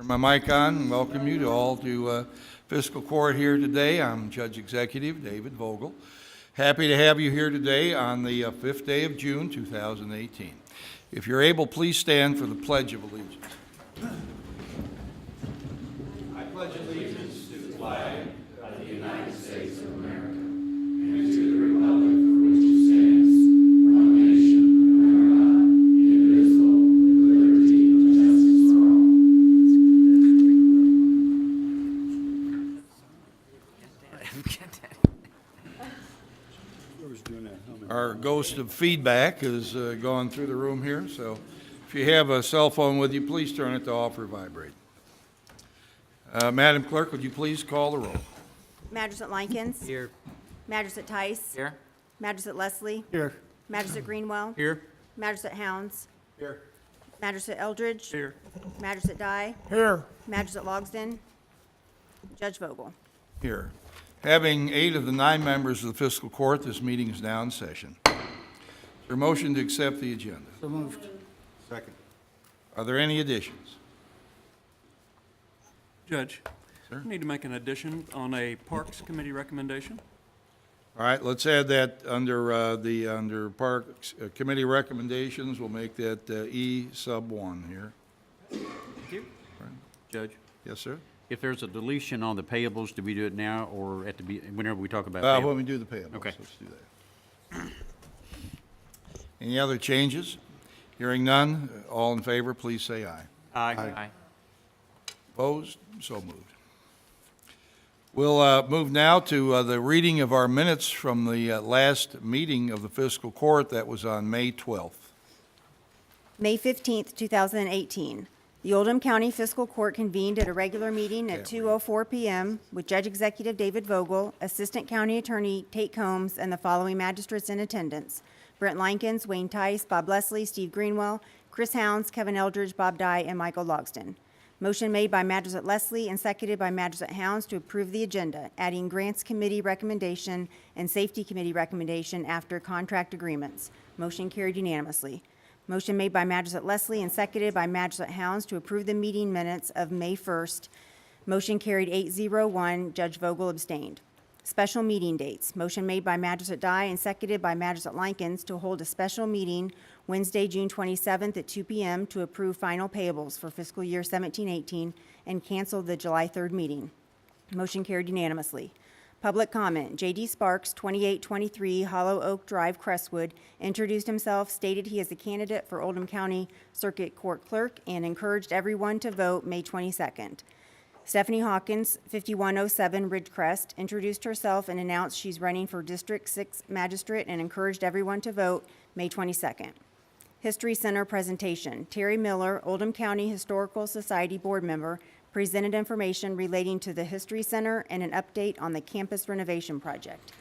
Turn my mic on and welcome you to all to Fiscal Court here today. I'm Judge Executive David Vogel. Happy to have you here today on the 5th day of June, 2018. If you're able, please stand for the Pledge of Allegiance. I pledge allegiance to the flag of the United States of America and to the republic for which it stands, one nation, under God, indivisible, with liberty and justice for all. Our ghost of feedback is going through the room here, so if you have a cell phone with you, please turn it to off or vibrate. Madam Clerk, would you please call the roll? Magistrate Likens. Here. Magistrate Tice. Here. Magistrate Leslie. Here. Magistrate Greenwell. Here. Magistrate Hounds. Here. Magistrate Eldridge. Here. Magistrate Dye. Here. Magistrate Logsdon. Judge Vogel. Here. Having 8 of the 9 members of the Fiscal Court, this meeting is now in session. Is there a motion to accept the agenda? So moved. Second. Are there any additions? Judge, Sir? we need to make an addition on a Parks Committee recommendation. All right, let's add that under under Parks Committee recommendations. We'll make that E sub 1 here. Thank you. Judge, Yes, sir? If there's a deletion on the payables, do we do it now or at the whenever we talk about When payables? we do the payables, Okay. let's do that. Any other changes? Hearing none, all in favor, please say aye. Aye. Opposed? So moved. We'll move now to the reading of our minutes from the last meeting of the Fiscal Court. That was on May 12th. May 15th, 2018. The Oldham County Fiscal Court convened at a regular meeting at 2:04 p.m. with Judge Executive David Vogel, Assistant County Attorney Tate Combs, and the following magistrates in attendance: Brent Likens, Wayne Tice, Bob Leslie, Steve Greenwell, Chris Hounds, Kevin Eldridge, Bob Dye, and Michael Logsdon. Motion made by Magistrate Leslie and seconded by Magistrate Hounds to approve the agenda, adding Grants Committee recommendation and Safety Committee recommendation after contract agreements. Motion carried unanimously. Motion made by Magistrate Leslie and seconded by Magistrate Hounds to approve the meeting minutes of May 1st. Motion carried 8-0-1. Judge Vogel abstained. Special meeting dates. Motion made by Magistrate Dye and seconded by Magistrate Likens to hold a special meeting Wednesday, June 27th at 2 p.m. to approve final payables for fiscal year 17-18 and cancel the July 3rd meeting. Motion carried unanimously. Public comment. J.D. Sparks, 2823 Hollow Oak Drive, Crestwood, introduced himself, stated he is a candidate for Oldham County Circuit Court Clerk, and encouraged everyone to vote May 22nd. Stephanie Hawkins, 5107 Ridgecrest, introduced herself and announced she's running for District 6 Magistrate and encouraged everyone to vote May 22nd. History Center presentation. Terry Miller, Oldham County Historical Society board member, presented information relating to the History Center and an update on the campus renovation project.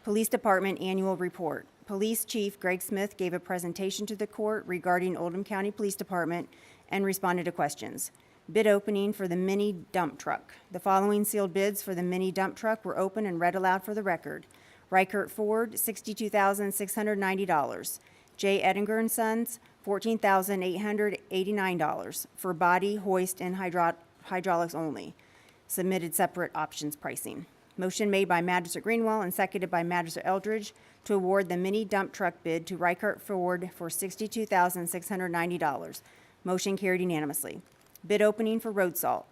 Police Department annual report. Police Chief Greg Smith gave a presentation to the court regarding Oldham County Police Department and responded to questions. Bid opening for the mini dump truck. The following sealed bids for the mini dump truck were open and read aloud for the record. Reichert Ford, $62,690. J. Edinger & Sons, $14,889 for body, hoist, and hydraulics only. Submitted separate options pricing. Motion made by Magistrate Greenwell and seconded by Magistrate Eldridge to award the mini dump truck bid to Reichert Ford for $62,690. Motion carried unanimously. Bid opening for road salt.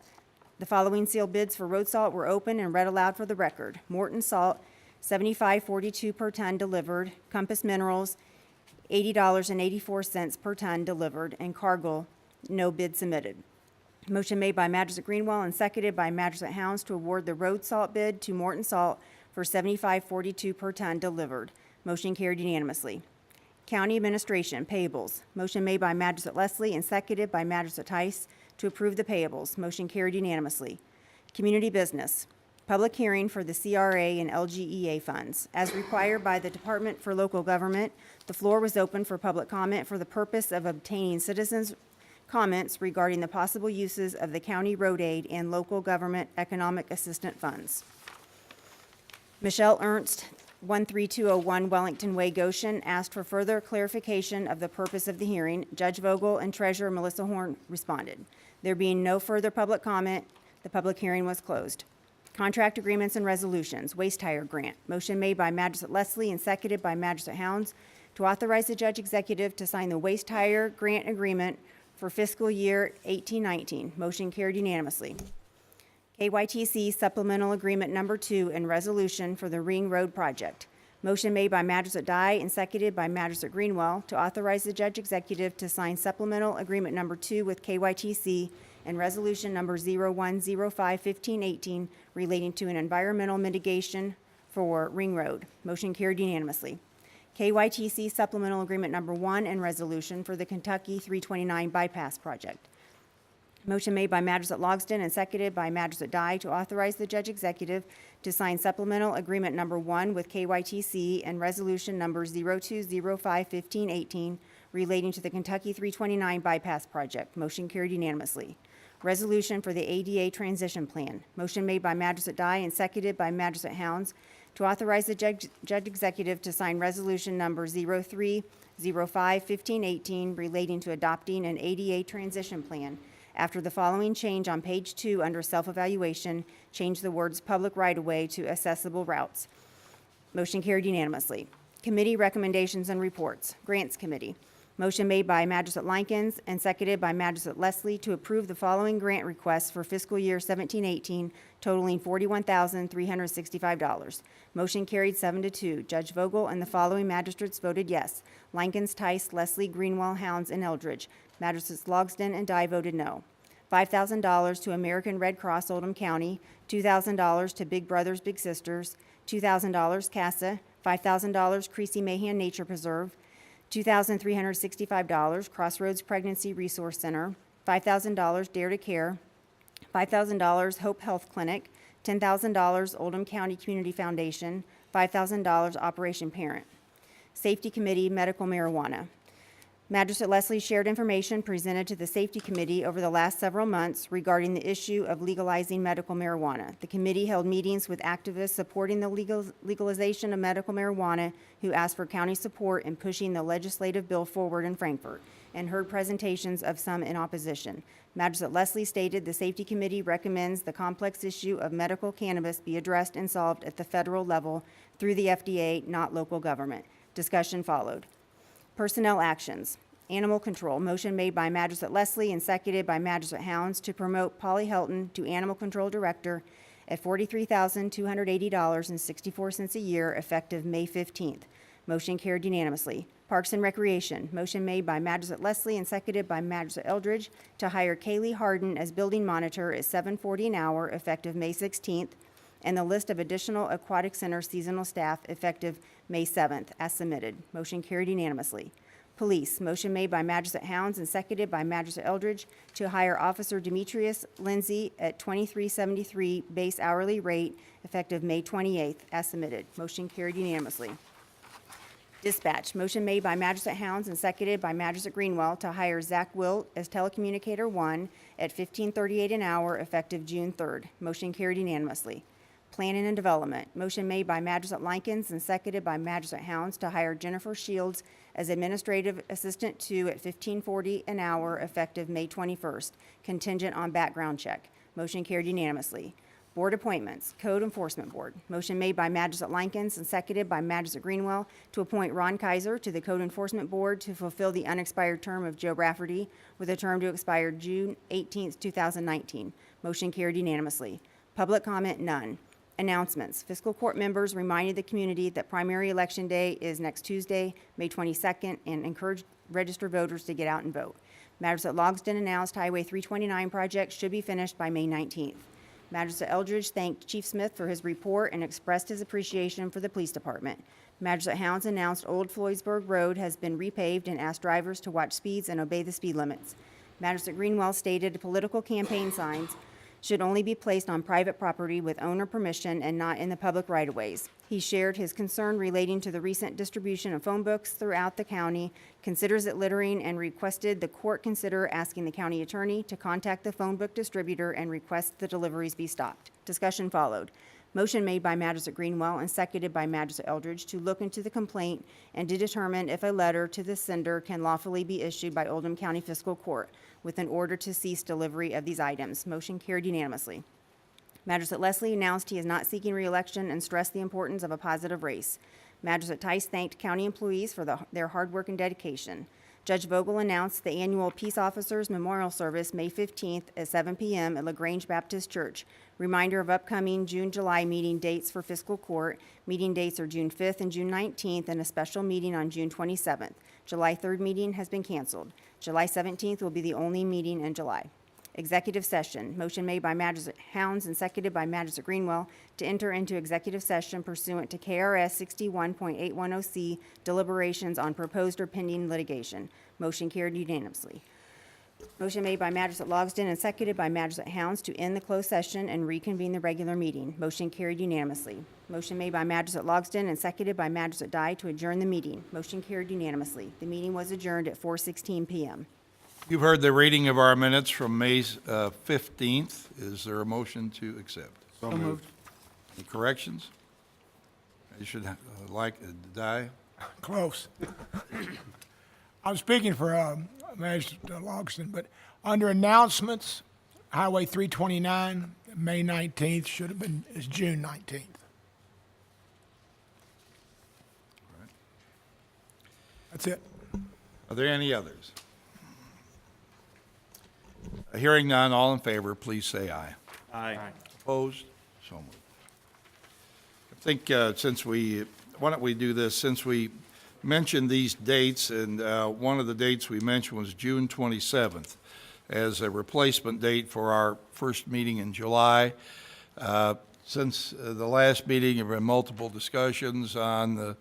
The following sealed bids for road salt were open and read aloud for the record. Morton Salt, $75.42 per ton delivered. Compass Minerals, $80.84 per ton delivered. And Cargill, no bid submitted. Motion made by Magistrate Greenwell and seconded by Magistrate Hounds to award the road salt bid to Morton Salt for $75.42 per ton delivered. Motion carried unanimously. County Administration payables. Motion made by Magistrate Leslie and seconded by Magistrate Tice to approve the payables. Motion carried unanimously. Community business. Public hearing for the CRA and LGEA funds. As required by the Department for Local Government, the floor was open for public comment for the purpose of obtaining citizens' comments regarding the possible uses of the county road aid and local government economic assistance funds. Michelle Ernst, 13201 Wellington Way, Goshen, asked for further clarification of the purpose of the hearing. Judge Vogel and Treasurer Melissa Horn responded. There being no further public comment, the public hearing was closed. Contract agreements and resolutions, waste hire grant. Motion made by Magistrate Leslie and seconded by Magistrate Helms to authorize the judge executive to sign the waste hire grant agreement for fiscal year 1819. Motion carried unanimously. KYTC Supplemental Agreement Number 2 and Resolution for the Ring Road Project. Motion made by Magistrate Dye and seconded by Magistrate Greenwell to authorize the judge executive to sign Supplemental Agreement Number 2 with KYTC and Resolution Number 0105-1518 relating to an environmental mitigation for Ring Road. Motion carried unanimously. KYTC Supplemental Agreement Number 1 and Resolution for the Kentucky 329 Bypass Project. Motion made by Magistrate Logsdon and seconded by Magistrate Dye to authorize the judge executive to sign Supplemental Agreement Number 1 with KYTC and Resolution Number 0205-1518 relating to the Kentucky 329 Bypass Project. Motion carried unanimously. Resolution for the ADA Transition Plan. Motion made by Magistrate Dye and seconded by Magistrate Helms to authorize the judge executive to sign Resolution Number 0305-1518 relating to adopting an ADA transition plan. After the following change on page 2 under self-evaluation, change the words public right-of-way to accessible routes. Motion carried unanimously. Committee recommendations and reports. Grants Committee. Motion made by Magistrate Likens and seconded by Magistrate Leslie to approve the following grant requests for fiscal year 1718 totaling $41,365. Motion carried 7-2. Judge Vogel and the following magistrates voted yes. Likens, Tice, Leslie, Greenwell, Hounds, and Eldridge. Magistrates Logsdon and Dye voted no. $5,000 to American Red Cross Oldham County, $2,000 to Big Brothers Big Sisters, $2,000 CASA, $5,000 Creasy Mahan Nature Preserve, $2,365 Crossroads Pregnancy Resource Center, $5,000 Dare to Care, $5,000 Hope Health Clinic, $10,000 Oldham County Community Foundation, $5,000 Operation Parent. Safety Committee Medical Marijuana. Magistrate Leslie shared information presented to the Safety Committee over the last several months regarding the issue of legalizing medical marijuana. The committee held meetings with activists supporting the legalization of medical marijuana who asked for county support in pushing the legislative bill forward in Frankfort and heard presentations of some in opposition. Magistrate Leslie stated the Safety Committee recommends the complex issue of medical cannabis be addressed and solved at the federal level through the FDA, not local government. Discussion followed. Personnel actions. Animal control. Motion made by Magistrate Leslie and seconded by Magistrate Hounds to promote Polly Helton to Animal Control Director at $43,280.64 a year effective May 15th. Motion carried unanimously. Parks and Recreation. Motion made by Magistrate Leslie and seconded by Magistrate Eldridge to hire Kaylee Harden as building monitor at $7.40 an hour effective May 16th, and the list of additional Aquatic Center seasonal staff effective May 7th, as submitted. Motion carried unanimously. Police. Motion made by Magistrate Hounds and seconded by Magistrate Eldridge to hire Officer Demetrius Lindsay at $23.73 base hourly rate effective May 28th, as submitted. Motion carried unanimously. Dispatch. Motion made by Magistrate Hounds and seconded by Magistrate Greenwell to hire Zach Wilt as Telecommunicator 1 at $15.38 an hour effective June 3rd. Motion carried unanimously. Planning and Development. Motion made by Magistrate Likens and seconded by Magistrate Hounds to hire Jennifer Shields as Administrative Assistant 2 at $15.40 an hour effective May 21st, contingent on background check. Motion carried unanimously. Board appointments. Code Enforcement Board. Motion made by Magistrate Likens and seconded by Magistrate Greenwell to appoint Ron Kaiser to the Code Enforcement Board to fulfill the unexpired term of Joe Rafferty with a term to expire June 18th, 2019. Motion carried unanimously. Public comment, none. Announcements. Fiscal Court members reminded the community that primary election day is next Tuesday, May 22nd, and encouraged registered voters to get out and vote. Magistrate Logsdon announced Highway 329 project should be finished by May 19th. Magistrate Eldridge thanked Chief Smith for his report and expressed his appreciation for the police department. Magistrate Hounds announced Old Floydsburg Road has been repaved and asked drivers to watch speeds and obey the speed limits. Magistrate Greenwell stated political campaign signs should only be placed on private property with owner permission and not in the public right-of-ways. He shared his concern relating to the recent distribution of phone books throughout the county, considers it littering, and requested the court consider asking the county attorney to contact the phone book distributor and request the deliveries be stopped. Discussion followed. Motion made by Magistrate Greenwell and seconded by Magistrate Eldridge to look into the complaint and to determine if a letter to the sender can lawfully be issued by Oldham County Fiscal Court with an order to cease delivery of these items. Motion carried unanimously. Magistrate Leslie announced he is not seeking re-election and stressed the importance of a positive race. Magistrate Tice thanked county employees for their hard work and dedication. Judge Vogel announced the annual Peace Officers Memorial Service, May 15th at 7 p.m. at LaGrange Baptist Church. Reminder of upcoming June-July meeting dates for Fiscal Court. Meeting dates are June 5th and June 19th, and a special meeting on June 27th. July 3rd meeting has been canceled. July 17th will be the only meeting in July. Executive session. Motion made by Magistrate Hounds and seconded by Magistrate Greenwell to enter into executive session pursuant to KRS 61.810C, deliberations on proposed or pending litigation. Motion carried unanimously. Motion made by Magistrate Logsdon and seconded by Magistrate Hounds to end the closed session and reconvene the regular meeting. Motion carried unanimously. Motion made by Magistrate Logsdon and seconded by Magistrate Dye to adjourn the meeting. Motion carried unanimously. The meeting was adjourned at 4:16 p.m. You've heard the reading of our minutes from May 15th. Is there a motion to accept? So moved. Any corrections? You should like Dye. Close. I'm speaking for Magistrate Logsdon, but under announcements, Highway 329, May 19th should have been, is June 19th. That's it. Are there any others? Hearing none, all in favor, please say aye. Aye. Opposed? So moved. I think why don't we do this, since we mentioned these dates, and one of the dates we mentioned was June 27th as a replacement date for our first meeting in July. Since the last meeting, there have been multiple discussions on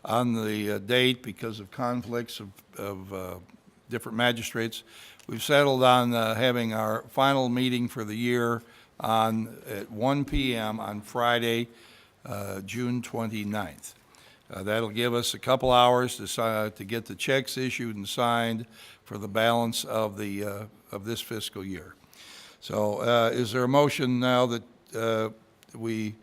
the date because of conflicts of different magistrates. We've settled on having our final meeting for the year at 1 p.m. on Friday, June 29th. That'll give us a couple hours to get the checks issued and signed for the balance of this fiscal year. So is there a motion now that we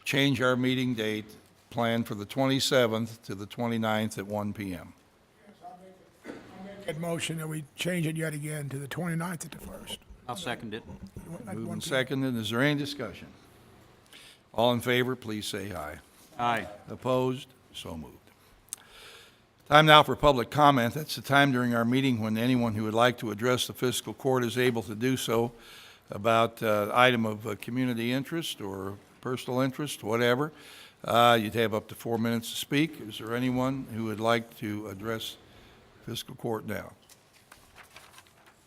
change our meeting date planned for the 27th to the 29th at 1 p.m.? That motion that we change it yet again to the 29th at the 1st. I'll second it. Moved and seconded. Is there any discussion? All in favor, please say aye. Aye. Opposed? So moved. Time now for public comment. That's the time during our meeting when anyone who would like to address the fiscal court is able to do so about item of community interest or personal interest, whatever. You'd have up to 4 minutes to speak. Is there anyone who would like to address fiscal court now?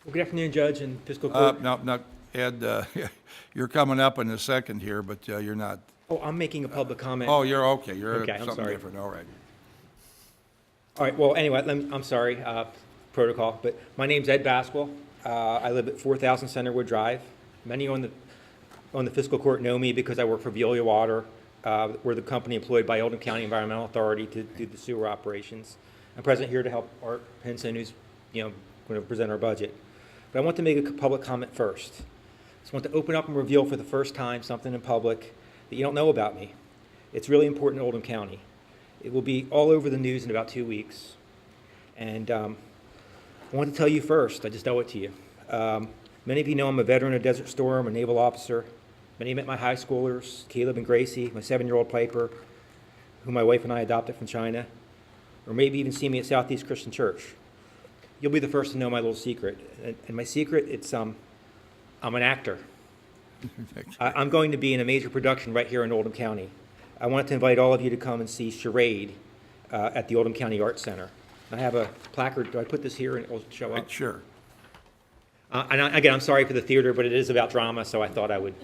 Well, good afternoon, Judge and Fiscal Court. No, Ed, you're coming up in a second here, but you're not. Oh, I'm making a public comment. Oh, you're okay. You're Okay, I'm something sorry. different. All right. All right, well, anyway, I'm sorry, protocol, but my name's Ed Basquil. I live at 4000 Centerwood Drive. Many on the Fiscal Court know me because I work for Veolia Water. We're the company employed by Oldham County Environmental Authority to do the sewer operations. I'm present here to help Art Pinson, who's going to present our budget. But I want to make a public comment first. I just want to open up and reveal for the first time something in public that you don't know about me. It's really important in Oldham County. It will be all over the news in about 2 weeks. And I want to tell you first, I just owe it to you. Many of you know I'm a veteran of Desert Storm, a naval officer. Many met my high schoolers, Caleb and Gracie, my 7-year-old Piper, who my wife and I adopted from China, or maybe even see me at Southeast Christian Church. You'll be the first to know my little secret. And my secret, it's I'm an actor. I'm going to be in a major production right here in Oldham County. I wanted to invite all of you to come and see Charade at the Oldham County Arts Center. I have a placard. Do I put this here and it will show up? Sure. Again, I'm sorry for the theater, but it is about drama, so I thought I would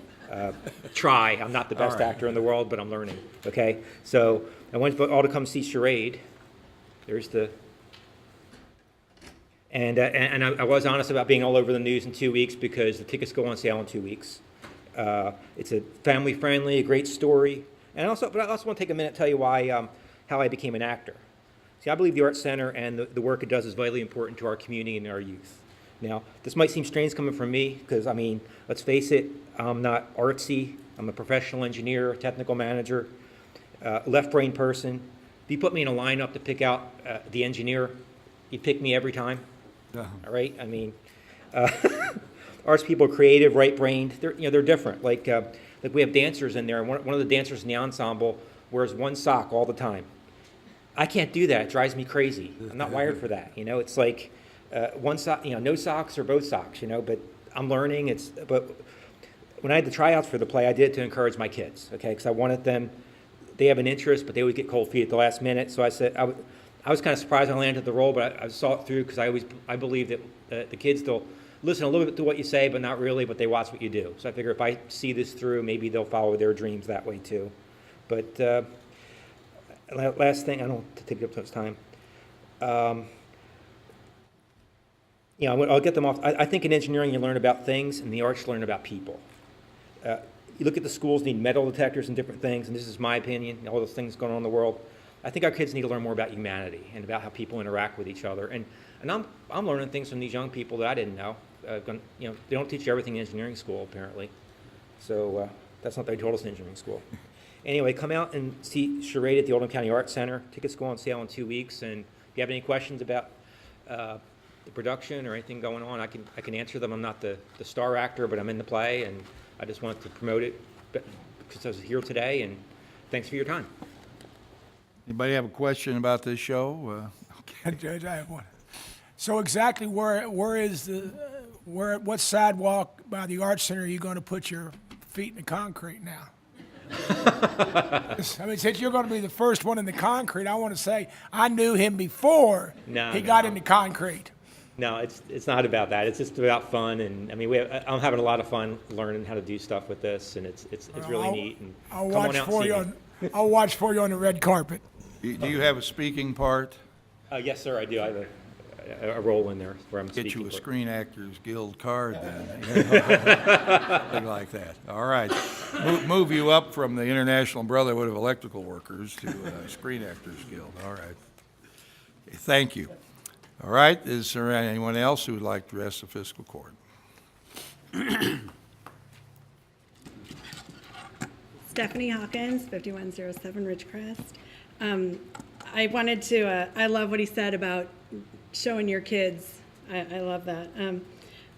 try. I'm not the best actor in the world, but I'm learning. Okay? So I want you all to come see Charade. There's the... And I was honest about being all over the news in 2 weeks because the tickets go on sale in 2 weeks. It's a family-friendly, a great story. But I also want to take a minute to tell you why, how I became an actor. See, I believe the Arts Center and the work it does is vitally important to our community and our youth. Now, this might seem strange coming from me because, let's face it, I'm not artsy. I'm a professional engineer, technical manager, left brain person. If you put me in a lineup to pick out the engineer, you pick me every time. All right? I mean, arts people are creative, right-brained. They're different. Like we have dancers in there, and one of the dancers in the ensemble wears one sock all the time. I can't do that. It drives me crazy. I'm not wired for that. It's like one sock, no socks or both socks, but I'm learning. But when I had the tryouts for the play, I did it to encourage my kids, okay? Because I wanted them, they have an interest, but they would get cold feet at the last minute. So I said, I was kind of surprised I landed the role, but I saw it through because I believe that the kids, they'll listen a little bit to what you say, but not really, but they watch what you do. So I figure if I see this through, maybe they'll follow their dreams that way too. But last thing, I don't want to take up too much time. I'll get them off. I think in engineering you learn about things, and in the arts you learn about people. You look at the schools need metal detectors and different things, and this is my opinion, all those things going on in the world. I think our kids need to learn more about humanity and about how people interact with each other. And I'm learning things from these young people that I didn't know. They don't teach you everything in engineering school, apparently. So that's not what they told us in engineering school. Anyway, come out and see Charade at the Oldham County Arts Center. Tickets go on sale in 2 weeks. And if you have any questions about the production or anything going on, I can answer them. I'm not the star actor, but I'm in the play, and I just wanted to promote it because I was here today. And thanks for your time. Anybody have a question about this show? Judge, I have one. So exactly what sidewalk by the Arts Center are you going to put your feet in the concrete now? I mean, since you're going to be the first one in the concrete, I want to say I knew him before he got into concrete. No, it's not about that. It's just about fun, and I mean, I'm having a lot of fun learning how to do stuff with this, and it's really neat. And I'll come watch on out for and see you. me. I'll watch for you on the red carpet. Do you have a speaking part? Yes, sir, I do. I have a role in there where I'm Get speaking. you a for- Screen Actors Guild card then. Thing like that. All right. Move you up from the International Brotherhood of Electrical Workers to Screen Actors Guild. All right. Okay, thank you. All right. Is there anyone else who would like to address the fiscal court? Stephanie Hawkins, 5107 Ridgecrest. I wanted to, I love what he said about showing your kids. I love that.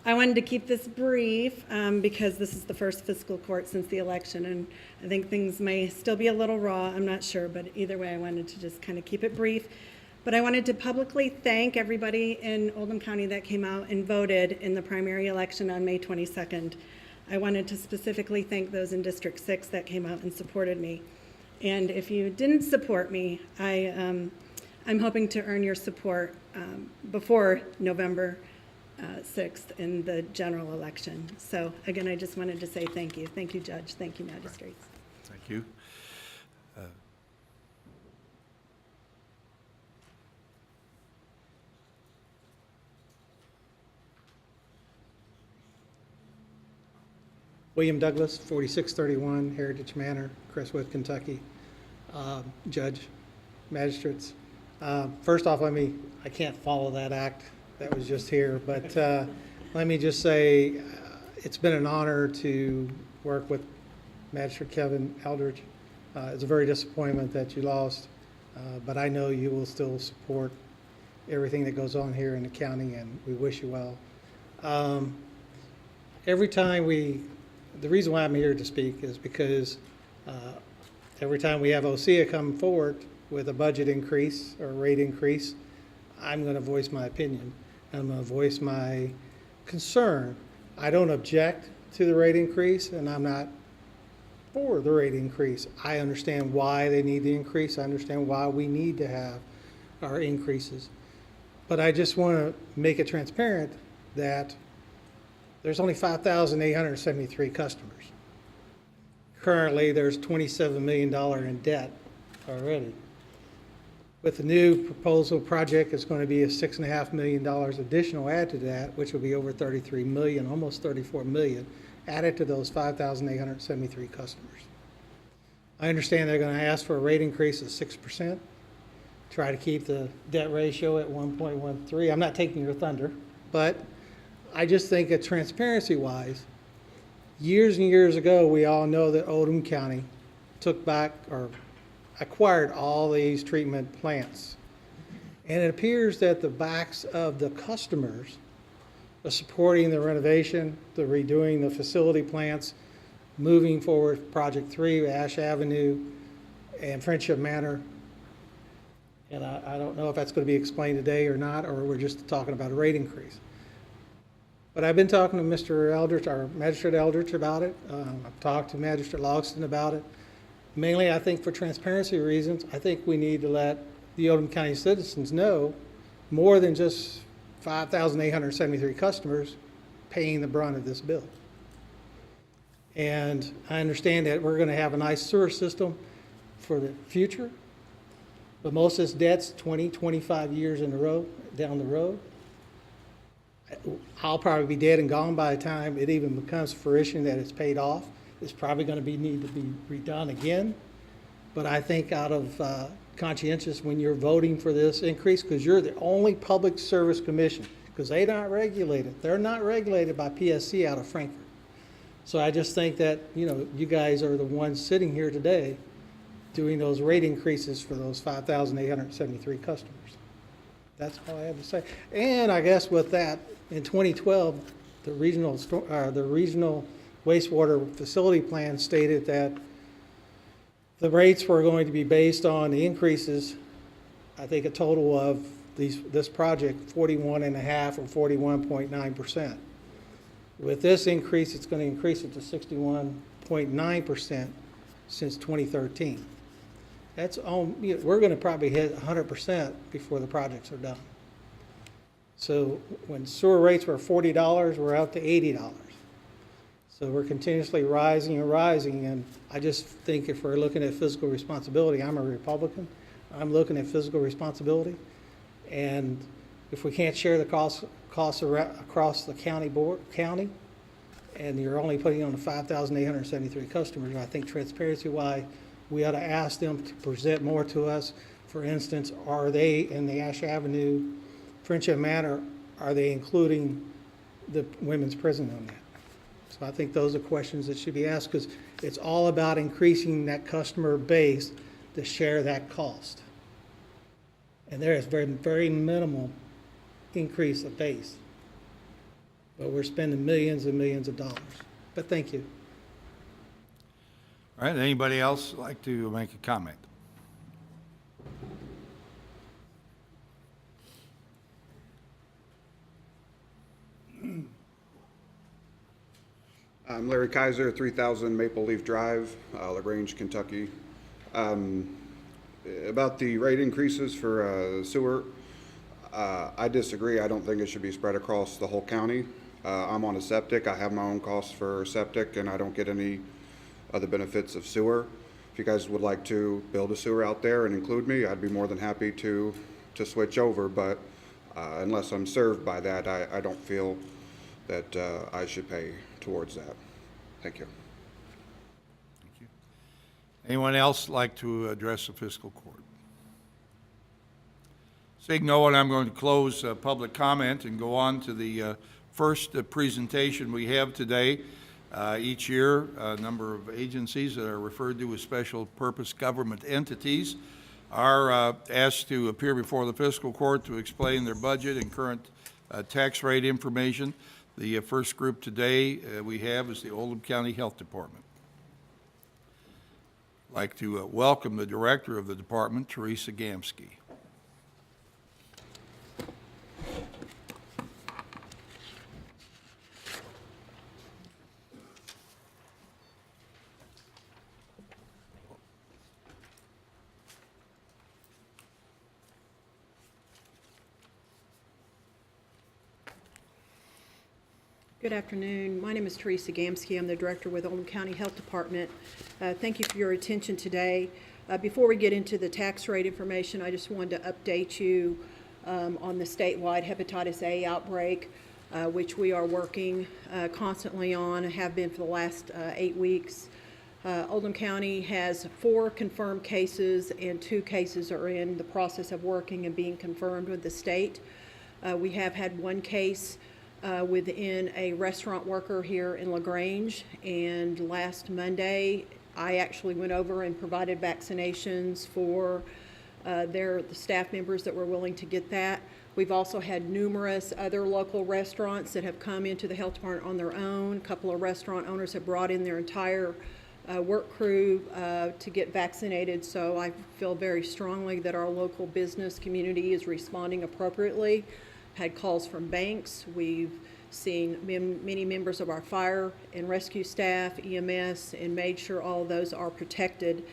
I wanted to keep this brief because this is the first fiscal court since the election, and I think things may still be a little raw. I'm not sure, but either way, I wanted to just kind of keep it brief. But I wanted to publicly thank everybody in Oldham County that came out and voted in the primary election on May 22nd. I wanted to specifically thank those in District 6 that came out and supported me. And if you didn't support me, I'm hoping to earn your support before November 6th in the general election. So again, I just wanted to say thank you. Thank you, Judge. Thank you, magistrates. Thank you. William Douglas, 4631 Heritage Manor, Crestwood, Kentucky. Judge, magistrates. First off, I can't follow that act that was just here, but let me just say it's been an honor to work with Magistrate Kevin Eldridge. It's a very disappointment that you lost, but I know you will still support everything that goes on here in the county, and we wish you well. Every time the reason why I'm here to speak is because every time we have OSEA come forward with a budget increase or a rate increase, I'm going to voice my opinion. I'm going to voice my concern. I don't object to the rate increase, and I'm not for the rate increase. I understand why they need the increase. I understand why we need to have our increases. But I just want to make it transparent that there's only 5,873 customers. Currently, there's $27 million in debt already. With the new proposal project, it's going to be a $6.5 million additional add to that, which will be over 33 million, almost 34 million, added to those 5,873 customers. I understand they're going to ask for a rate increase of 6%, try to keep the debt ratio at 1.13. I'm not taking your thunder, but I just think that transparency-wise, Years and years ago, we all know that Oldham County took back or acquired all these treatment plants. And it appears that the backs of the customers are supporting the renovation, the redoing the facility plants, moving forward Project 3, Ash Avenue, and Friendship Manor. And I don't know if that's going to be explained today or not, or we're just talking about a rate increase. But I've been talking to Mr. Eldridge, or Magistrate Eldridge, about it. I've talked to Magistrate Logston about it. Mainly, I think for transparency reasons, I think we need to let the Oldham County citizens know more than just 5,873 customers paying the brunt of this bill. And I understand that we're going to have a nice sewer system for the future, but most of this debt's 20, 25 years in a row, down the road. I'll probably be dead and gone by the time it even becomes fruition that it's paid off. It's probably going to need to be redone again. But I think out of conscientious, when you're voting for this increase, because you're the only public service commission, because they're not regulated. They're not regulated by PSC out of Frankfurt. So I just think that, you know, you guys are the ones sitting here today doing those rate increases for those 5,873 customers. That's all I have to say. And I guess with that, in 2012, the regional wastewater facility plan stated that the rates were going to be based on the increases, I think a total of this project, 41.5% or 41.9%. With this increase, it's going to increase it to 61.9% since 2013. That's we're going to probably hit 100% before the projects are done. So when sewer rates were $40, we're out to $80. So we're continuously rising and rising, and I just think if we're looking at fiscal responsibility, I'm a Republican, I'm looking at fiscal responsibility, and if we can't share the costs across the county, and you're only putting on the 5,873 customers, I think transparency-wise, we ought to ask them to present more to us. For instance, are they in the Ash Avenue, Friendship Manor, are they including the women's prison on that? So I think those are questions that should be asked, because it's all about increasing that customer base to share that cost. And there is very, very minimal increase of base. But we're spending millions and millions of dollars. But thank you. All right, anybody else like to make a comment? I'm Larry Kaiser, 3000 Maple Leaf Drive, LaGrange, Kentucky. About the rate increases for sewer, I disagree. I don't think it should be spread across the whole county. I'm on a septic. I have my own costs for septic, and I don't get any of the benefits of sewer. If you guys would like to build a sewer out there and include me, I'd be more than happy to switch over, but unless I'm served by that, I don't feel that I should pay towards that. Thank you. Thank you. Anyone else like to address the fiscal court? Seeing no one, I'm going to close public comment and go on to the first presentation we have today. Each year, a number of agencies that are referred to as special purpose government entities are asked to appear before the fiscal court to explain their budget and current tax rate information. The first group today we have is the Oldham County Health Department. I'd like to welcome the director of the department, Teresa Gamsky. Good afternoon. My name is Teresa Gamsky. I'm the director with Oldham County Health Department. Thank you for your attention today. Before we get into the tax rate information, I just wanted to update you on the statewide hepatitis A outbreak, which we are working constantly on, have been for the last 8 weeks. Oldham County has 4 confirmed cases, and 2 cases are in the process of working and being confirmed with the state. We have had 1 case within a restaurant worker here in LaGrange. And last Monday, I actually went over and provided vaccinations for the staff members that were willing to get that. We've also had numerous other local restaurants that have come into the health department on their own. A couple of restaurant owners have brought in their entire work crew to get vaccinated. So I feel very strongly that our local business community is responding appropriately. Had calls from banks. We've seen many members of our fire and rescue staff, EMS, and made sure all of those are protected.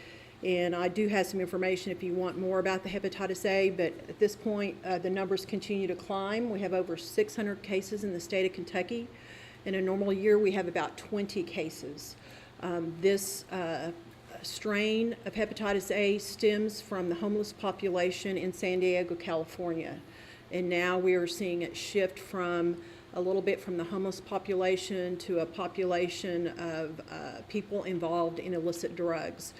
And I do have some information if you want more about the hepatitis A, but at this point, the numbers continue to climb. We have over 600 cases in the state of Kentucky. In a normal year, we have about 20 cases. This strain of hepatitis A stems from the homeless population in San Diego, California. And now we are seeing it shift from a little bit from the homeless population to a population of people involved in illicit drugs.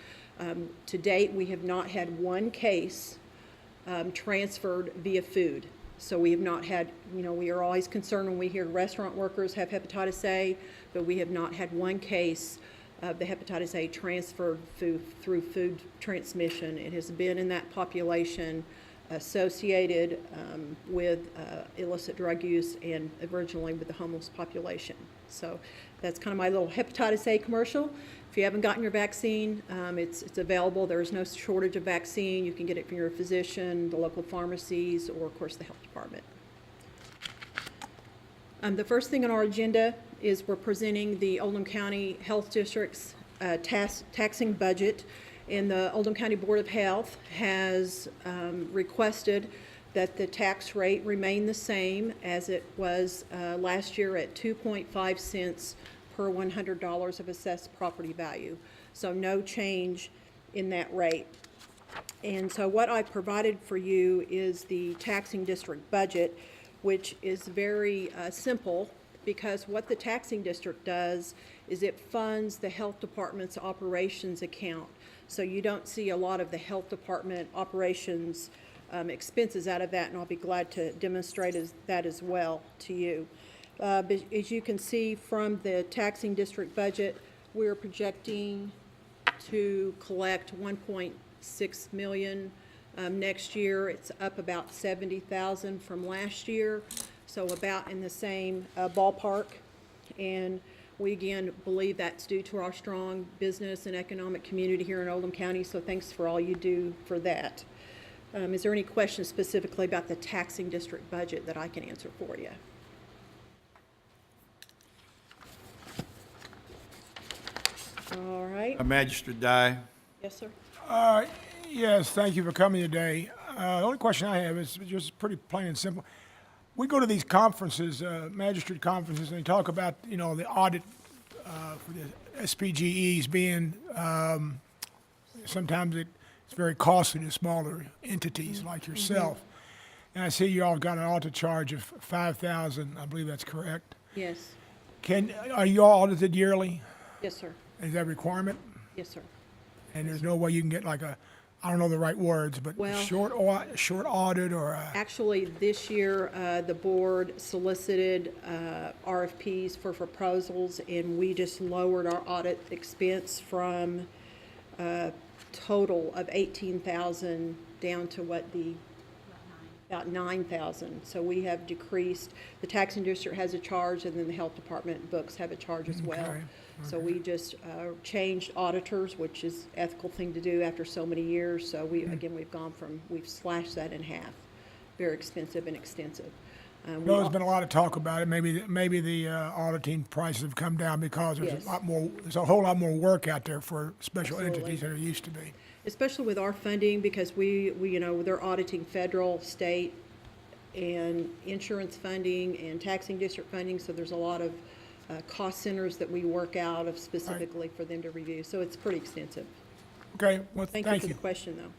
To date, we have not had one case transferred via food. So we have not had, we are always concerned when we hear restaurant workers have hepatitis A, but we have not had one case of the hepatitis A transferred through food transmission. It has been in that population associated with illicit drug use and originally with the homeless population. So that's kind of my little hepatitis A commercial. If you haven't gotten your vaccine, it's available. There's no shortage of vaccine. You can get it from your physician, the local pharmacies, or of course the health department. The first thing on our agenda is we're presenting the Oldham County Health District's taxing budget. And the Oldham County Board of Health has requested that the tax rate remain the same as it was last year at 2.5 cents per $100 of assessed property value. So no change in that rate. And so what I provided for you is the taxing district budget, which is very simple, because what the taxing district does is it funds the health department's operations account. So you don't see a lot of the health department operations expenses out of that, and I'll be glad to demonstrate that as well to you. But as you can see from the taxing district budget, we're projecting to collect $1.6 million next year. It's up about $70,000 from last year, so about in the same ballpark. And we again believe that's due to our strong business and economic community here in Oldham County, so thanks for all you do for that. Is there any questions specifically about the taxing district budget that I can answer for you? All right. Magistrate Dye. Yes, sir. Yes, thank you for coming today. The only question I have is just pretty plain and simple. We go to these conferences, magistrate conferences, and they talk about, the audit for the SPGEs being, sometimes it's very costly to smaller entities like yourself. And I see you all got an audit charge of $5,000, I believe that's correct. Yes. Are you all audited yearly? Yes, sir. Is that a requirement? Yes, sir. And there's no way you can get like I don't know the right words, but Well- short audit or Actually, this year, the board solicited RFPs for proposals, and we just lowered our audit expense from a total of $18,000 down to about $9,000. So we have decreased. The taxing district has a charge, and then the health department books have a charge as well. Okay. So we just changed auditors, which is ethical thing to do after so many years. So we've slashed that in half. Very expensive and extensive. there's been a lot of talk about it. Maybe the auditing prices have come down because there's Yes. there's a whole lot more work out there for special Absolutely. entities than there used to be. Especially with our funding, because we they're auditing federal, state, and insurance funding and taxing district funding, so there's a lot of cost centers that we work out of specifically for them to review, so it's pretty extensive. Okay, well, Thank you for the question, though.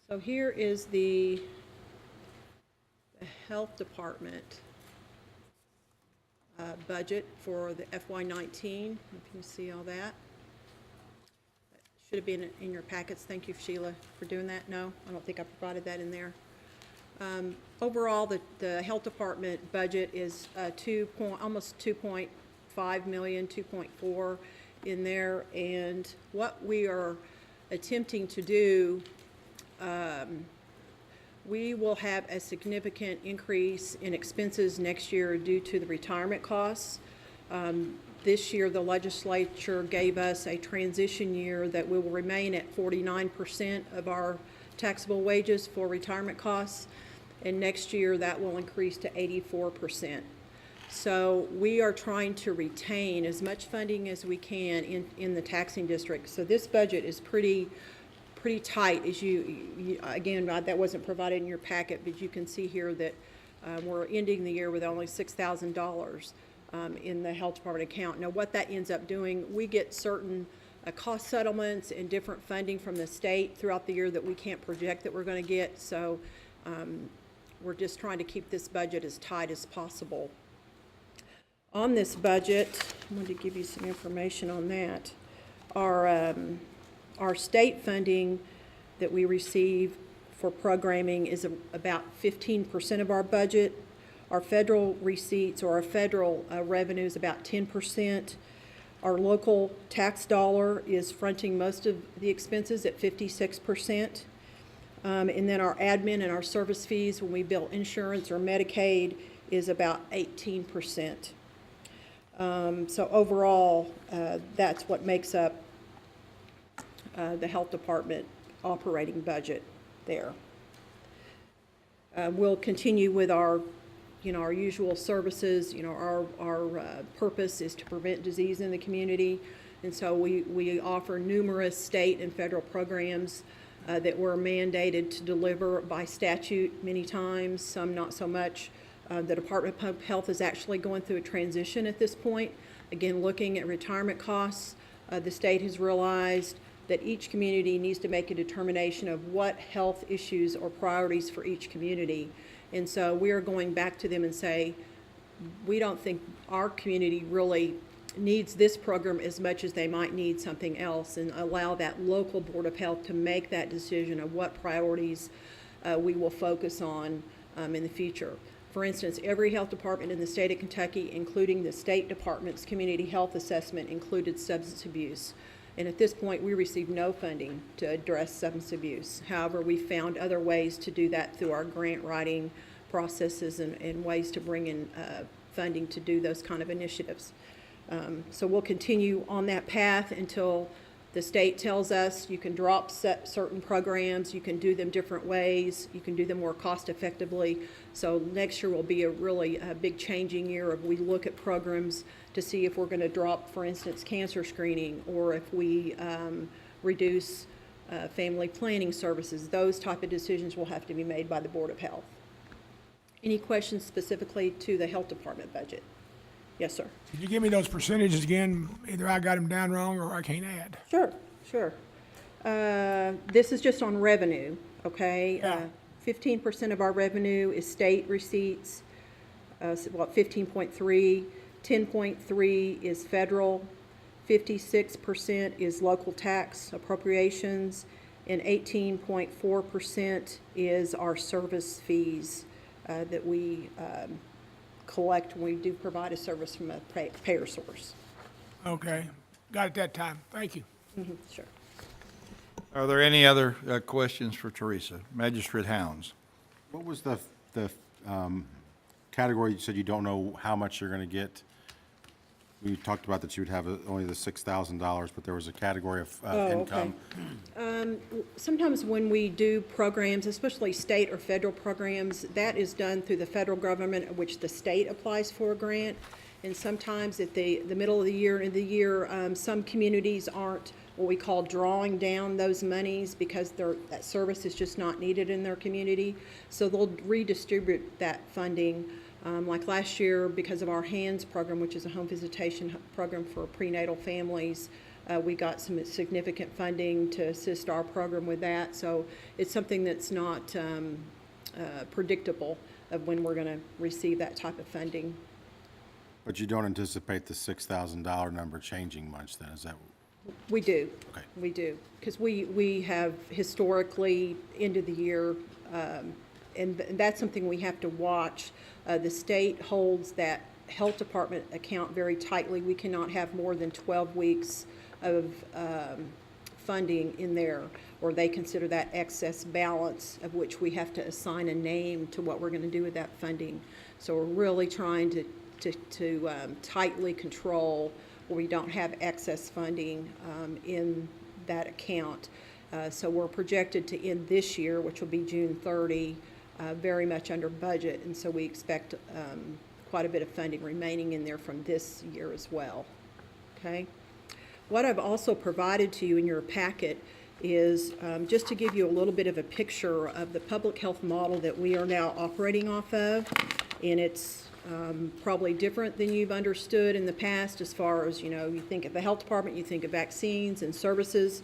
So here is the health department budget for the FY19, if you see all that. Should have been in your packets. Thank you, Sheila, for doing that. No, I don't think I provided that in there. Overall, the health department budget is almost 2.5 million, 2.4 in there. And what we are attempting to do, we will have a significant increase in expenses next year due to the retirement costs. This year, the legislature gave us a transition year that we will remain at 49% of our taxable wages for retirement costs. And next year, that will increase to 84%. So we are trying to retain as much funding as we can in the taxing district. So this budget is pretty tight, as again, that wasn't provided in your packet, but you can see here that we're ending the year with only $6,000 in the health department account. Now, what that ends up doing, we get certain cost settlements and different funding from the state throughout the year that we can't project that we're going to get. So we're just trying to keep this budget as tight as possible. On this budget, I wanted to give you some information on that. Our state funding that we receive for programming is about 15% of our budget. Our federal receipts or our federal revenue is about 10%. Our local tax dollar is fronting most of the expenses at 56%. And then our admin and our service fees when we bill insurance or Medicaid is about 18%. So overall, that's what makes up the health department operating budget there. We'll continue with our usual services. Our purpose is to prevent disease in the community, and so we offer numerous state and federal programs that we're mandated to deliver by statute many times, some not so much. The Department of Health is actually going through a transition at this point. Again, looking at retirement costs, the state has realized that each community needs to make a determination of what health issues or priorities for each community. And so we are going back to them and say, we don't think our community really needs this program as much as they might need something else, and allow that local Board of Health to make that decision of what priorities we will focus on in the future. For instance, every health department in the state of Kentucky, including the State Department's community health assessment, included substance abuse. And at this point, we receive no funding to address substance abuse. However, we found other ways to do that through our grant writing processes and ways to bring in funding to do those kind of initiatives. So we'll continue on that path until the state tells us you can drop certain programs, you can do them different ways, you can do them more cost effectively. So next year will be a really big changing year of we look at programs to see if we're going to drop, for instance, cancer screening, or if we reduce family planning services. Those type of decisions will have to be made by the Board of Health. Any questions specifically to the health department budget? Yes, sir. Could you give me those percentages again? Either I got them down wrong or I can't add. Sure. This is just on revenue, okay? Yeah. 15% of our revenue is state receipts, 15.3. 10.3 is federal, 56% is local tax appropriations, and 18.4% is our service fees that we collect when we do provide a service from a payer source. Okay. Got it that time. Thank you. Sure. Are there any other questions for Teresa? Magistrate Hounds. What was the category, you said you don't know how much you're going to get? We talked about that you would have only the $6,000, but there was a category of income. Okay. Sometimes when we do programs, especially state or federal programs, that is done through the federal government, which the state applies for a grant. And sometimes at the middle of the year, some communities aren't what we call drawing down those monies because that service is just not needed in their community. So they'll redistribute that funding. Like last year, because of our HANDS program, which is a home visitation program for prenatal families, we got some significant funding to assist our program with that. So it's something that's not predictable of when we're going to receive that type of funding. But you don't anticipate the $6,000 number changing much then, is that? We do. Okay. We do. Because we have historically, end of the year, and that's something we have to watch. The state holds that health department account very tightly. We cannot have more than 12 weeks of funding in there, or they consider that excess balance, of which we have to assign a name to what we're going to do with that funding. So we're really trying to tightly control where we don't have excess funding in that account. So we're projected to end this year, which will be June 30, very much under budget, and so we expect quite a bit of funding remaining in there from this year as well. Okay? What I've also provided to you in your packet is just to give you a little bit of a picture of the public health model that we are now operating off of, and it's probably different than you've understood in the past as far as, you know, you think of the health department, you think of vaccines and services,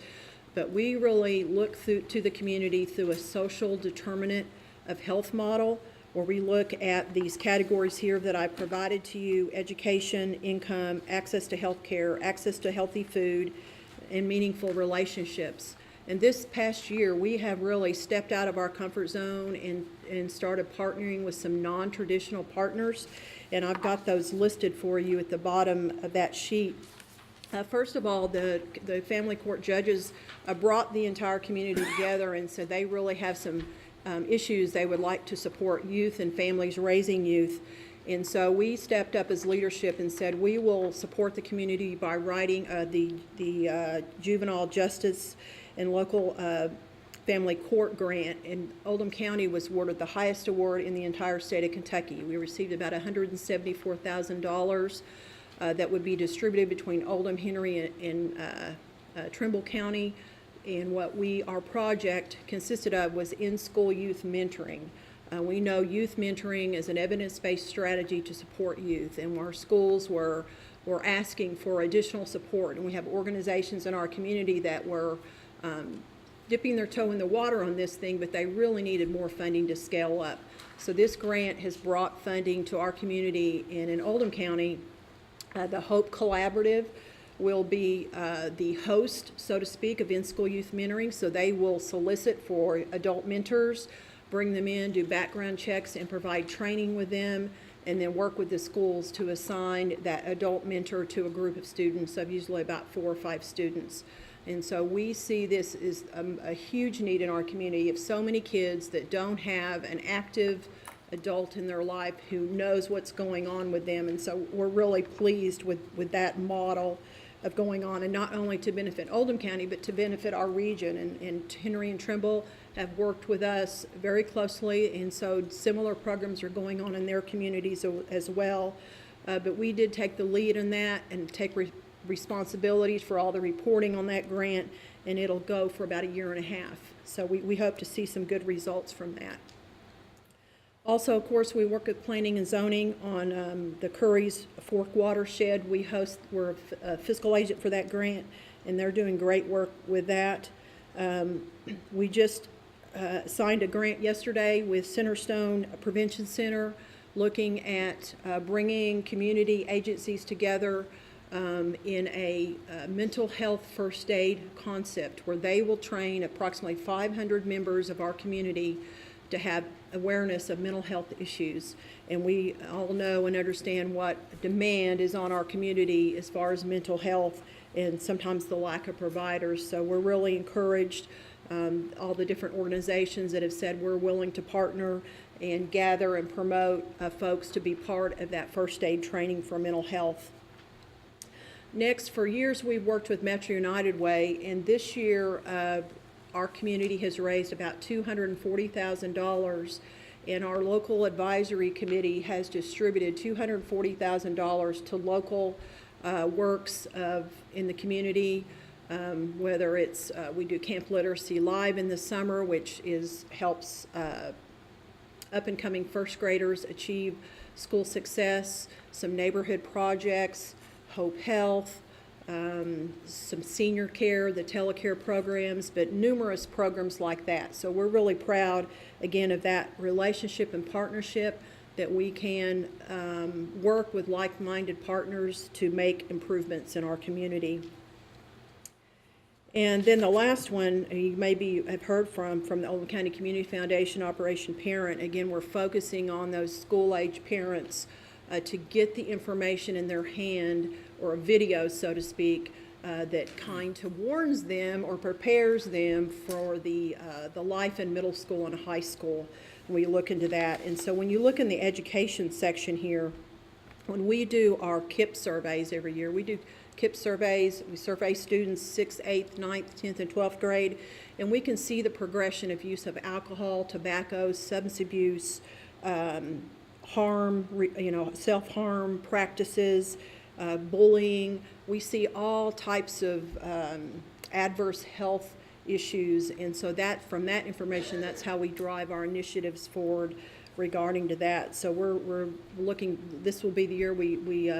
but we really look to the community through a social determinant of health model, where we look at these categories here that I've provided to you: education, income, access to health care, access to healthy food, and meaningful relationships. And this past year, we have really stepped out of our comfort zone and started partnering with some non-traditional partners. And I've got those listed for you at the bottom of that sheet. First of all, the family court judges brought the entire community together and said they really have some issues they would like to support youth and families raising youth. And so we stepped up as leadership and said we will support the community by writing the juvenile justice and local family court grant. And Oldham County was awarded the highest award in the entire state of Kentucky. We received about $174,000 that would be distributed between Oldham, Henry, and Trimble County. And our project consisted of was in-school youth mentoring. We know youth mentoring is an evidence-based strategy to support youth, and our schools were asking for additional support. And we have organizations in our community that were dipping their toe in the water on this thing, but they really needed more funding to scale up. So this grant has brought funding to our community, and in Oldham County, the Hope Collaborative will be the host, so to speak, of in-school youth mentoring. So they will solicit for adult mentors, bring them in, do background checks, and provide training with them, and then work with the schools to assign that adult mentor to a group of students of usually about 4 or 5 students. And so we see this as a huge need in our community of so many kids that don't have an active adult in their life who knows what's going on with them. And so we're really pleased with that model of going on, and not only to benefit Oldham County, but to benefit our region. And Henry and Trimble have worked with us very closely, and so similar programs are going on in their communities as well. But we did take the lead in that and take responsibilities for all the reporting on that grant, and it'll go for about 1.5 years. So we hope to see some good results from that. Also, of course, we work with planning and zoning on the Curry's Fork watershed. We're a fiscal agent for that grant, and they're doing great work with that. We just signed a grant yesterday with Centerstone Prevention Center, looking at bringing community agencies together in a mental health first aid concept, where they will train approximately 500 members of our community to have awareness of mental health issues. And we all know and understand what demand is on our community as far as mental health, and sometimes the lack of providers. So we're really encouraged, all the different organizations that have said we're willing to partner and gather and promote folks to be part of that first aid training for mental health. Next, for years we've worked with Metro United Way, and this year our community has raised about $240,000, and our local advisory committee has distributed $240,000 to local works in the community, whether it's we do Camp Literacy Live in the summer, which helps up-and-coming first graders achieve school success, some neighborhood projects, Hope Health, some senior care, the telecare programs, but numerous programs like that. So we're really proud, again, of that relationship and partnership, that we can work with like-minded partners to make improvements in our community. And then the last one, you maybe have heard from the Oldham County Community Foundation, Operation Parent. Again, we're focusing on those school-age parents to get the information in their hand, or a video, so to speak, that kind of warns them or prepares them for the life in middle school and high school. We look into that. And so when you look in the education section here, when we do our KIP surveys every year, we do KIP surveys. We survey students 6th, 8th, 9th, 10th, and 12th grade, and we can see the progression of use of alcohol, tobacco, substance abuse, self-harm practices, bullying. We see all types of adverse health issues, and so from that information, that's how we drive our initiatives forward regarding to that. So we're looking, this will be the year we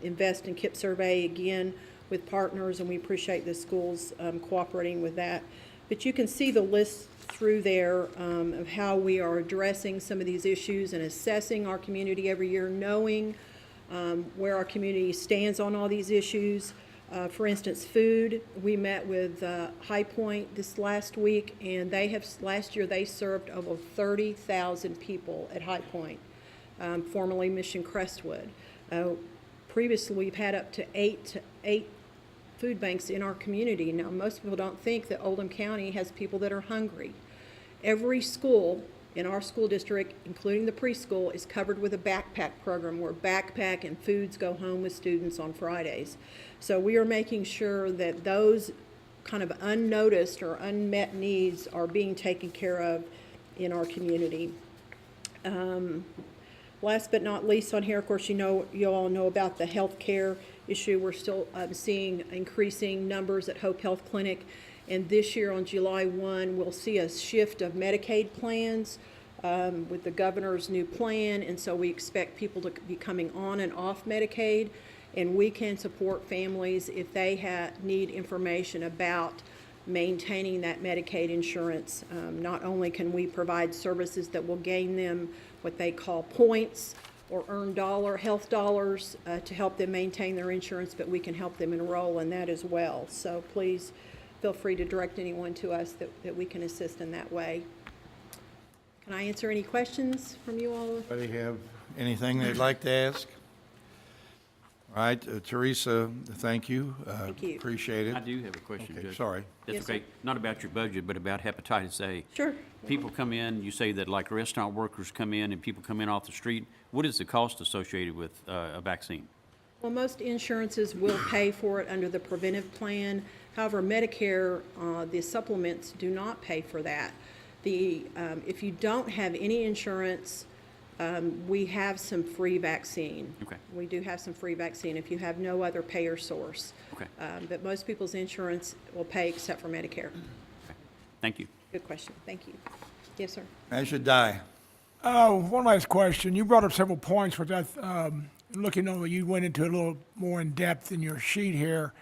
invest in KIP survey again with partners, and we appreciate the schools cooperating with that. But you can see the list through there of how we are addressing some of these issues and assessing our community every year, knowing where our community stands on all these issues. For instance, food, we met with High Point this last week, and last year they served over 30,000 people at High Point, formerly Mission Crestwood. Previously, we've had up to eight food banks in our community. Now, most people don't think that Oldham County has people that are hungry. Every school in our school district, including the preschool, is covered with a backpack program where backpack and foods go home with students on Fridays. So we are making sure that those kind of unnoticed or unmet needs are being taken care of in our community. Last but not least on here, of course, you all know about the health care issue. We're still seeing increasing numbers at Hope Health Clinic. And this year on July 1, we'll see a shift of Medicaid plans with the governor's new plan. And so we expect people to be coming on and off Medicaid. And we can support families if they need information about maintaining that Medicaid insurance. Not only can we provide services that will gain them what they call points or earn health dollars to help them maintain their insurance, but we can help them enroll in that as well. So please feel free to direct anyone to us that we can assist in that way. Can I answer any questions from you all? Anybody have anything they'd like to ask? All right, Teresa, thank you. Thank you. Appreciate it. I do have a question, Okay, Judge. sorry. That's Yes, okay. sir. Not about your budget, but about hepatitis A. Sure. People come in, you say that like restaurant workers come in and people come in off the street. What is the cost associated with a vaccine? Well, most insurances will pay for it under the preventive plan. However, Medicare, the supplements do not pay for that. If you don't have any insurance, we have some free vaccine. Okay. We do have some free vaccine if you have no other payer source. Okay. But most people's insurance will pay except for Medicare. Okay. Thank you. Good question. Thank you. Yes, sir. As you die. One last question. You brought up several points, which looking over, you went into a little more in depth in your sheet here.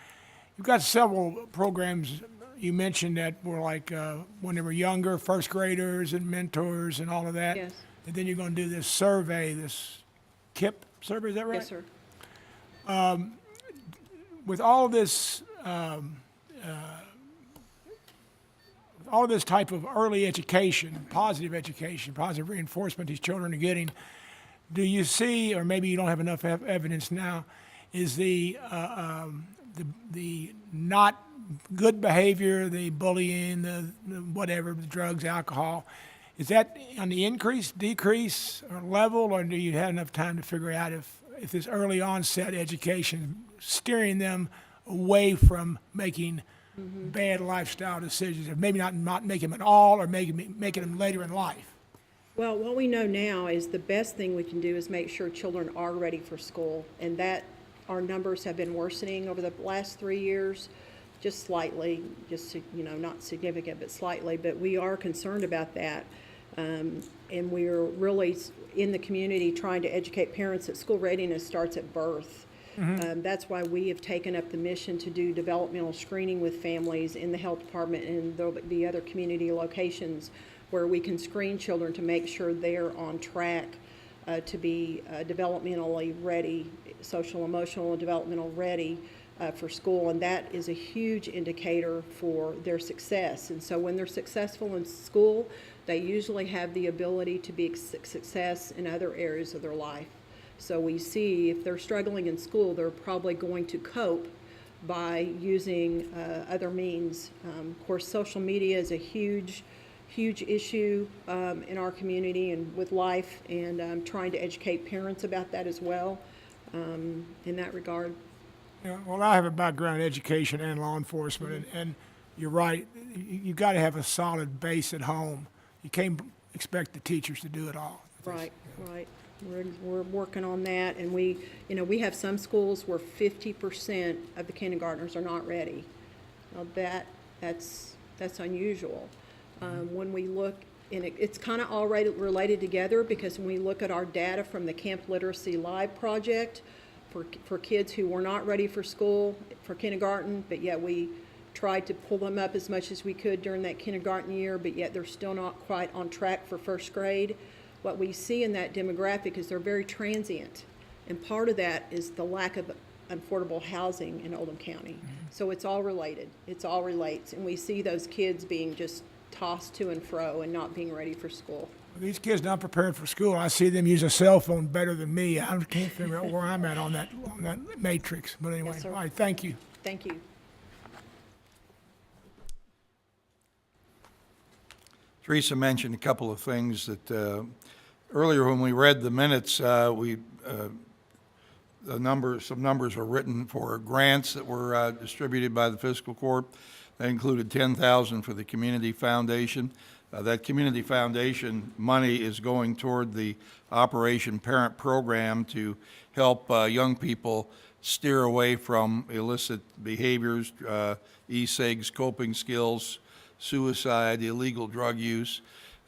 You've got several programs you mentioned that were like when they were younger, first graders and mentors and all of that. Yes. And then you're going to do this survey, this KIP survey, is that right? Yes, sir. With all this type of early education, positive reinforcement these children are getting, do you see, or maybe you don't have enough evidence now, is the not good behavior, the bullying, the whatever, the drugs, alcohol, is that on the increase, decrease, or level, or do you have enough time to figure out if this early onset education steering them away from making bad lifestyle decisions, or maybe not making them at all, or making them later in life? Well, what we know now is the best thing we can do is make sure children are ready for school, and that our numbers have been worsening over the last 3 years, just slightly, not significant, but slightly, but we are concerned about that. And we're really in the community trying to educate parents that school readiness starts at birth. That's why we have taken up the mission to do developmental screening with families in the health department and the other community locations where we can screen children to make sure they're on track to be developmentally ready, social, emotional, and developmental ready for school, and that is a huge indicator for their success. And so when they're successful in school, they usually have the ability to be success in other areas of their life. So we see if they're struggling in school, they're probably going to cope by using other means. Of course, social media is a huge issue in our community and with life, and trying to educate parents about that as well in that regard. Yeah, well, I have a background in education and law enforcement, and you're right. You got to have a solid base at home. You can't expect the teachers to do it all. Right, right. We're working on that, and we have some schools where 50% of the kindergartners are not ready. Now that's unusual. When we look, and it's kind of all related together, because when we look at our data from the Camp Literacy Live project for kids who were not ready for school, for kindergarten, but yet we tried to pull them up as much as we could during that kindergarten year, but yet they're still not quite on track for first grade. What we see in that demographic is they're very transient, and part of that is the lack of affordable housing in Oldham County. So it's all related. It all relates, and we see those kids being just tossed to and fro and not being ready for school. These kids not prepared for school. I see them use a cell phone better than me. I can't figure out where I'm at on that matrix. But anyway, Yes, sir. all right, thank you. Thank you. Teresa mentioned a couple of things that earlier when we read the minutes, some numbers were written for grants that were distributed by the fiscal court. That included $10,000 for the community foundation. That community foundation money is going toward the Operation Parent program to help young people steer away from illicit behaviors, e-cigs, coping skills, suicide, illegal drug use.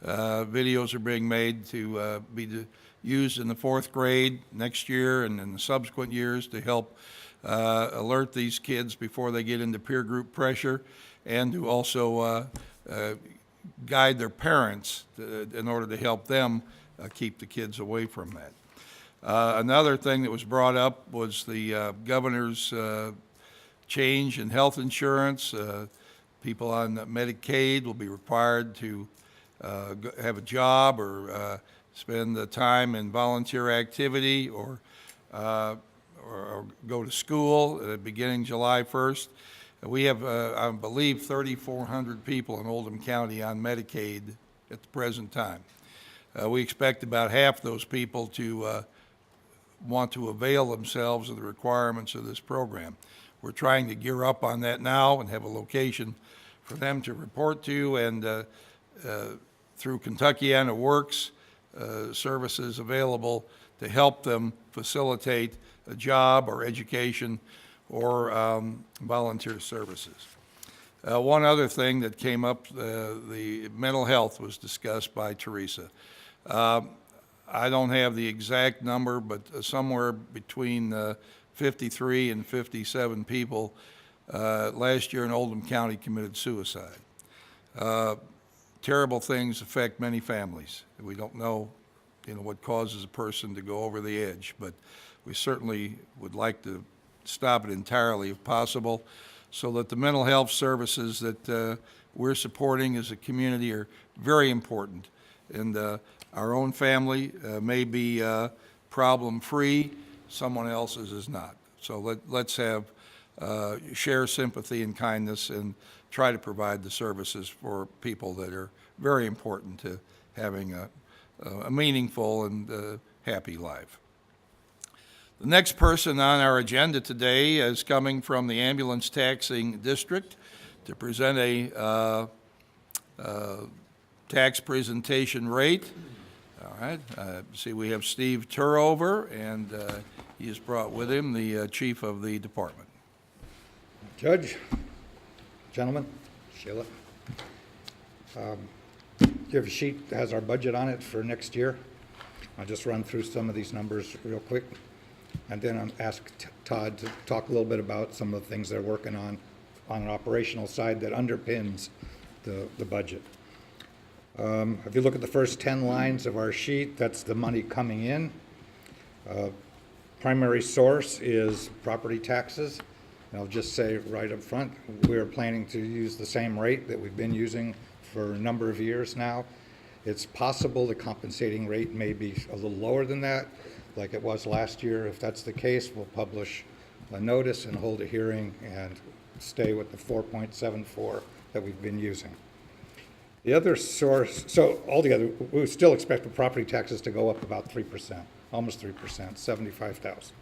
Videos are being made to be used in the 4th grade next year and in the subsequent years to help alert these kids before they get into peer group pressure, and to also guide their parents in order to help them keep the kids away from that. Another thing that was brought up was the governor's change in health insurance. People on Medicaid will be required to have a job or spend the time in volunteer activity or go to school beginning July 1st. We have, I believe, 3,400 people in Oldham County on Medicaid at the present time. We expect about half those people to want to avail themselves of the requirements of this program. We're trying to gear up on that now and have a location for them to report to, and through Kentuckiana Works, services available to help them facilitate a job or education or volunteer services. One other thing that came up, the mental health was discussed by Teresa. I don't have the exact number, but somewhere between 53 and 57 people last year in Oldham County committed suicide. Terrible things affect many families. We don't know, what causes a person to go over the edge, but we certainly would like to stop it entirely if possible, so that the mental health services that we're supporting as a community are very important. And our own family may be problem-free, someone else's is not. So let's share sympathy and kindness and try to provide the services for people that are very important to having a meaningful and happy life. The next person on our agenda today is coming from the ambulance taxing district to present a tax presentation rate. All right, see we have Steve Turover, and he has brought with him the chief of the department. Judge, gentlemen, Sheila, you have a sheet that has our budget on it for next year. I'll just run through some of these numbers real quick, and then I'll ask Todd to talk a little bit about some of the things they're working on an operational side that underpins the budget. If you look at the first 10 lines of our sheet, that's the money coming in. Primary source is property taxes. And I'll just say right up front, we're planning to use the same rate that we've been using for a number of years now. It's possible the compensating rate may be a little lower than that, like it was last year. If that's the case, we'll publish a notice and hold a hearing and stay with the 4.74 that we've been using. The other source, so altogether, we still expect the property taxes to go up about 3%, almost 3%, 75,000.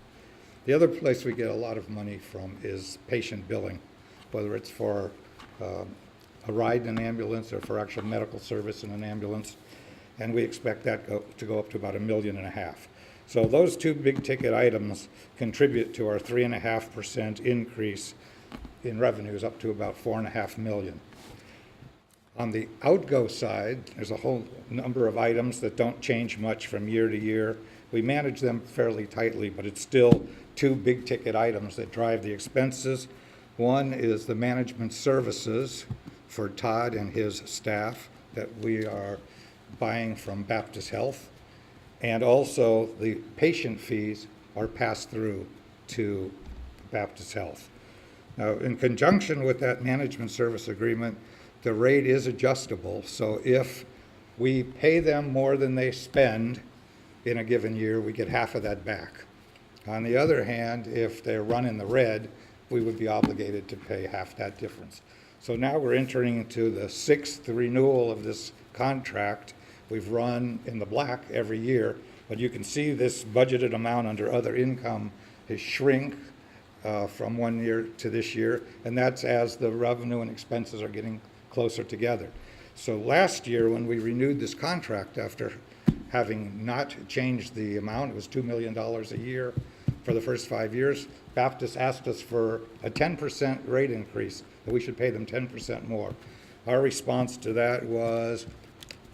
The other place we get a lot of money from is patient billing, whether it's for a ride in an ambulance or for actual medical service in an ambulance. And we expect that to go up to about $1.5 million. So those two big ticket items contribute to our 3.5% increase in revenues up to about $4.5 million. On the outgo side, there's a whole number of items that don't change much from year to year. We manage them fairly tightly, but it's still two big ticket items that drive the expenses. One is the management services for Todd and his staff that we are buying from Baptist Health. And also the patient fees are passed through to Baptist Health. Now, in conjunction with that management service agreement, the rate is adjustable. So if we pay them more than they spend in a given year, we get half of that back. On the other hand, if they're running the red, we would be obligated to pay half that difference. So now we're entering into the 6th renewal of this contract. We've run in the black every year, but you can see this budgeted amount under other income has shrink from one year to this year, and that's as the revenue and expenses are getting closer together. So last year, when we renewed this contract after having not changed the amount, it was $2 million a year for the first 5 years, Baptist asked us for a 10% rate increase, that we should pay them 10% more. Our response to that was,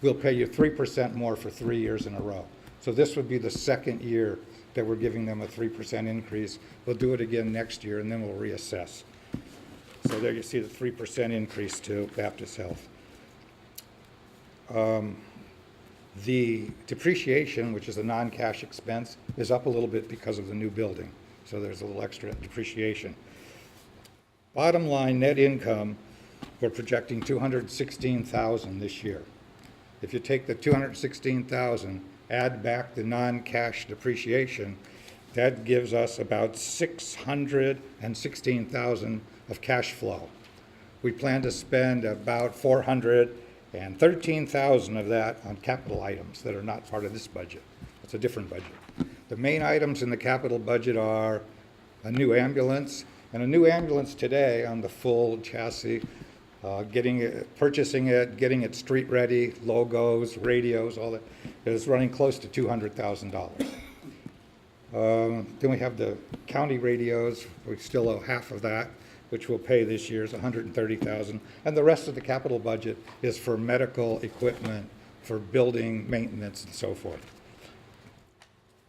we'll pay you 3% more for 3 years in a row. So this would be the second year that we're giving them a 3% increase. We'll do it again next year, and then we'll reassess. So there you see the 3% increase to Baptist Health. The depreciation, which is a non-cash expense, is up a little bit because of the new building. So there's a little extra depreciation. Bottom line, net income, we're projecting $216,000 this year. If you take the $216,000, add back the non-cash depreciation, that gives us about $616,000 of cash flow. We plan to spend about $413,000 of that on capital items that are not part of this budget. It's a different budget. The main items in the capital budget are a new ambulance, and a new ambulance today on the full chassis, purchasing it, getting it street ready, logos, radios, all that, is running close to $200,000. Then we have the county radios. We still owe half of that, which we'll pay this year, is $130,000. And the rest of the capital budget is for medical equipment, for building maintenance and so forth.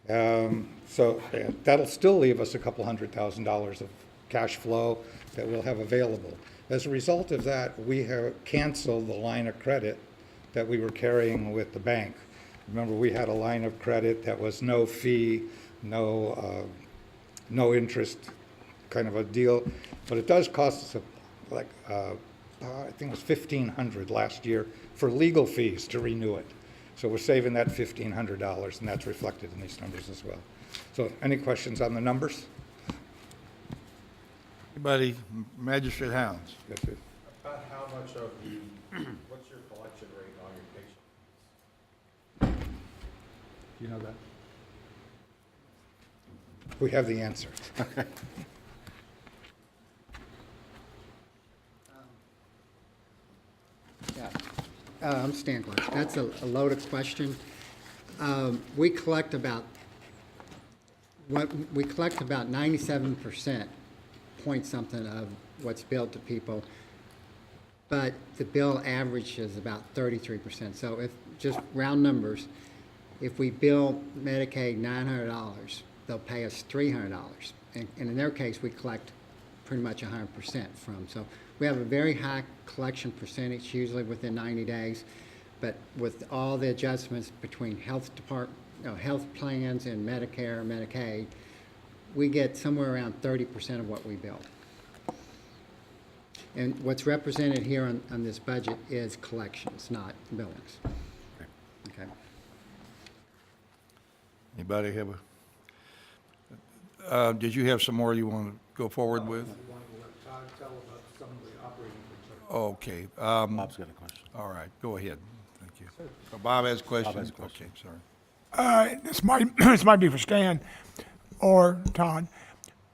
So that'll still leave us a couple $100,000 of cash flow that we'll have available. As a result of that, we have canceled the line of credit that we were carrying with the bank. Remember, we had a line of credit that was no fee, no interest kind of a deal, but it does cost us I think it was $1,500 last year for legal fees to renew it. So we're saving that $1,500, and that's reflected in these numbers as well. So any questions on the numbers? Anybody? Magistrate Hounds. Yes, sir. About how much of the, what's your collection rate on your patient? Do you know that? We have the answer. Yeah, I'm Stan Clark. That's a loaded question. We collect about 97% point something of what's billed to people, but the bill average is about 33%. So if, just round numbers, if we bill Medicaid $900, they'll pay us $300. And in their case, we collect pretty much 100% from. So we have a very high collection percentage, usually within 90 days. But with all the adjustments between health plans and Medicare and Medicaid, we get somewhere around 30% of what we bill. And what's represented here on this budget is collections, not billings. Okay. Anybody have did you have some more you want to go forward with? Okay, Bob's got a question. all right, go ahead. Thank you. So Bob has a question? has a question. Okay, sorry. This might, this might be for Stan or Todd.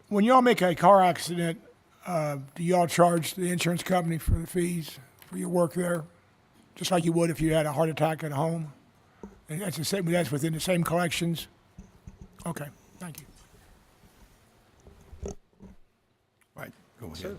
When y'all make a car accident, do y'all charge the insurance company for the fees for your work there? Just like you would if you had a heart attack at home? And that's the same, that's within the same collections? Okay, thank you. Right, go ahead.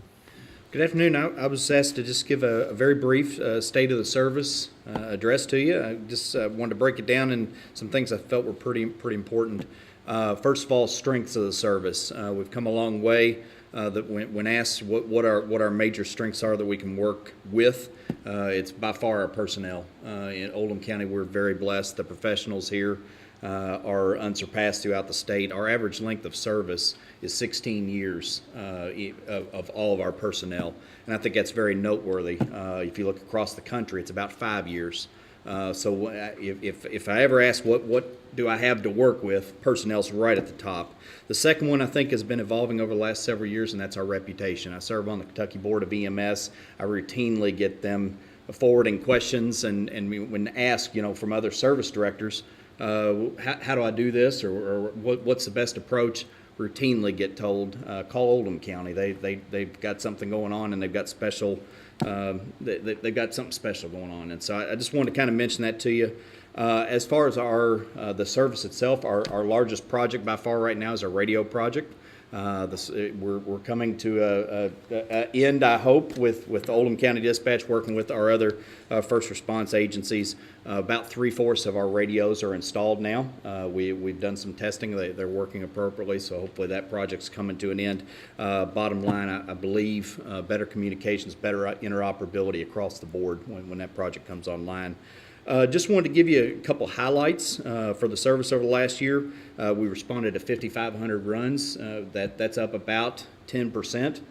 Good afternoon. I was asked to just give a very brief state of the service address to you. I just wanted to break it down in some things I felt were pretty important. First of all, strengths of the service. We've come a long way. That when asked what our major strengths are that we can work with, it's by far our personnel. In Oldham County, we're very blessed. The professionals here are unsurpassed throughout the state. Our average length of service is 16 years of all of our personnel, and I think that's very noteworthy. If you look across the country, it's about 5 years. So if I ever ask what do I have to work with, personnel's right at the top. The second one I think has been evolving over the last several years, and that's our reputation. I serve on the Kentucky Board of EMS. I routinely get them forwarding questions, and when asked, from other service directors, how do I do this, or what's the best approach? Routinely get told, call Oldham County. They've got something going on, and they've got special. They've got something special going on, and so I just wanted to kind of mention that to you. As far as the service itself, our largest project by far right now is our radio project. We're coming to an end, I hope, with Oldham County Dispatch working with our other first response agencies. About 3/4 of our radios are installed now. We've done some testing. They're working appropriately, so hopefully that project's coming to an end. Bottom line, I believe better communications, better interoperability across the board when that project comes online. Just wanted to give you a couple highlights for the service over the last year. We responded to 5,500 runs. That's up about 10%,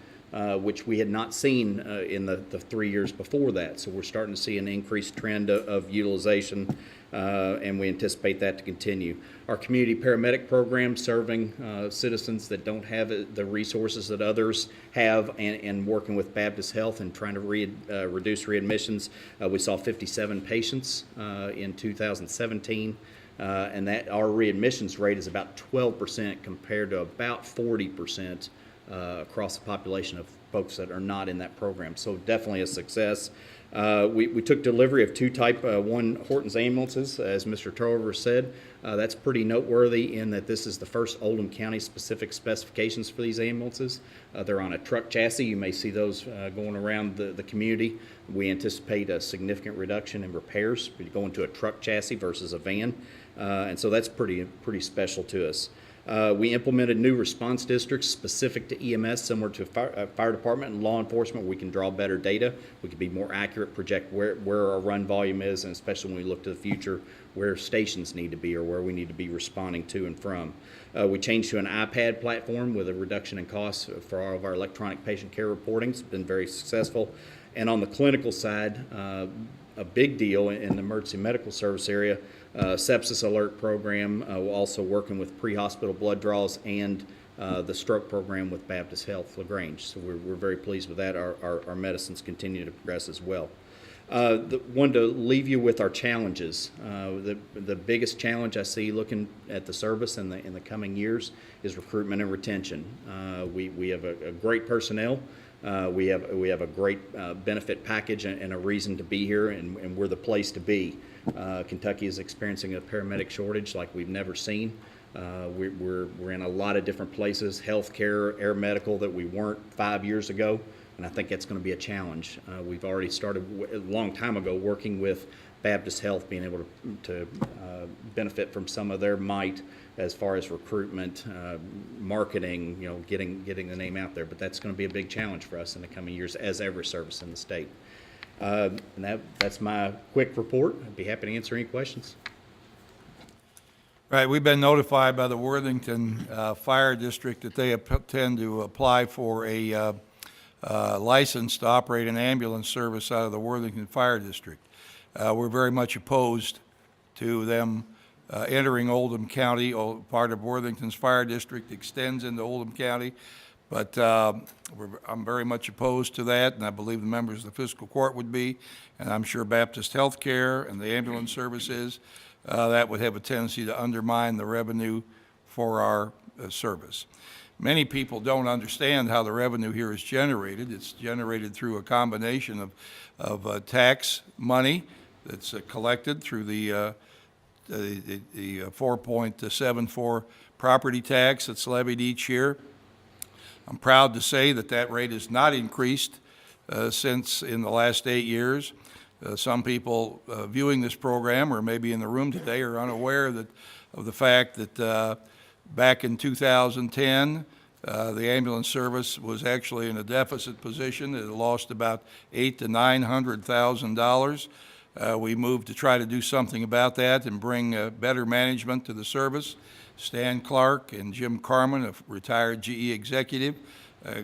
which we had not seen in the 3 years before that. So we're starting to see an increased trend of utilization, and we anticipate that to continue. Our community paramedic program, serving citizens that don't have the resources that others have, and working with Baptist Health and trying to reduce readmissions. We saw 57 patients in 2017, and that our readmissions rate is about 12% compared to about 40% across the population of folks that are not in that program. So definitely a success. We took delivery of 2 Type 1 Hortons ambulances, as Mr. Turnover said. That's pretty noteworthy in that this is the first Oldham County specific specifications for these ambulances. They're on a truck chassis. You may see those going around the community. We anticipate a significant reduction in repairs going to a truck chassis versus a van, and so that's pretty special to us. We implemented new response districts specific to EMS, similar to fire department and law enforcement, where we can draw better data. We can be more accurate, project where our run volume is, and especially when we look to the future, where stations need to be or where we need to be responding to and from. We changed to an iPad platform with a reduction in costs for all of our electronic patient care reporting. It's been very successful. And on the clinical side, a big deal in the emergency medical service area, sepsis alert program. We're also working with pre-hospital blood draws and the stroke program with Baptist Health LaGrange. So we're very pleased with that. Our medicines continue to progress as well. Wanted to leave you with our challenges. The biggest challenge I see looking at the service in the coming years is recruitment and retention. We have a great personnel. We have a great benefit package and a reason to be here, and we're the place to be. Kentucky is experiencing a paramedic shortage like we've never seen. We're in a lot of different places, healthcare, air medical, that we weren't 5 years ago, and I think that's going to be a challenge. We've already started a long time ago working with Baptist Health, being able to benefit from some of their might as far as recruitment, marketing, getting the name out there. But that's going to be a big challenge for us in the coming years, as every service in the state. And that's my quick report. I'd be happy to answer any questions. Right, we've been notified by the Worthington Fire District that they intend to apply for a licensed to operate an ambulance service out of the Worthington Fire District. We're very much opposed to them entering Oldham County. Part of Worthington's fire district extends into Oldham County, but I'm very much opposed to that, and I believe the members of the fiscal court would be, and I'm sure Baptist Healthcare and the ambulance services. That would have a tendency to undermine the revenue for our service. Many people don't understand how the revenue here is generated. It's generated through a combination of tax money that's collected through the 4.74 property tax that's levied each year. I'm proud to say that that rate has not increased since in the last 8 years. Some people viewing this program or maybe in the room today are unaware of the fact that back in 2010, the ambulance service was actually in a deficit position. It lost about $800,000 to $900,000. We moved to try to do something about that and bring better management to the service. Stan Clark and Jim Carmen, a retired GE executive,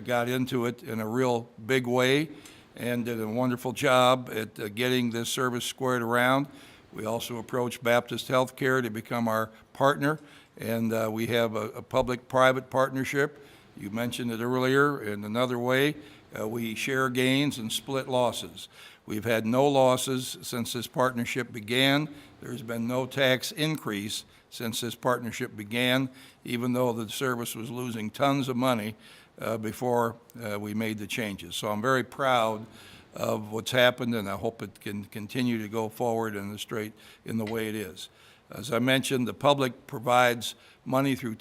got into it in a real big way and did a wonderful job at getting this service squared around. We also approached Baptist Healthcare to become our partner, and we have a public-private partnership. You mentioned it earlier in another way. We share gains and split losses. We've had no losses since this partnership began. There's been no tax increase since this partnership began, even though the service was losing tons of money before we made the changes. So I'm very proud of what's happened, and I hope it can continue to go forward in the way it is. As I mentioned, the public provides money through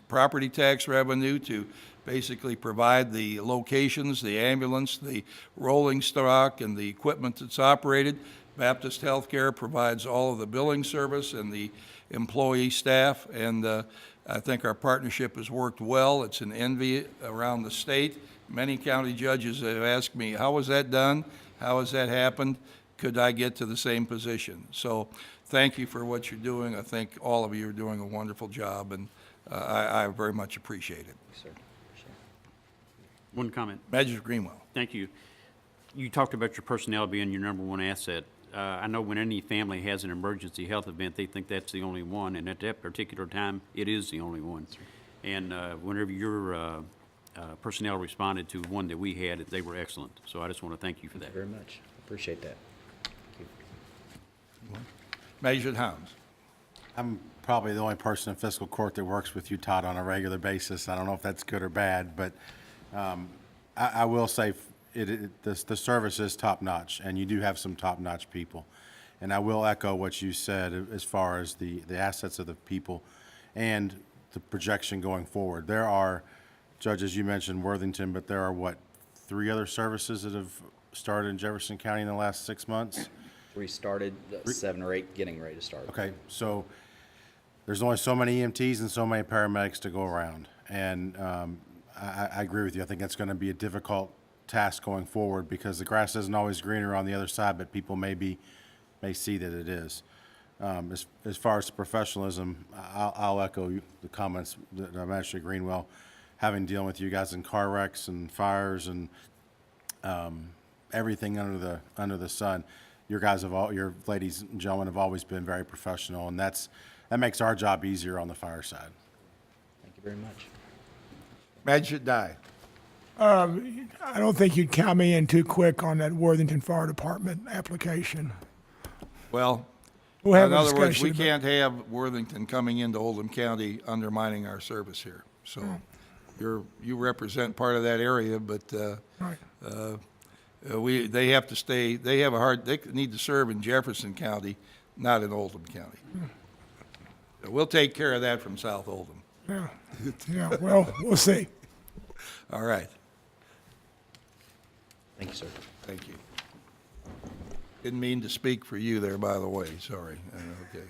property tax revenue to basically provide the locations, the ambulance, the rolling stock, and the equipment that's operated. Baptist Healthcare provides all of the billing service and the employee staff, and I think our partnership has worked well. It's an envy around the state. Many county judges have asked me, how was that done? How has that happened? Could I get to the same position? So thank you for what you're doing. I think all of you are doing a wonderful job, and I very much appreciate it. Yes, sir. One comment. Magistrate Greenwell. Thank you. You talked about your personnel being your number one asset. I know when any family has an emergency health event, they think that's the only one, and at that particular time, it is the only one. And whenever your personnel responded to one that we had, they were excellent. So I just want to thank you for that. Thank you very much. Appreciate that. Magistrate Hounds. I'm probably the only person in fiscal court that works with you, Todd, on a regular basis. I don't know if that's good or bad, but I will say the service is top-notch, and you do have some top-notch people. And I will echo what you said as far as the assets of the people and the projection going forward. There are, Judge, as you mentioned, Worthington, but there are, 3 other services that have started in Jefferson County in the last 6 months? We started 7 or 8, getting ready to start. Okay, so there's only so many EMTs and so many paramedics to go around. And I agree with you. I think that's going to be a difficult task going forward because the grass isn't always greener on the other side, but people may see that it is. As far as the professionalism, I'll echo the comments that Magistrate Greenwell, having dealing with you guys in car wrecks and fires and everything under the sun. Your ladies and gentlemen have always been very professional, and that makes our job easier on the fire side. Thank you very much. Magistrate Dye. I don't think you'd count me in too quick on that Worthington Fire Department application. Well, We'll have in a other words, we discussion can't have Worthington coming into Oldham County undermining our service here. So you represent part of that area, but Right. they have to stay, they need to serve in Jefferson County, not in Oldham County. So we'll take care of that from South Oldham. Yeah, well, we'll see. All right. Thank you, sir. Thank you. Didn't mean to speak for you there, by the way, sorry. Okay.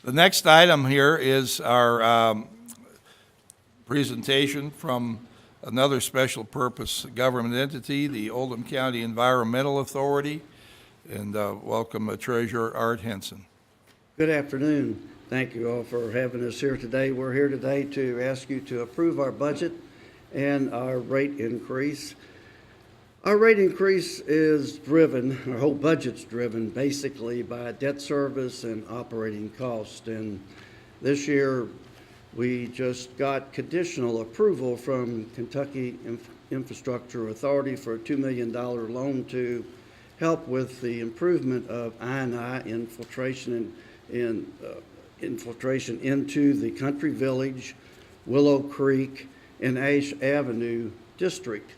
The next item here is our presentation from another special purpose government entity, the Oldham County Environmental Authority, and welcome Treasurer Art Henson. Good afternoon. Thank you all for having us here today. We're here today to ask you to approve our budget and our rate increase. Our rate increase is driven, our whole budget's driven basically by debt service and operating cost. And this year, we just got conditional approval from Kentucky Infrastructure Authority for a $2 million loan to help with the improvement of I&I infiltration infiltration into the Country Village, Willow Creek, and Ash Avenue district.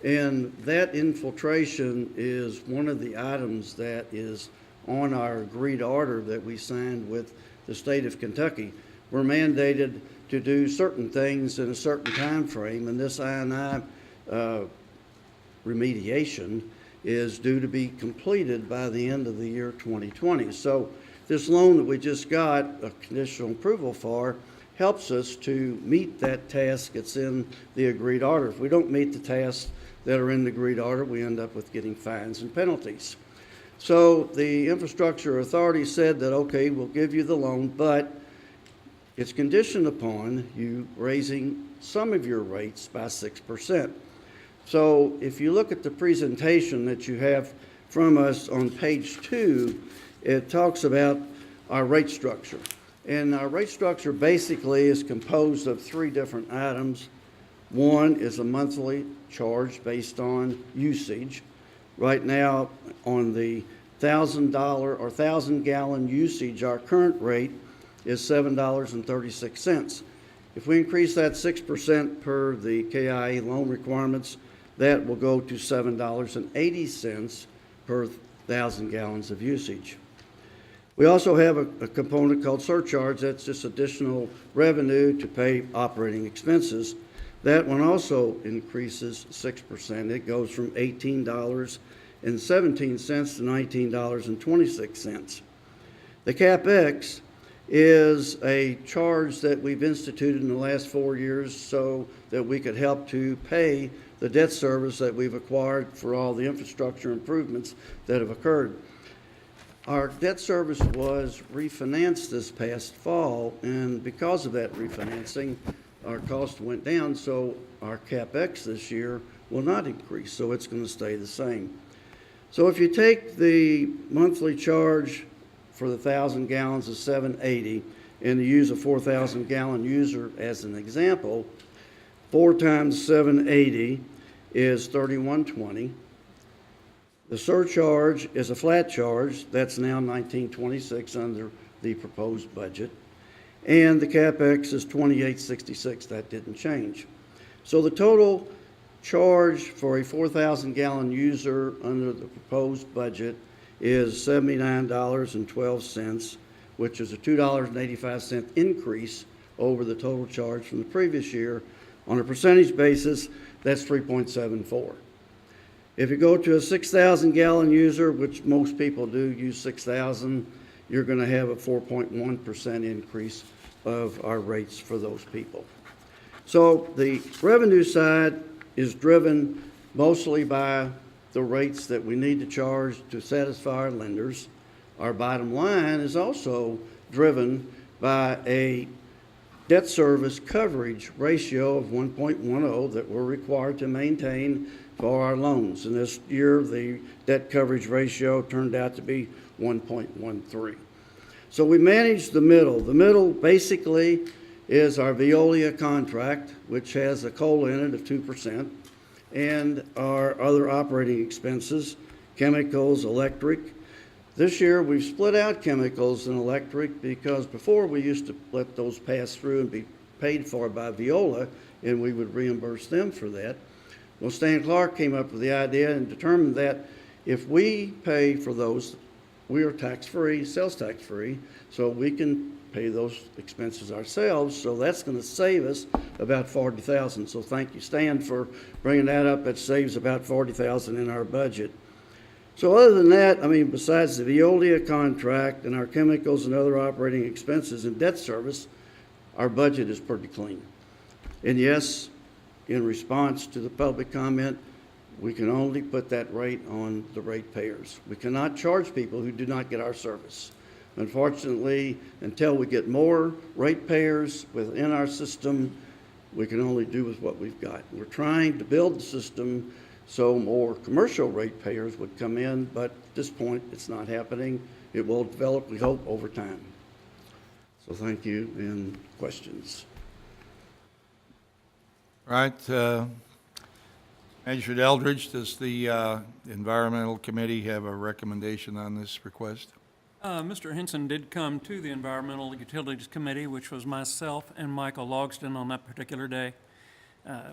And that infiltration is one of the items that is on our agreed order that we signed with the state of Kentucky. We're mandated to do certain things in a certain time frame, and this I&I remediation is due to be completed by the end of the year 2020. So this loan that we just got a conditional approval for helps us to meet that task that's in the agreed order. If we don't meet the tasks that are in the agreed order, we end up with getting fines and penalties. So the Infrastructure Authority said that, okay, we'll give you the loan, but it's conditioned upon you raising some of your rates by 6%. So if you look at the presentation that you have from us on page 2, it talks about our rate structure. And our rate structure basically is composed of 3 different items. One is a monthly charge based on usage. Right now, on the $1,000 or 1,000-gallon usage, our current rate is $7.36. If we increase that 6% per the KIA loan requirements, that will go to $7.80 per 1,000 gallons of usage. We also have a component called surcharge. That's just additional revenue to pay operating expenses. That one also increases 6%. It goes from $18.17 to $19.26. The CapEx is a charge that we've instituted in the last 4 years so that we could help to pay the debt service that we've acquired for all the infrastructure improvements that have occurred. Our debt service was refinanced this past fall, and because of that refinancing, our cost went down, so our CapEx this year will not increase, so it's going to stay the same. So if you take the monthly charge for the 1,000 gallons of $7.80 and you use a 4,000 gallon user as an example, 4 times $7.80 is $31.20. The surcharge is a flat charge. That's now $19.26 under the proposed budget. And the CapEx is $28.66. That didn't change. So the total charge for a 4,000 gallon user under the proposed budget is $79.12, which is a $2.85 increase over the total charge from the previous year. On a percentage basis, that's 3.74. If you go to a 6,000 gallon user, which most people do use 6,000, you're going to have a 4.1% increase of our rates for those people. So the revenue side is driven mostly by the rates that we need to charge to satisfy our lenders. Our bottom line is also driven by a debt service coverage ratio of 1.10 that we're required to maintain for our loans. And this year, the debt coverage ratio turned out to be 1.13. So we manage the middle. The middle basically is our Veolia contract, which has a COLA in it of 2%, and our other operating expenses, chemicals, electric. This year, we've split out chemicals and electric because before we used to let those pass through and be paid for by Veolia, and we would reimburse them for that. Well, Stan Clark came up with the idea and determined that if we pay for those, we are tax-free, sales tax-free, so we can pay those expenses ourselves. So that's going to save us about $40,000. So thank you, Stan, for bringing that up. That saves about $40,000 in our budget. So other than that, I mean, besides the Veolia contract and our chemicals and other operating expenses and debt service, our budget is pretty clean. And yes, in response to the public comment, we can only put that rate on the ratepayers. We cannot charge people who do not get our service. Unfortunately, until we get more ratepayers within our system, We can only do with what we've got. We're trying to build the system so more commercial ratepayers would come in, but at this point, it's not happening. It will develop, we hope, over time. So thank you, and questions? Right. Magistrate Eldridge, does the Environmental Committee have a recommendation on this request? Mr. Henson did come to the Environmental Utilities Committee, which was myself and Michael Logston on that particular day.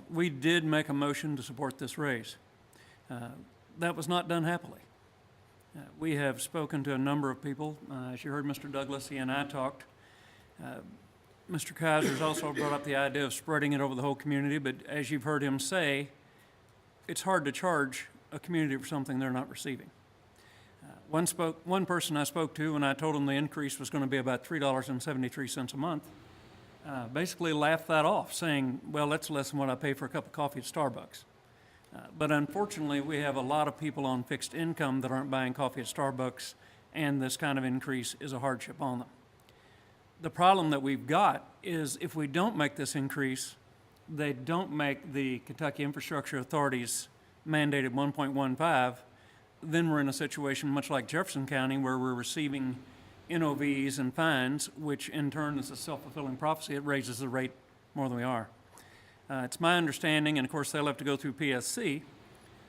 We did make a motion to support this raise. That was not done happily. We have spoken to a number of people. As you heard Mr. Douglas, he and I talked. Mr. Kaiser's also brought up the idea of spreading it over the whole community, but as you've heard him say, it's hard to charge a community for something they're not receiving. One person I spoke to, when I told him the increase was going to be about $3.73 a month, basically laughed that off, saying, well, that's less than what I pay for a cup of coffee at Starbucks. But unfortunately, we have a lot of people on fixed income that aren't buying coffee at Starbucks, and this kind of increase is a hardship on them. The problem that we've got is if we don't make this increase, they don't make the Kentucky Infrastructure Authority's mandated 1.15, then we're in a situation much like Jefferson County where we're receiving NOVs and fines, which in turn is a self-fulfilling prophecy. It raises the rate more than we are. It's my understanding, and of course they'll have to go through PSC,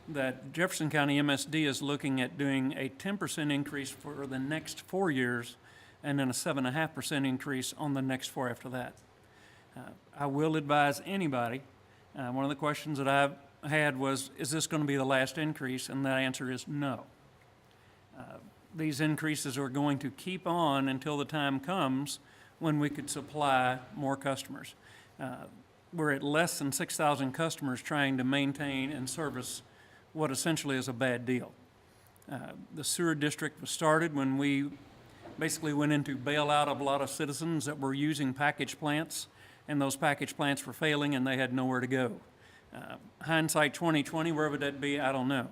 that Jefferson County MSD is looking at doing a 10% increase for the next 4 years and then a 7.5% increase on the next 4 after that. I will advise anybody, one of the questions that I've had was, is this going to be the last increase? And the answer is no. These increases are going to keep on until the time comes when we could supply more customers. We're at less than 6,000 customers trying to maintain and service what essentially is a bad deal. The sewer district was started when we basically went into bailout of a lot of citizens that were using package plants, and those package plants were failing and they had nowhere to go. Hindsight 2020, where would that be? I don't know.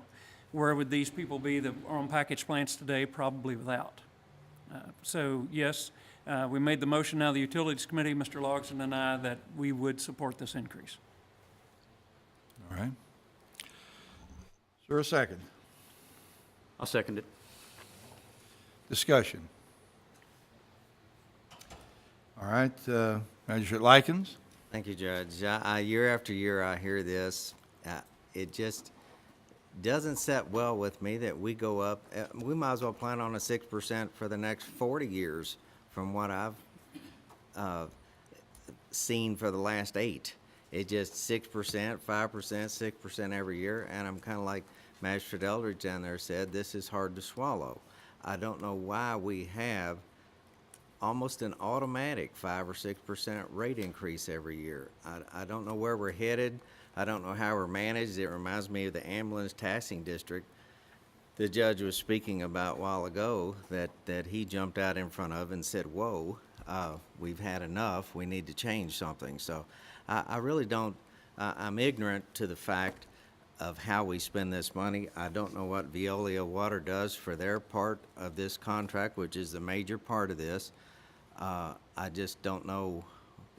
Where would these people be that are on package plants today? Probably without. So yes, we made the motion now, the Utilities Committee, Mr. Logston and I, that we would support this increase. All right. Is there a second? I'll second it. Discussion. All right, Magistrate Likens? Thank you, Judge. Year after year, I hear this. It just doesn't set well with me that we go up. We might as well plan on a 6% for the next 40 years from what I've seen for the last 8. It just 6%, 5%, 6% every year, and I'm kind of like Magistrate Eldridge down there said, this is hard to swallow. I don't know why we have almost an automatic 5 or 6% rate increase every year. I don't know where we're headed. I don't know how we're managed. It reminds me of the ambulance taxing district the judge was speaking about a while ago that he jumped out in front of and said, whoa, we've had enough. We need to change something. So I really don't, I'm ignorant to the fact of how we spend this money. I don't know what Veolia Water does for their part of this contract, which is the major part of this. I just don't know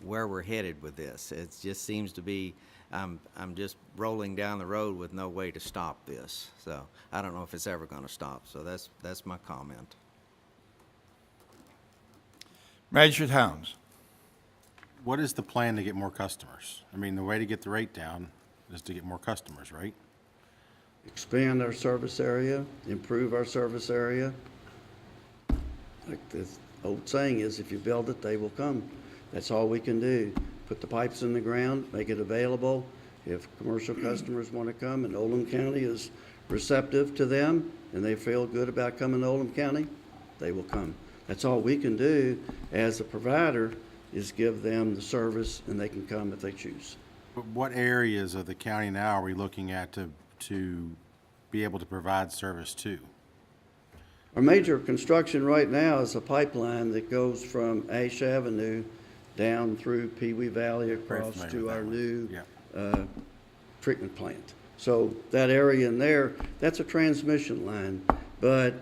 where we're headed with this. It just seems to be, I'm just rolling down the road with no way to stop this. So I don't know if it's ever going to stop. So that's my comment. Magistrate Helms. What is the plan to get more customers? I mean, the way to get the rate down is to get more customers, right? Expand our service area, improve our service area. Like this old saying is, if you build it, they will come. That's all we can do. Put the pipes in the ground, make it available. If commercial customers want to come and Oldham County is receptive to them and they feel good about coming to Oldham County, they will come. That's all we can do as a provider is give them the service and they can come if they choose. But what areas of the county now are we looking at to be able to provide service to? Our major construction right now is a pipeline that goes from Ash Avenue down through Pee Wee Valley across to our new treatment plant. So that area in there, that's a transmission line. But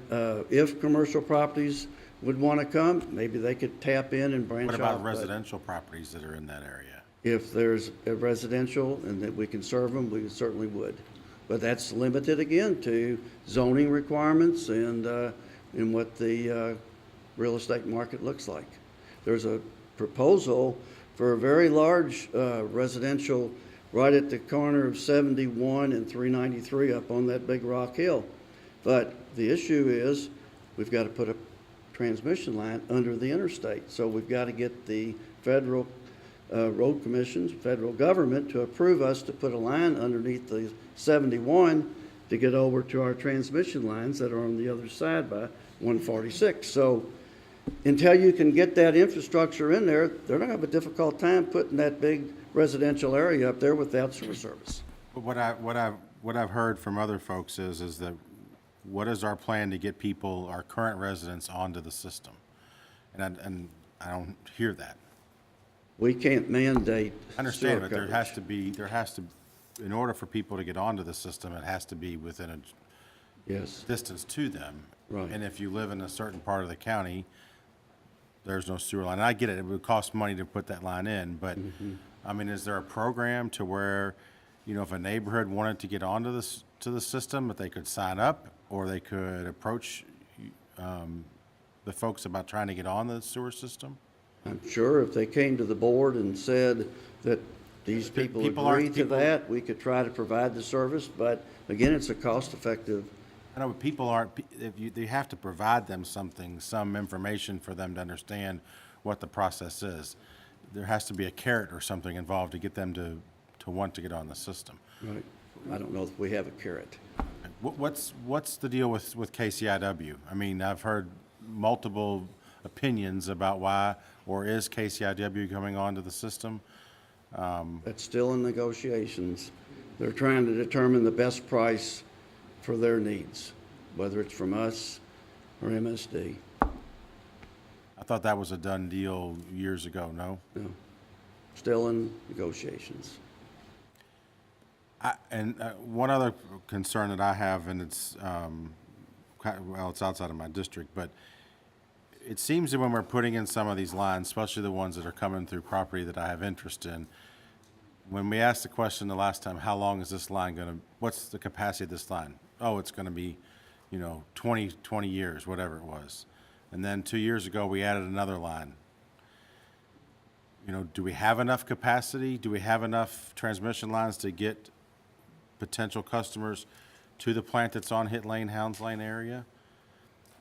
if commercial properties would want to come, maybe they could tap in and branch off. What about residential properties that are in that area? If there's a residential and that we can serve them, we certainly would. But that's limited again to zoning requirements and what the real estate market looks like. There's a proposal for a very large residential right at the corner of 71 and 393 up on that big rock hill. But the issue is we've got to put a transmission line under the interstate. So we've got to get the federal road commissions, federal government to approve us to put a line underneath the 71 to get over to our transmission lines that are on the other side by 146. So until you can get that infrastructure in there, they're going to have a difficult time putting that big residential area up there without sewer service. But what I've heard from other folks is that what is our plan to get people, our current residents, onto the system? And I don't hear that. We can't mandate. I understand, sewer but there coverage. has to, in order for people to get onto the system, it has to be within a Yes. distance to them. Right. And if you live in a certain part of the county, there's no sewer line. And I get it, it would cost money to put that line in, but, I mean, is there a program to where, you know, if a neighborhood wanted to get onto this, to the system, that they could sign up, or they could approach the folks about trying to get on the sewer system? I'm sure if they came to the board and said that these people agree to that, we could try to provide the service, but again, it's a cost-effective. I know, but people aren't, they have to provide them something, some information for them to understand what the process is. There has to be a carrot or something involved to get them to want to get on the system. Right. I don't know if we have a carrot. What's the deal with KCIW? I mean, I've heard multiple opinions about why, or is KCIW coming onto the system? That's still in negotiations. They're trying to determine the best price for their needs, whether it's from us or MSD. I thought that was a done deal years ago, no? No. Still in negotiations. One other concern that I have, and it's, well, it's outside of my district, but it seems that when we're putting in some of these lines, especially the ones that are coming through property that I have interest in, when we asked the question the last time, how long is this line going to, what's the capacity of this line? Oh, it's going to be, 20 years, whatever it was. And then 2 years ago, we added another line. Do we have enough capacity? Do we have enough transmission lines to get potential customers to the plant that's on Hit Lane, Hounds Lane area?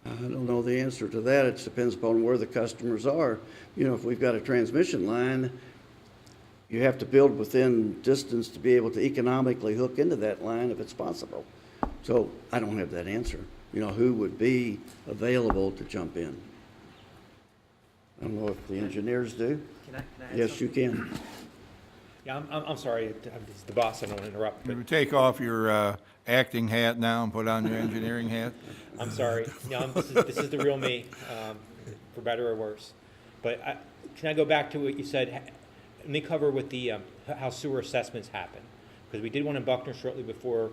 I don't know the answer to that. It depends upon where the customers are. If we've got a transmission line, you have to build within distance to be able to economically hook into that line if it's possible. So I don't have that answer. Who would be available to jump in? I don't know if the engineers do. Can I add Yes, something? you can. Yeah, I'm sorry, it's the boss, I don't want to interrupt. You take off your acting hat now and put on your engineering hat? I'm sorry. No, this is the real me, for better or worse. But can I go back to what you said? Let me cover with the how sewer assessments happen, because we did one in Buckner shortly before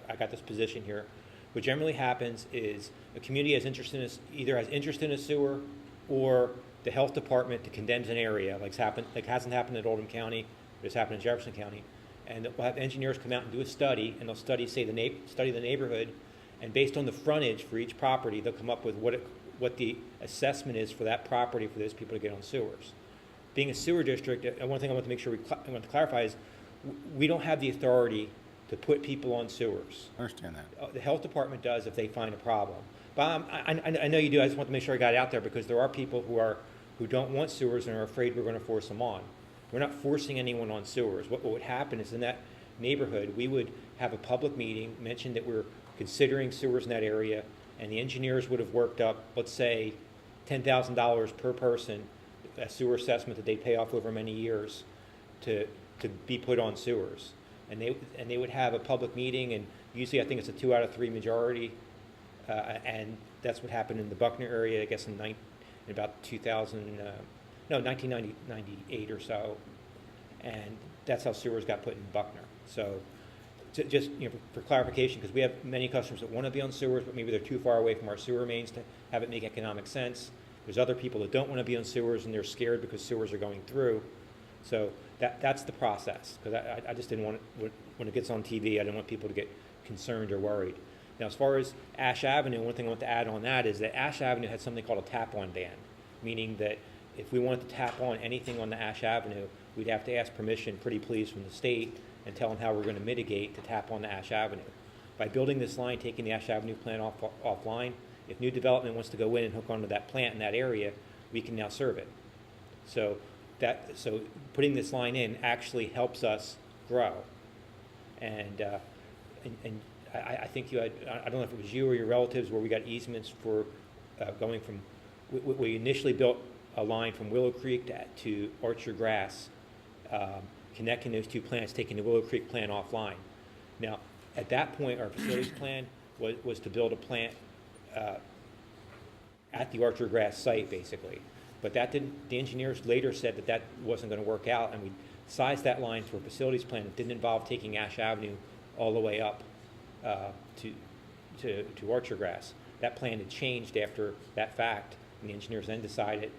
I got this position here. What generally happens is a community has interest in either has interest in a sewer, or the health department to condense an area, like hasn't happened in Oldham County, but it's happened in Jefferson County, and we'll have engineers come out and do a study, and they'll study the neighborhood, and based on the frontage for each property, they'll come up with what the assessment is for that property for those people to get on sewers. Being a sewer district, one thing I want to make sure I want to clarify is we don't have the authority to put people on sewers. I understand that. The health department does if they find a problem. But I know you do. I just want to make sure I got it out there, because there are people who don't want sewers and are afraid we're going to force them on. We're not forcing anyone on sewers. What would happen is in that neighborhood, we would have a public meeting, mention that we're considering sewers in that area, and the engineers would have worked up, let's say, $10,000 per person, a sewer assessment that they pay off over many years to be put on sewers. And they would have a public meeting, and usually I think it's a 2 out of 3 majority, and that's what happened in the Buckner area, I guess in about 1998 or so, and that's how sewers got put in Buckner. So just for clarification, because we have many customers that want to be on sewers, but maybe they're too far away from our sewer mains to have it make economic sense. There's other people that don't want to be on sewers, and they're scared because sewers are going through. So that's the process, because I just didn't want, when it gets on TV, I didn't want people to get concerned or worried. Now, as far as Ash Avenue, one thing I want to add on that is that Ash Avenue had something called a tap-on ban, meaning that if we wanted to tap on anything on the Ash Avenue, we'd have to ask permission, pretty please, from the state and tell them how we're going to mitigate to tap on the Ash Avenue. By building this line, taking the Ash Avenue plant offline, if new development wants to go in and hook onto that plant in that area, we can now serve it. So putting this line in actually helps us grow. And I think you had, I don't know if it was you or your relatives, where we got easements for going from, we initially built a line from Willow Creek to Archer Grass, connecting those two plants, taking the Willow Creek plant offline. Now, at that point, our facilities plan was to build a plant at the Archer Grass site, basically. But that didn't, the engineers later said that wasn't going to work out, and we sized that line for a facilities plan that didn't involve taking Ash Avenue all the way up to Archer Grass. That plan had changed after that fact, and the engineers then decided,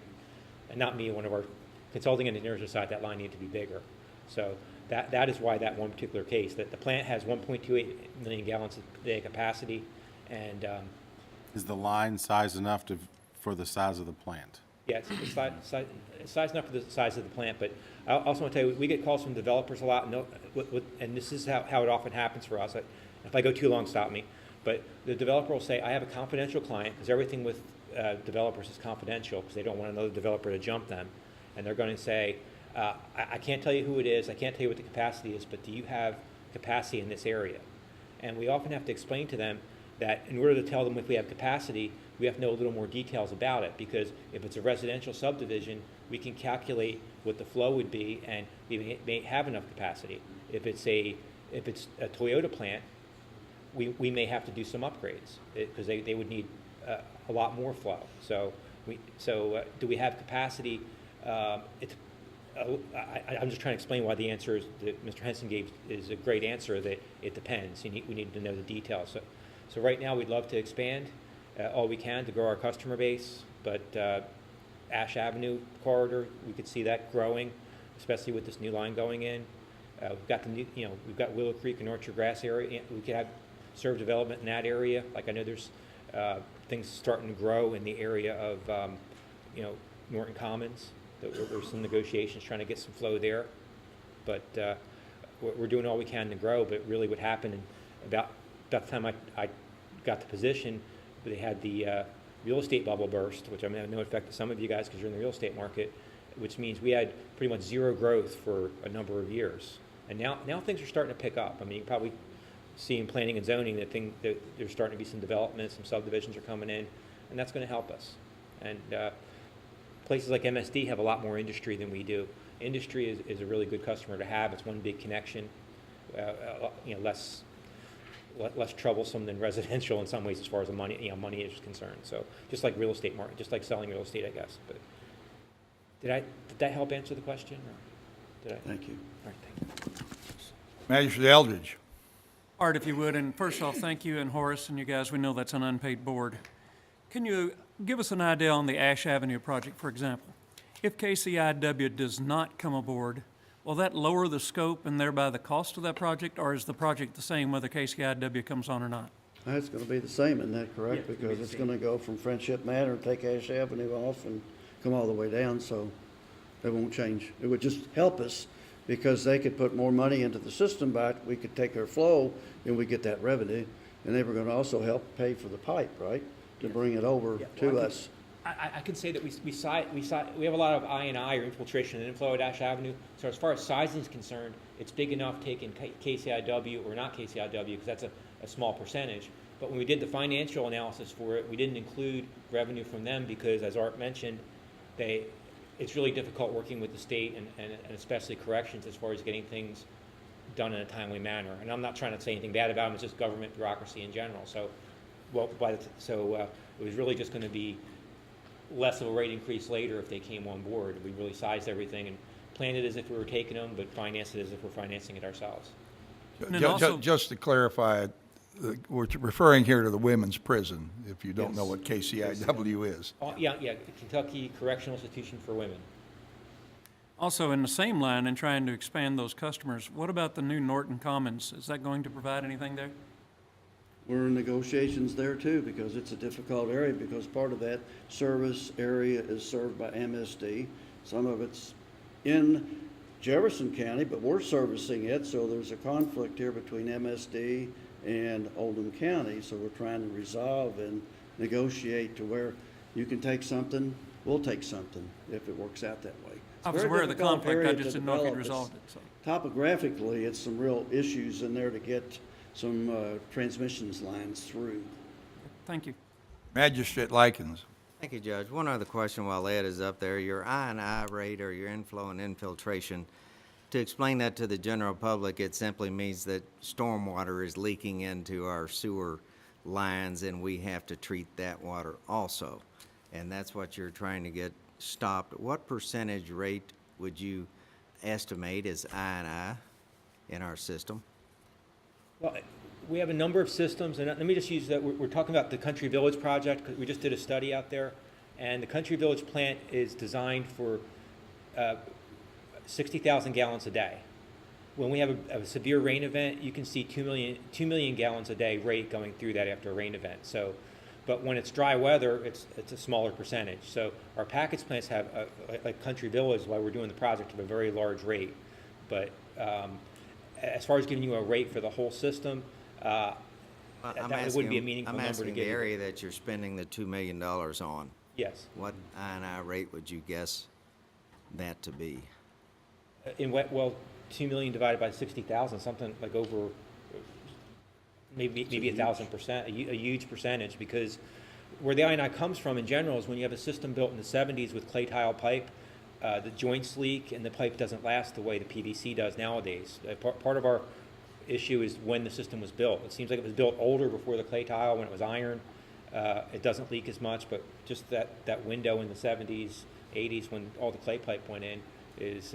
and not me, one of our consulting engineers decided that line needed to be bigger. So that is why that one particular case, that the plant has 1.28 million gallons a day capacity, and Is the line size enough for the size of the plant? yeah, it's size enough for the size of the plant, but I also want to tell you, we get calls from developers a lot, and this is how it often happens for us. If I go too long, stop me. But the developer will say, I have a confidential client, because everything with developers is confidential, because they don't want another developer to jump them. And they're going to say, I can't tell you who it is, I can't tell you what the capacity is, but do you have capacity in this area? And we often have to explain to them that in order to tell them if we have capacity, we have to know a little more details about it, because if it's a residential subdivision, we can calculate what the flow would be, and we may have enough capacity. If it's a Toyota plant, we may have to do some upgrades, because they would need a lot more flow. So do we have capacity? I'm just trying to explain why the answer that Mr. Henson gave is a great answer, that it depends. We need to know the details. So right now, we'd love to expand all we can to grow our customer base, but Ash Avenue corridor, we could see that growing, especially with this new line going in. We've got we've got Willow Creek and Orchard Grass area. We could have serve development in that area. Like I know there's things starting to grow in the area of Norton Commons. There's some negotiations trying to get some flow there, but we're doing all we can to grow. But really, what happened about the time I got the position, they had the real estate bubble burst, which I know affected some of you guys because you're in the real estate market, which means we had pretty much zero growth for a number of years. And now things are starting to pick up. I mean, you can probably see in planning and zoning that there's starting to be some development, some subdivisions are coming in, and that's going to help us. And places like MSD have a lot more industry than we do. Industry is a really good customer to have. It's one big connection, less troublesome than residential in some ways as far as the money is concerned. So just like real estate market, just like selling real estate, I guess. But did that help answer the question? Or did I? Thank you. All right, thank you. Magistrate Eldridge. Art, if you would, and first off, thank you, and Horace and you guys, we know that's an unpaid board. Can you give us an idea on the Ash Avenue project, for example? If KCIW does not come aboard, will that lower the scope and thereby the cost of that project, or is the project the same whether KCIW comes on or not? It's going to be the same, isn't that correct? Yeah, Because it's going to go from Friendship Manor, take Ash Avenue off and come all the way down, so it won't change. It would just help us because they could put more money into the system back. We could take their flow and we get that revenue. And they were going to also help pay for the pipe, right? To bring it over to us. I can say that we have a lot of I&I or infiltration and inflow at Ash Avenue. So as far as sizing is concerned, it's big enough taking KCIW or not KCIW because that's a small percentage. But when we did the financial analysis for it, we didn't include revenue from them because, as Art mentioned, it's really difficult working with the state and especially corrections as far as getting things done in a timely manner. And I'm not trying to say anything bad about them. It's just government bureaucracy in general. So, it was really just going to be less of a rate increase later if they came on board. We really sized everything and planned it as if we were taking them, but financed it as if we're financing it ourselves. Just to clarify, we're referring here to the women's prison, if you don't know what KCIW is. Yeah, Kentucky Correctional Institution for Women. Also, in the same line and trying to expand those customers, what about the new Norton Commons? Is that going to provide anything there? We're in negotiations there too, because it's a difficult area, because part of that service area is served by MSD. Some of it's in Jefferson County, but we're servicing it, so there's a conflict here between MSD and Oldham County, so we're trying to resolve and negotiate to where you can take something, we'll take something, if it works out that way. It's I was a very aware of the difficult conflict, I area just to didn't know if you'd develop. resolved it, so. Topographically, it's some real issues in there to get some transmissions lines through. Thank you. Magistrate Likens. Thank you, Judge. One other question while Ed is up there. Your I&I rate, or your inflow and infiltration, to explain that to the general public, it simply means that stormwater is leaking into our sewer lines and we have to treat that water also. And that's what you're trying to get stopped. What percentage rate would you estimate as I&I in our system? Well, we have a number of systems, and let me just use that, we're talking about the Country Village project, because we just did a study out there, and the Country Village plant is designed for 60,000 gallons a day. When we have a severe rain event, you can see 2 million gallons a day rate going through that after a rain event. So, but when it's dry weather, it's a smaller percentage. So our package plants have, like Country Village, while we're doing the project, have a very large rate. But as far as giving you a rate for the whole system, that wouldn't be a meaningful I'm number to asking give the you. area that you're spending the $2 million on. Yes. What I&I rate would you guess that to be? Well, 2 million divided by 60,000, something like over maybe 1,000%, a huge percentage, because where the I&I comes from in general is when you have a system built in the 70s with clay tile pipe, the joints leak and the pipe doesn't last the way the PVC does nowadays. Part of our issue is when the system was built. It seems like it was built older before the clay tile, when it was iron. It doesn't leak as much, but just that window in the 70s, 80s when all the clay pipe went in is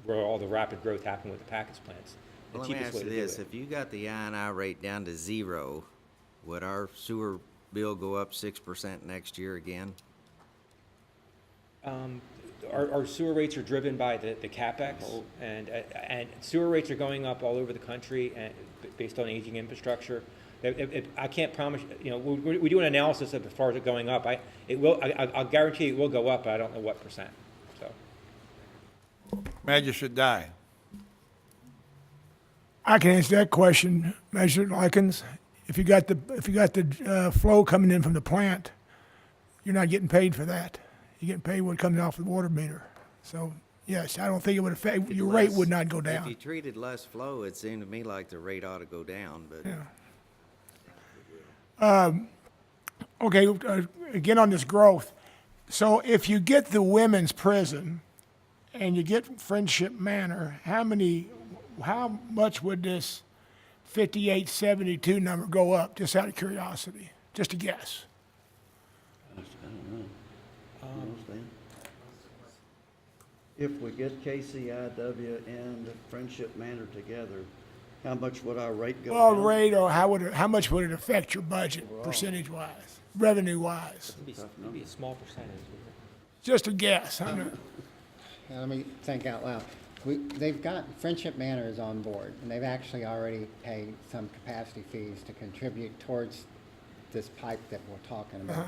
where all the rapid growth happened with the package plants. The Well, let me cheapest ask way you to do this. it. If you got the I&I rate down to 0, would our sewer bill go up 6% next year again? Our sewer rates are driven by the CapEx, and sewer rates are going up all over the country and based on aging infrastructure. I can't promise, we do an analysis of as far as it going up. I'll guarantee it will go up, but I don't know what percent, so. Magistrate Dye. I can answer that question, Magistrate Likens. If you got the flow coming in from the plant, you're not getting paid for that. You're getting paid what comes off the water meter. So, yes, I don't think it would affect, your rate would not go If down. you treated less flow, it seemed to me like the rate ought to go down, but Okay, again on this growth. So if you get the women's prison and you get Friendship Manor, how much would this 5872 number go up, just out of curiosity? Just a guess. I don't know. If we get KCIW and Friendship Manor together, how much would our rate go Well, down? rate, or how much would it affect your budget, percentage-wise, revenue-wise? Maybe a small percentage. Just a guess. I know. Let me think out loud. They've got, Friendship Manor is on board, and they've actually already paid some capacity fees to contribute towards this pipe that we're talking about.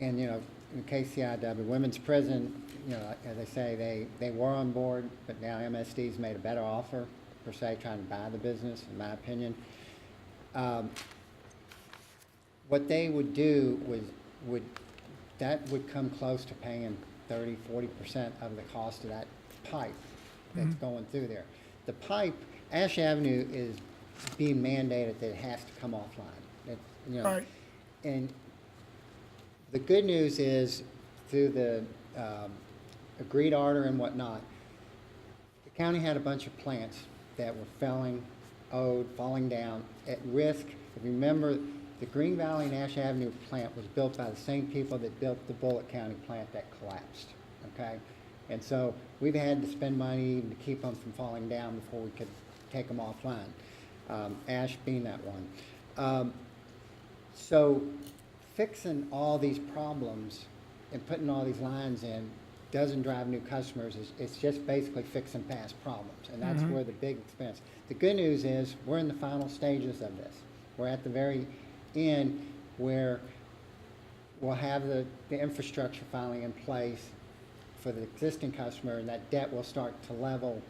And, in KCIW, Women's Prison, as I say, they were on board, but now MSD's made a better offer, per se, trying to buy the business, in my opinion. What they would do would come close to paying 30-40% of the cost of that pipe that's going through there. The pipe, Ash Avenue is being mandated that it has to come offline. Right. And the good news is, through the agreed order and whatnot, the county had a bunch of plants that were falling down, at risk. If you remember, the Green Valley and Ash Avenue plant was built by the same people that built the Bullitt County plant that collapsed, okay? And so we've had to spend money to keep them from falling down before we could take them offline, Ash being that one. So fixing all these problems and putting all these lines in doesn't drive new customers. It's just basically fixing past problems, and that's where the big expense. The good news is we're in the final stages of this. We're at the very end where we'll have the infrastructure finally in place for the existing customer, and that debt will start to level.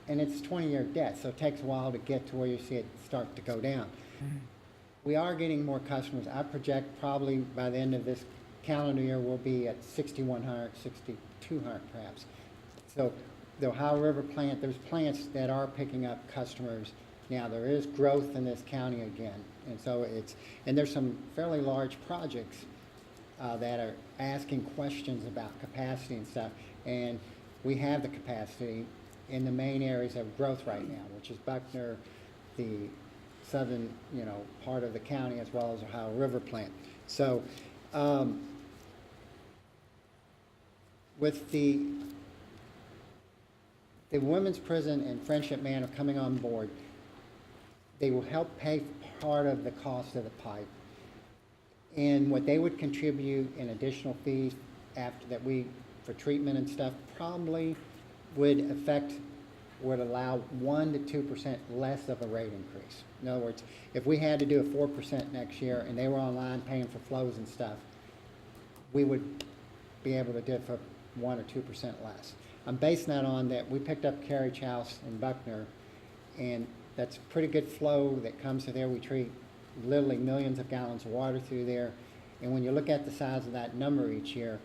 And it's a 20-year debt, so it takes a while to get to where you see it start to go down. We are getting more customers. I project probably by the end of this calendar year, we'll be at 6,100, 6,200 perhaps. So the Ohio River plant, there's plants that are picking up customers. Now, there is growth in this county again. And so and there's some fairly large projects that are asking questions about capacity and stuff. And we have the capacity in the main areas of growth right now, which is Buckner, the southern, part of the county, as well as Ohio River plant. So, with the women's prison and Friendship Manor coming on board, they will help pay part of the cost of the pipe. And what they would contribute in additional fees after that for treatment and stuff, probably would allow 1% to 2% less of a rate increase. In other words, if we had to do a 4% next year and they were online paying for flows and stuff, we would be able to do it for 1% or 2% less. I'm basing that on that we picked up Carriage House in Buckner, and that's pretty good flow that comes through there. We treat literally millions of gallons of water through there. And when you look at the size of that number each year,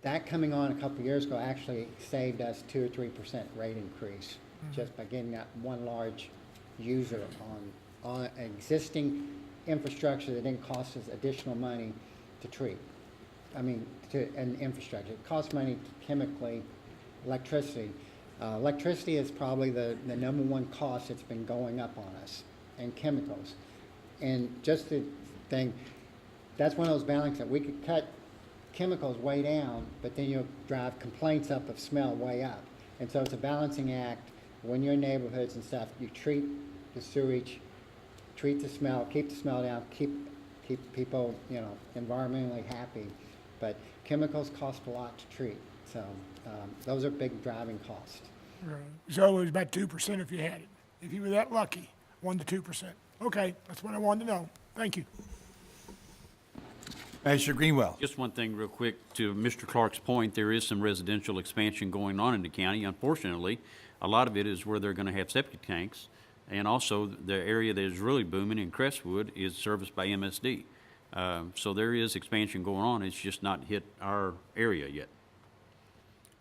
that coming on a couple of years ago actually saved us 2 or 3% rate increase just by getting that one large user on existing infrastructure that didn't cost us additional money to treat. To an infrastructure. It costs money chemically, electricity. Electricity is probably the number one cost that's been going up on us, and chemicals. And just the thing, that's one of those balances that we could cut chemicals way down, but then you'll drive complaints up of smell way up. And so it's a balancing act. When you're in neighborhoods and stuff, you treat the sewage, treat the smell, keep the smell down, keep people, environmentally happy. But chemicals cost a lot to treat, so those are big driving costs. Right. So it was about 2% if you had it. If you were that lucky, 1% to 2%. Okay, that's what I wanted to know. Thank you. Mr. Greenwell. Just one thing real quick to Mr. Clark's point, there is some residential expansion going on in the county. Unfortunately, a lot of it is where they're going to have septic tanks. And also the area that is really booming in Crestwood is serviced by MSD. So there is expansion going on. It's just not hit our area yet.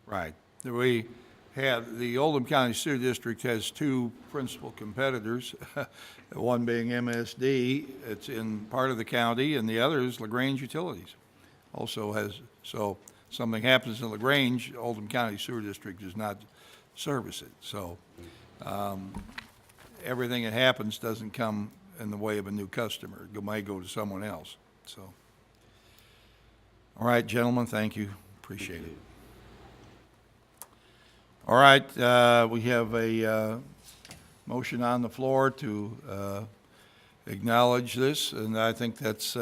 Right. We have, the Oldham County Sewer District has two principal competitors, one being MSD, it's in part of the county, and the other is LaGrange Utilities. Also has, so something happens in LaGrange, Oldham County Sewer District does not service it. So everything that happens doesn't come in the way of a new customer. It might go to someone else. So, all right, gentlemen, thank you. Appreciate it. All right, we have a motion on the floor to acknowledge this, and I think that's,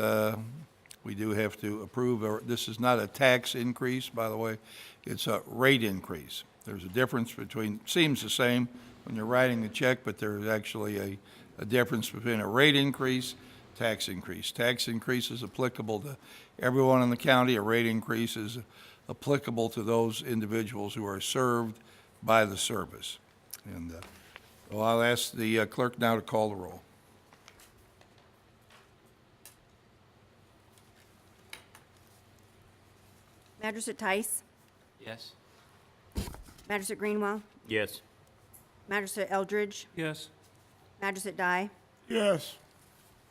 we do have to approve. This is not a tax increase, by the way. It's a rate increase. There's a difference between, seems the same when you're writing the check, but there's actually a difference between a rate increase, tax increase. Tax increase is applicable to everyone in the county. A rate increase is applicable to those individuals who are served by the service. And well, I'll ask the clerk now to call the roll. Magistrate Tice, Yes. Magistrate Greenwell, Yes. Magistrate Eldridge, Yes. Magistrate Dye, Yes.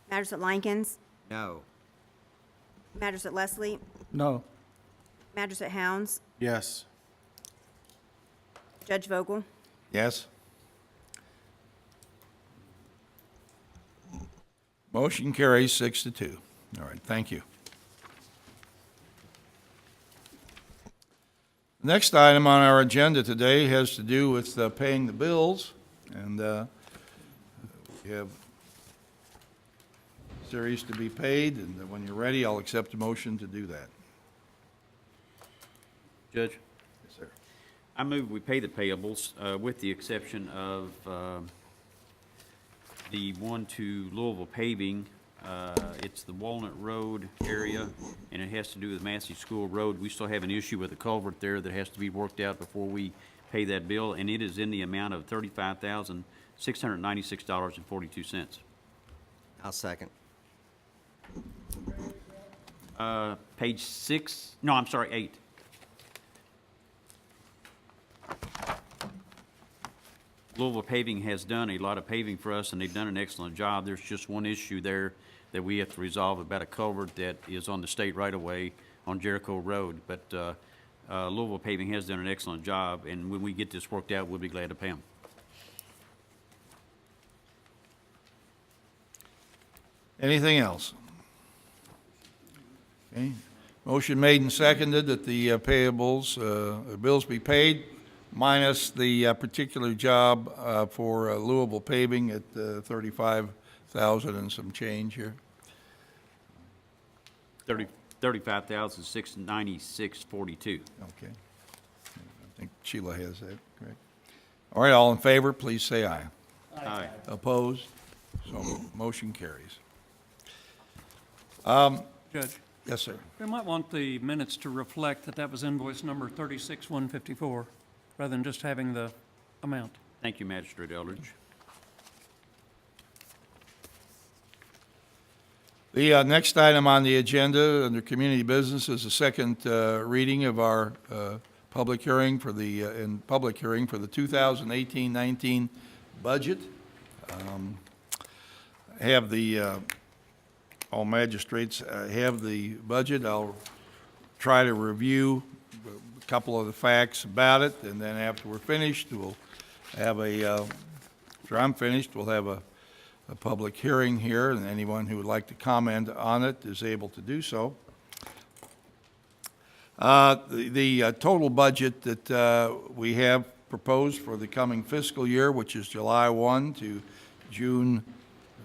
Magistrate Likens, No. Magistrate Leslie, No. Magistrate Hounds, Yes. Judge Vogel. Yes? Motion carries 6-2. All right, thank you. Next item on our agenda today has to do with paying the bills, and we have series to be paid, and when you're ready, I'll accept a motion to do that. Judge? Yes, sir. I move we pay the payables, with the exception of the one to Louisville paving. It's the Walnut Road area, and it has to do with Massey School Road. We still have an issue with a culvert there that has to be worked out before we pay that bill, and it is in the amount of $35,696.42. I'll second. Page 6, no, I'm sorry, 8. Louisville Paving has done a lot of paving for us, and they've done an excellent job. There's just one issue there that we have to resolve about a culvert that is on the state right-of-way on Jericho Road. But Louisville Paving has done an excellent job, and when we get this worked out, we'll be glad to pay them. Anything else? Okay. Motion made and seconded that the payables, bills be paid, minus the particular job for Louisville Paving at $35,000 and some change here. $35,696.42. Okay. I think Sheila has that, correct? All right, all in favor, please say aye. Aye. Opposed? So motion carries. Judge, Yes, sir. we might want the minutes to reflect that that was invoice number 36154, rather than just having the amount. Thank you, Magistrate Eldridge. The next item on the agenda under community business is the second reading of our public hearing for the 2018-19 budget. Have the all magistrates have the budget. I'll try to review a couple of the facts about it, and then after we're finished, we'll have after I'm finished, we'll have a public hearing here, and anyone who would like to comment on it is able to do so. The total budget that we have proposed for the coming fiscal year, which is July 1 to June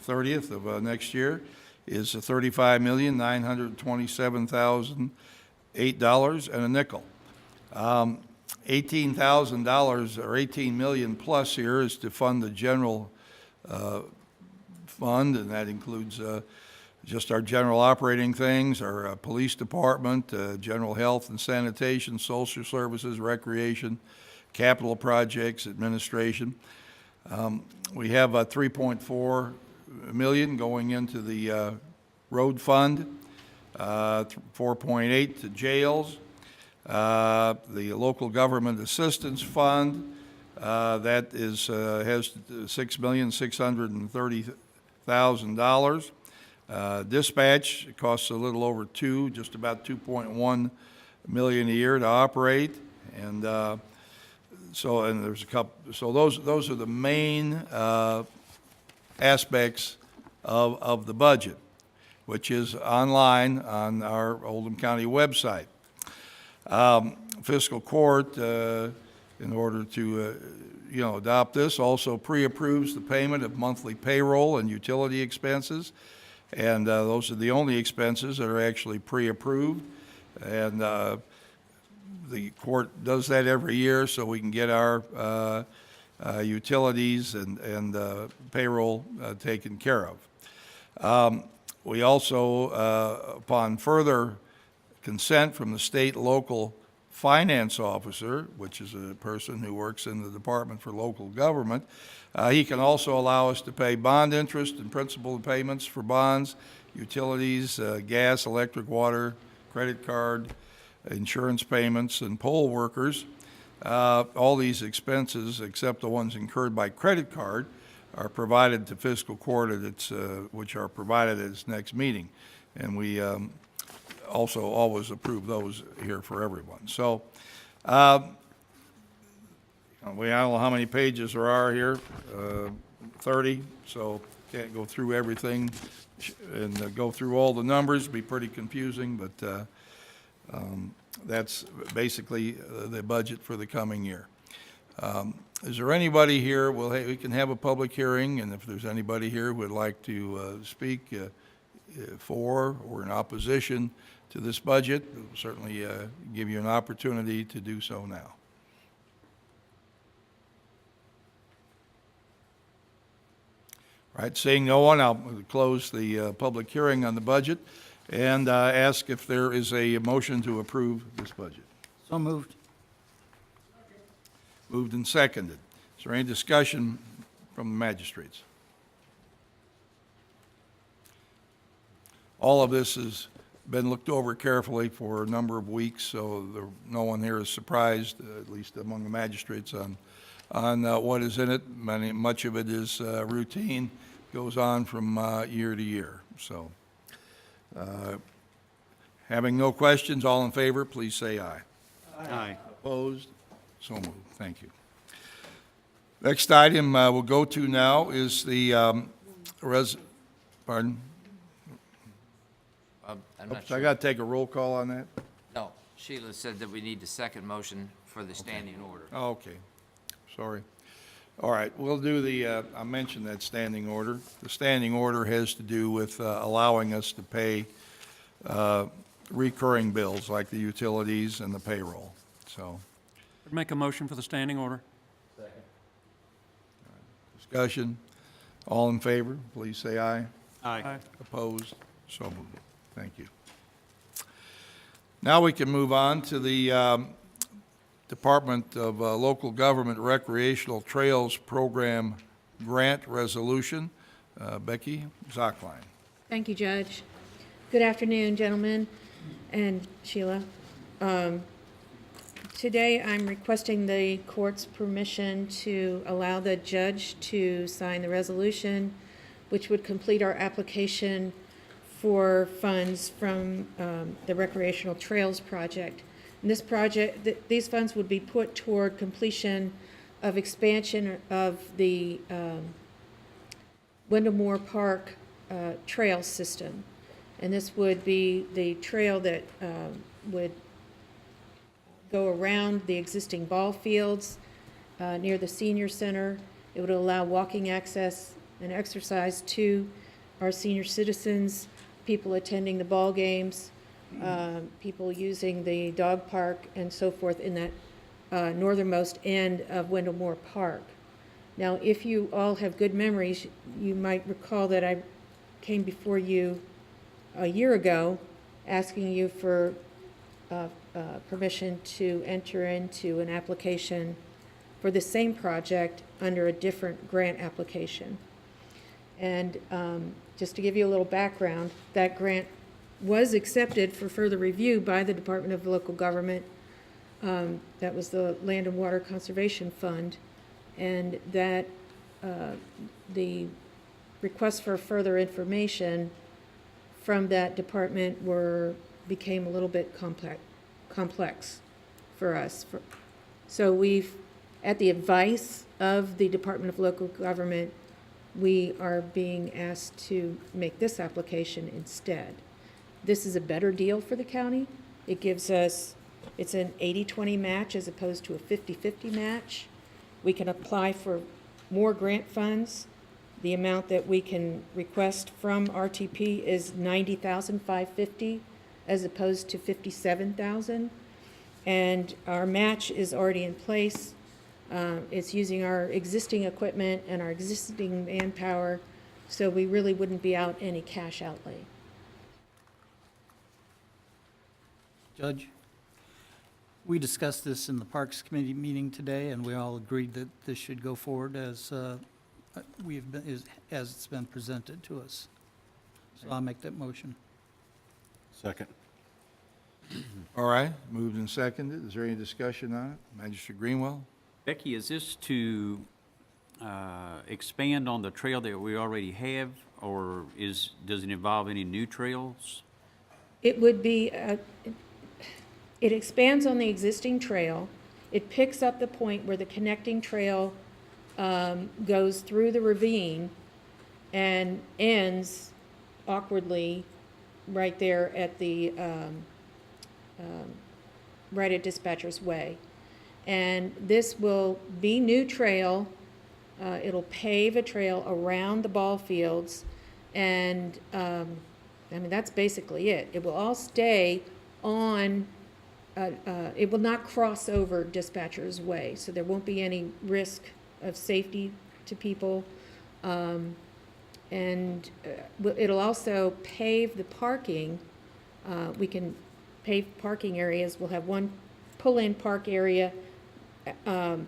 30th of next year, is $35,927,008 and a nickel. $18,000 or $18 million plus here is to fund the general fund, and that includes just our general operating things, our police department, general health and sanitation, social services, recreation, capital projects, administration. We have $3.4 million going into the road fund, 4.8 to jails, the local government assistance fund, that is has $6,630,000. Dispatch costs a little over just about 2.1 million a year to operate, and and there's a couple. So those are the main aspects of the budget, which is online on our Oldham County website. Fiscal Court, in order to adopt this, also pre-approves the payment of monthly payroll and utility expenses, and those are the only expenses that are actually pre-approved, and the court does that every year so we can get our utilities and payroll taken care of. We also, upon further consent from the state local finance officer, which is a person who works in the Department for Local Government, he can also allow us to pay bond interest and principal payments for bonds, utilities, gas, electric, water, credit card, insurance payments, and poll workers. All these expenses, except the ones incurred by credit card, are provided to fiscal court at its, which are provided at its next meeting. And we also always approve those here for everyone. So I don't know how many pages there are here, 30, so can't go through everything and go through all the numbers. It'd be pretty confusing, but that's basically the budget for the coming year. Is there anybody here? We can have a public hearing, and if there's anybody here who would like to speak for or in opposition to this budget, we'll certainly give you an opportunity to do so now. All right, seeing no one, I'll close the public hearing on the budget and ask if there is a motion to approve this budget. So moved. Moved and seconded. Is there any discussion from the magistrates? All of this has been looked over carefully for a number of weeks, so no one here is surprised, at least among the magistrates, on what is in it. Much of it is routine, goes on from year to year. So, having no questions, all in favor, please say aye. Aye. Opposed? So moved. Thank you. Next item we'll go to now is the pardon? I'm not Oops, sure. I got to take a roll call on that? No, Sheila said that we need the second motion for the standing order. Oh, okay. Sorry. All right, we'll do the, I mentioned that standing order. The standing order has to do with allowing us to pay recurring bills like the utilities and the payroll. So, I'd make a motion for the standing order. discussion. All in favor, please say aye. Aye. Opposed? So moved. Thank you. Now we can move on to the Department of Local Government Recreational Trails Program Grant Resolution. Becky Zockline. Thank you, Judge. Good afternoon, gentlemen, and Sheila. Today, I'm requesting the court's permission to allow the judge to sign the resolution, which would complete our application for funds from the Recreational Trails Project. And this project, these funds would be put toward completion of expansion of the Windemore Park trail system. And this would be the trail that would go around the existing ball fields near the senior center. It would allow walking access and exercise to our senior citizens, people attending the ball games, people using the dog park and so forth in that northernmost end of Windemore Park. Now, if you all have good memories, you might recall that I came before you a year ago asking you for permission to enter into an application for the same project under a different grant application. And just to give you a little background, that grant was accepted for further review by the Department of Local Government. That was the Land and Water Conservation Fund. And that the requests for further information from that department became a little bit complex for us. So we've, at the advice of the Department of Local Government, we are being asked to make this application instead. This is a better deal for the county. It gives us, it's an 80-20 match as opposed to a 50-50 match. We can apply for more grant funds. The amount that we can request from RTP is $90,550 as opposed to $57,000. And our match is already in place. It's using our existing equipment and our existing manpower, so we really wouldn't be out any cash outlay. Judge, we discussed this in the Parks Committee meeting today, and we all agreed that this should go forward as as it's been presented to us. So I'll make that motion. Second. All right, moved and seconded. Is there any discussion on it? Magistrate Greenwell? Becky, is this to expand on the trail that we already have, or does it involve any new trails? It would be, it expands on the existing trail. It picks up the point where the connecting trail goes through the ravine and ends awkwardly right there at the, right at Dispatcher's Way. And this will be new trail. It'll pave a trail around the ball fields and I mean, that's basically it. It will all stay on, it will not cross over Dispatcher's Way, so there won't be any risk of safety to people. It'll also pave the parking. We can pave parking areas. We'll have one pull-in park area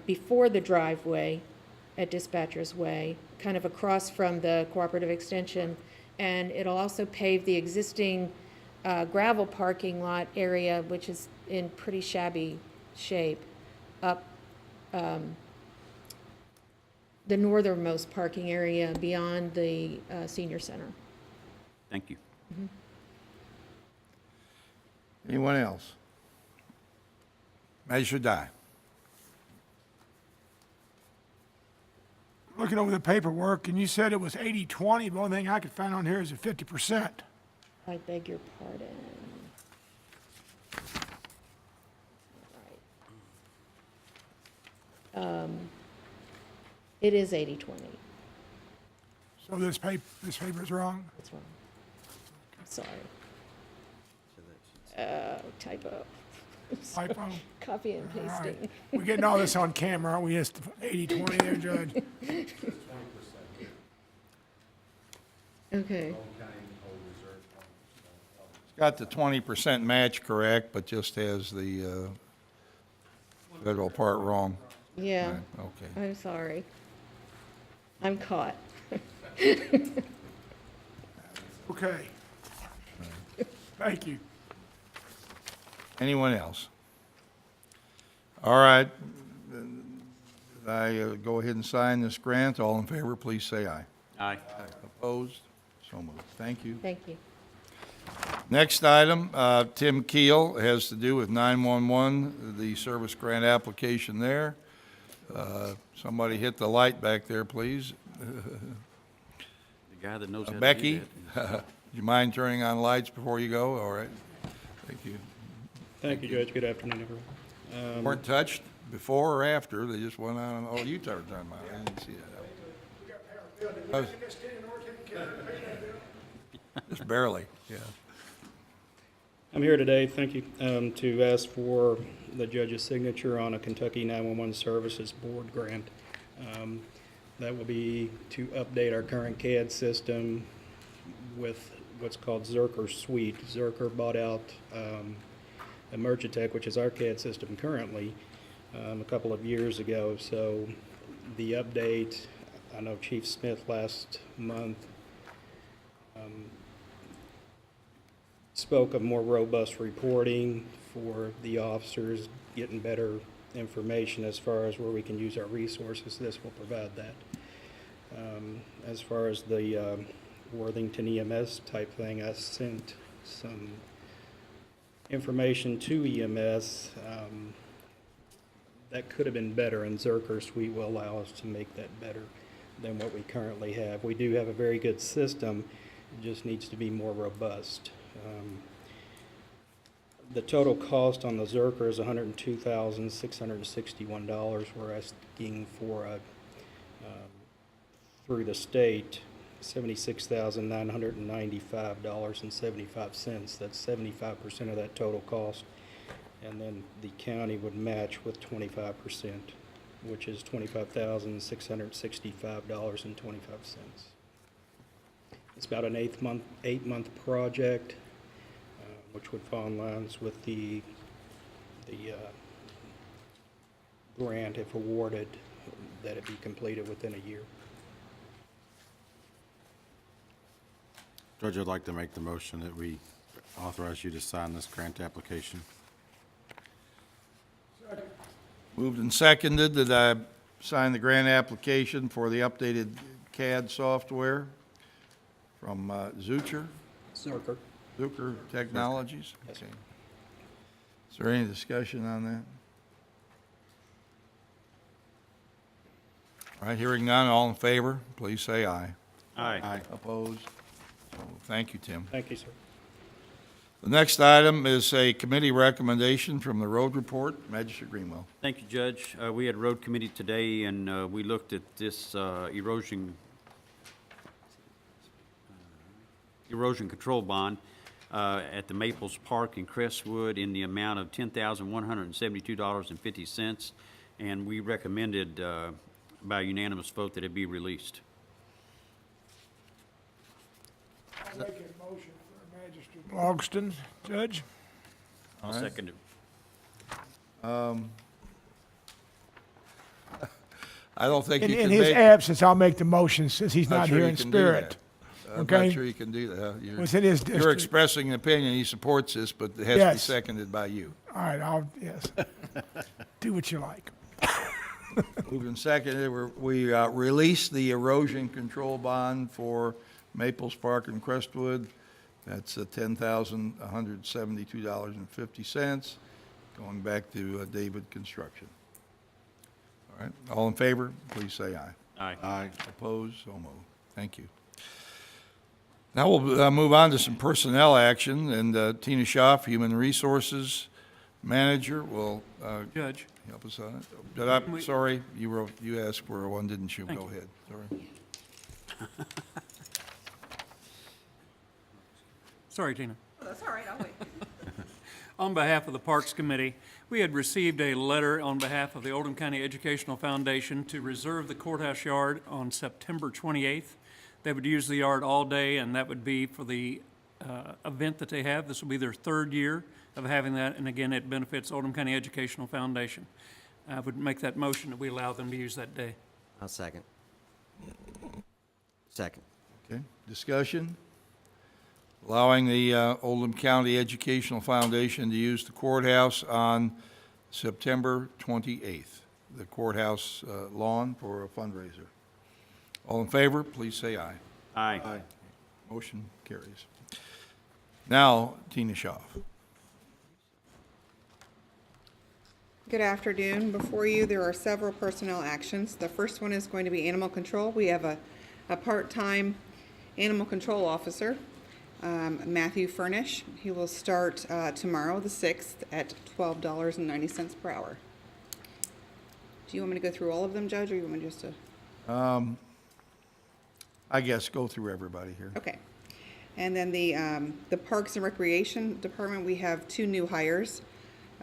before the driveway at Dispatcher's Way, kind of across from the Cooperative Extension. And it'll also pave the existing gravel parking lot area, which is in pretty shabby shape, up the northernmost parking area beyond the senior center. Thank you. Anyone else? Magistrate Dye. Looking over the paperwork, and you said it was 80-20, the only thing I could find on here is a 50%. I beg your pardon. Right. It is 80-20. So this paper's wrong? That's wrong. I'm sorry. Typo. Typo? Copy and All right. pasting. We're getting all this on camera, aren't we? It's 80-20 there, Judge. Okay. It's got the 20% match correct, but just has the federal part wrong. Yeah. Right, okay. I'm sorry. I'm caught. Okay. Thank you. Anyone else? All right. I go ahead and sign this grant. All in favor, please say aye. Aye. Opposed? So moved. Thank you. Thank you. Next item, Tim Keel, has to do with 911, the service grant application there. Somebody hit the light back there, please. The guy that knows how to do Becky, that. do you mind turning on lights before you go? All right. Thank you. Thank you, Judge. Good afternoon, everyone. Weren't touched before or after, they just went on, oh, you turned on mine, I didn't see that. Just barely, yeah. I'm here today, thank you, to ask for the judge's signature on a Kentucky 911 Services Board grant. That will be to update our current CAD system with what's called Zerker Suite. Zerker bought out Emergitech, which is our CAD system currently, a couple of years ago. So the update, I know Chief Smith last month spoke of more robust reporting for the officers, getting better information as far as where we can use our resources. This will provide that. As far as the Worthington EMS type thing, I sent some information to EMS that could have been better, and Zerker Suite will allow us to make that better than what we currently have. We do have a very good system, it just needs to be more robust. The total cost on the Zerker is $102,661. We're asking for through the state $76,995.75. That's 75% of that total cost, and then the county would match with 25%, which is $25,665.25. It's about an eight-month project, which would fall in lines with the grant, if awarded, that it be completed within a year. Judge, I'd like to make the motion that we authorize you to sign this grant application. Moved and seconded that I sign the grant application for the updated CAD software from Zucher Technologies. Yes, sir. Okay. Is there any discussion on that? All right, hearing none, all in favor, please say aye. Aye. Opposed? So, thank you, Tim. Thank you, sir. The next item is a committee recommendation from the road report. Magistrate Greenwell. Thank you, Judge. We had road committee today, and we looked at this erosion erosion control bond at the Maples Park in Crestwood in the amount of $10,172.50, and we recommended by unanimous vote that it be released. I'll make a motion for Magistrate Logston, Judge. I'll second it. I don't think you In can his make. absence, I'll make the motion since he's Not not sure here you in can do spirit. that. I'm Okay? not sure you can do that. Well, it's in his You're district. expressing an opinion, he supports this, but it has to be Yes. seconded by you. All right, yes. Do what you like. Moved and seconded, we released the erosion control bond for Maples Park and Crestwood. That's $10,172.50, going back to David Construction. All right, all in favor, please say aye. Aye. Aye. Opposed, so moved. Thank you. Now we'll move on to some personnel action, and Tina Schaaf, Human Resources Manager, will Judge. help us on it. Sorry, you asked for one, didn't you? Thank Go you. ahead, sorry. Sorry, Tina. That's all right, I'll wait. On behalf of the Parks Committee, we had received a letter on behalf of the Oldham County Educational Foundation to reserve the courthouse yard on September 28th. They would use the yard all day, and that would be for the event that they have. This will be their third year of having that, and again, it benefits Oldham County Educational Foundation. I would make that motion that we allow them to use that day. I'll second. Second. Okay, discussion? Allowing the Oldham County Educational Foundation to use the courthouse on September 28th, the courthouse lawn for a fundraiser. All in favor, please say aye. Aye. Aye. Motion carries. Now, Tina Schaaf. Good afternoon. Before you, there are several personnel actions. The first one is going to be animal control. We have a part-time animal control officer, Matthew Furnish. He will start tomorrow, the 6th, at $12.90 per hour. Do you want me to go through all of them, Judge, or you want me just to? I guess go through everybody here. Okay. And then the Parks and Recreation Department, we have 2 new hires.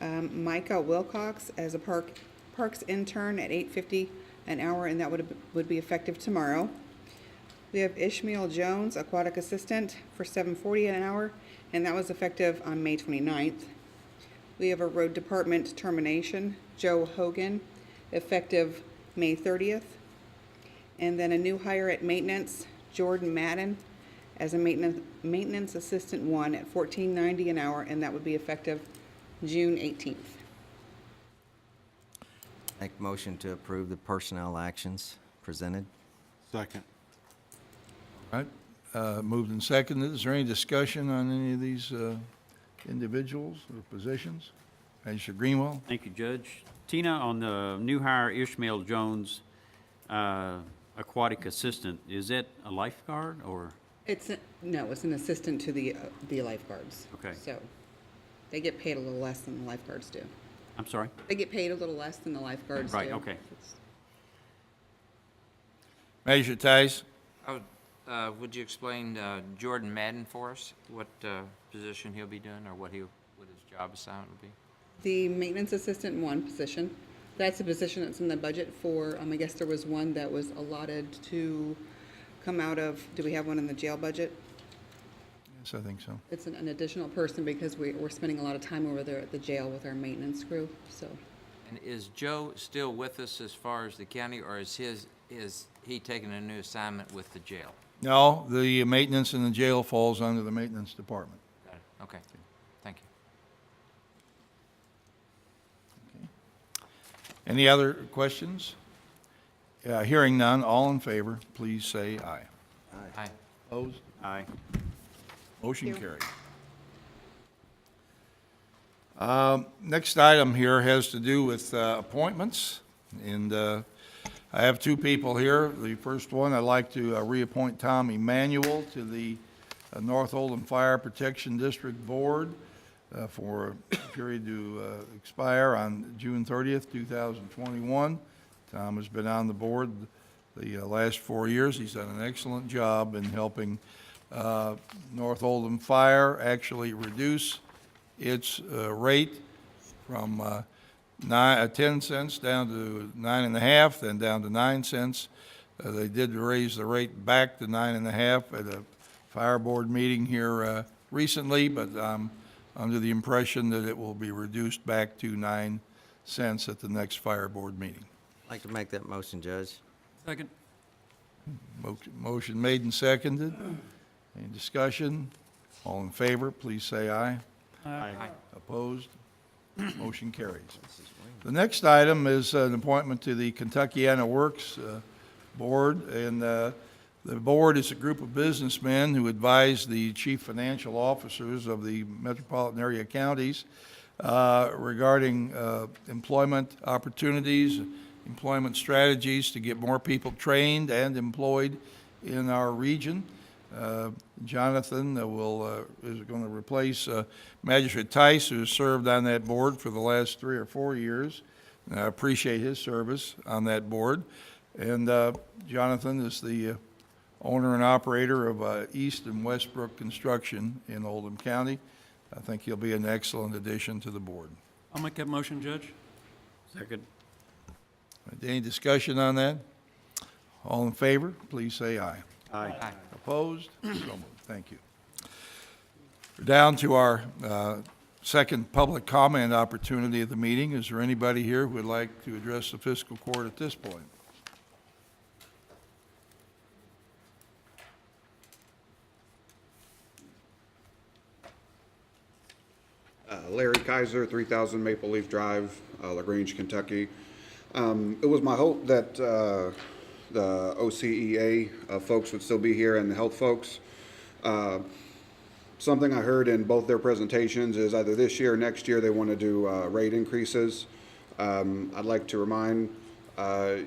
Micah Wilcox as a parks intern at $8.50 an hour, and that would be effective tomorrow. We have Ishmael Jones, aquatic assistant, for $7.40 an hour, and that was effective on May 29th. We have a road department termination, Joe Hogan, effective May 30th. And then a new hire at maintenance, Jordan Madden, as a maintenance assistant 1 at $14.90 an hour, and that would be effective June 18th. Make motion to approve the personnel actions presented. Second. All right, moved and seconded. Is there any discussion on any of these individuals or positions? Magistrate Greenwell? Thank you, Judge. Tina, on the new hire Ishmael Jones, aquatic assistant, is that a lifeguard or? No, it's an assistant to the lifeguards. Okay. So they get paid a little less than the lifeguards do. I'm sorry? They get paid a little less than the lifeguards do. Right, okay. Magistrate Tice? Would you explain Jordan Madden for us? What position he'll be doing, or what his job assignment will be? The maintenance assistant 1 position, that's a position that's in the budget for, I guess there was one that was allotted to come out of, do we have one in the jail budget? Yes, I think so. It's an additional person because we're spending a lot of time over there at the jail with our maintenance crew, so. And is Joe still with us as far as the county, or is he taking a new assignment with the jail? No, the maintenance in the jail falls under the maintenance department. Got it. Okay. Thank you. Any other questions? Hearing none, all in favor, please say aye. Aye. Opposed? Aye. Motion carried. Next item here has to do with appointments, and I have 2 people here. The first one, I'd like to reappoint Tom Emanuel to the North Oldham Fire Protection District Board for a period to expire on June 30th, 2021. Tom has been on the board the last 4 years. He's done an excellent job in helping North Oldham Fire actually reduce its rate from 10 cents down to 9.5, then down to 9 cents. They did raise the rate back to 9.5 at a fire board meeting here recently, but I'm under the impression that it will be reduced back to 9 cents at the next fire board meeting. I'd like to make that motion, Judge. Second. Motion made and seconded. Any discussion? All in favor, please say aye. Aye. Opposed? Motion carries. The next item is an appointment to the Kentuckiana Works Board, and the board is a group of businessmen who advise the chief financial officers of the metropolitan area counties regarding employment opportunities, employment strategies to get more people trained and employed in our region. Jonathan is going to replace Magistrate Tice, who has served on that board for the last 3 or 4 years. And I appreciate his service on that board. And Jonathan is the owner and operator of East and Westbrook Construction in Oldham County. I think he'll be an excellent addition to the board. I'll make that motion, Judge. Second. Any discussion on that? All in favor, please say aye. Aye. Opposed? So moved. Thank you. We're down to our second public comment opportunity of the meeting. Is there anybody here who would like to address the fiscal court at this point? Larry Kaiser, 3000 Maple Leaf Drive, LaGrange, Kentucky. It was my hope that the OCEA folks would still be here and the health folks. Something I heard in both their presentations is either this year or next year they want to do rate increases. I'd like to remind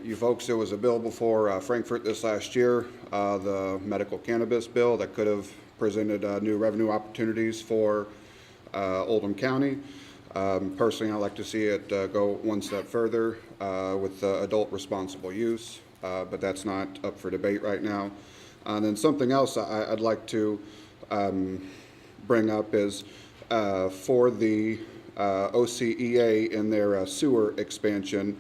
you folks there was a bill before Frankfurt this last year, the medical cannabis bill that could have presented new revenue opportunities for Oldham County. Personally, I'd like to see it go one step further with adult responsible use, but that's not up for debate right now. And then something else I'd like to bring up is for the OCEA in their sewer expansion,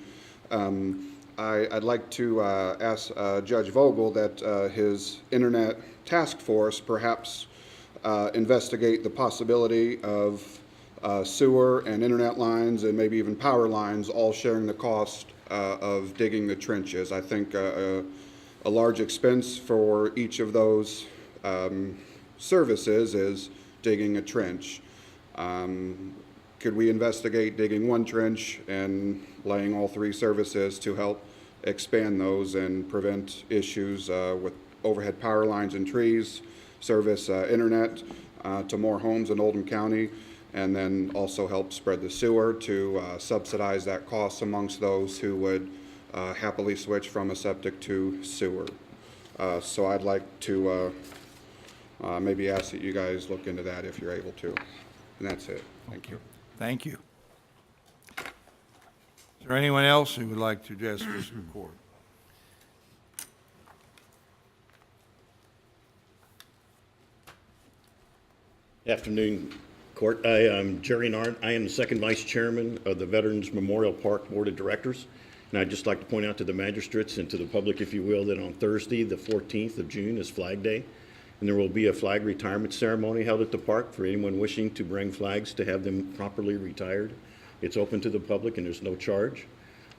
I'd like to ask Judge Vogel that his internet task force perhaps investigate the possibility of sewer and internet lines and maybe even power lines all sharing the cost of digging the trenches. I think a large expense for each of those services is digging a trench. Could we investigate digging one trench and laying all 3 services to help expand those and prevent issues with overhead power lines and trees, service internet to more homes in Oldham County, and then also help spread the sewer to subsidize that cost amongst those who would happily switch from a septic to sewer. So I'd like to maybe ask that you guys look into that if you're able to. And that's it. Thank you. Thank you. Is there anyone else who would like to address this court? Afternoon, Court. I am Jerry Nard. I am the second vice chairman of the Veterans Memorial Park Board of Directors. And I'd just like to point out to the magistrates and to the public, if you will, that on Thursday, the 14th of June is Flag Day. And there will be a flag retirement ceremony held at the park for anyone wishing to bring flags to have them properly retired. It's open to the public and there's no charge.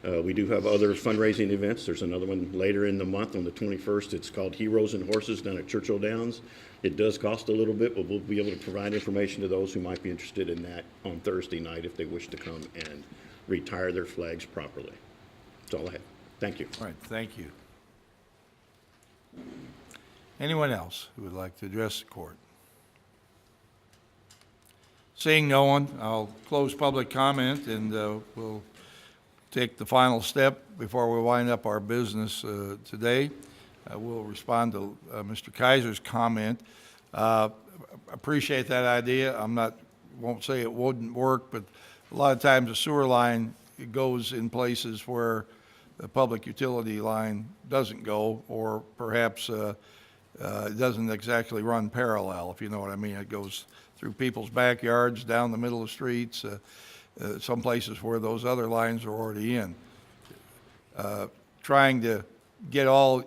We do have other fundraising events. There's another one later in the month on the 21st. It's called Heroes and Horses down at Churchill Downs. It does cost a little bit, but we'll be able to provide information to those who might be interested in that on Thursday night if they wish to come and retire their flags properly. That's all I have. Thank you. All right, thank you. Anyone else who would like to address the court? Seeing no one, I'll close public comment and we'll take the final step before we wind up our business today. We'll respond to Mr. Kaiser's comment. Appreciate that idea. Won't say it wouldn't work, but a lot of times a sewer line, it goes in places where the public utility line doesn't go, or perhaps It doesn't exactly run parallel, if you know what I mean. It goes through people's backyards, down the middle of streets, some places where those other lines are already in. Trying to get all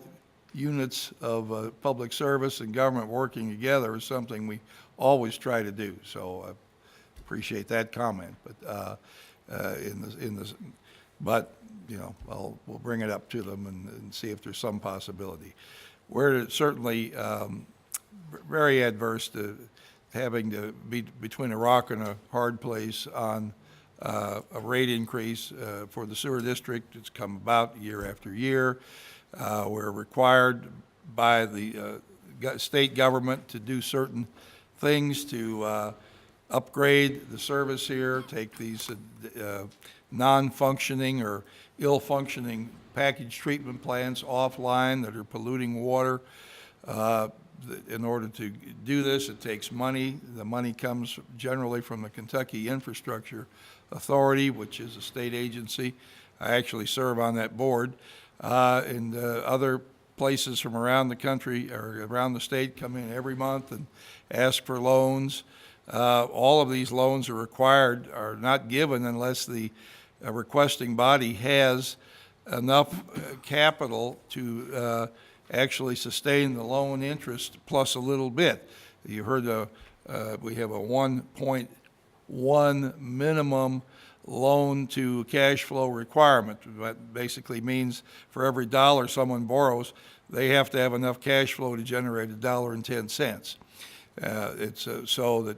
units of public service and government working together is something we always try to do. So I appreciate that comment. But but you know, we'll bring it up to them and see if there's some possibility. We're certainly very adverse to having to be between a rock and a hard place on a rate increase for the sewer district. It's come about year after year. We're required by the state government to do certain things to upgrade the service here, take these non-functioning or ill-functioning package treatment plants offline that are polluting water. In order to do this, it takes money. The money comes generally from the Kentucky Infrastructure Authority, which is a state agency. I actually serve on that board. And other places from around the country or around the state come in every month and ask for loans. All of these loans are not given unless the requesting body has enough capital to actually sustain the loan interest plus a little bit. You heard we have a 1.1 minimum loan to cash flow requirement. That basically means for every dollar someone borrows, they have to have enough cash flow to generate $1.10. It's so that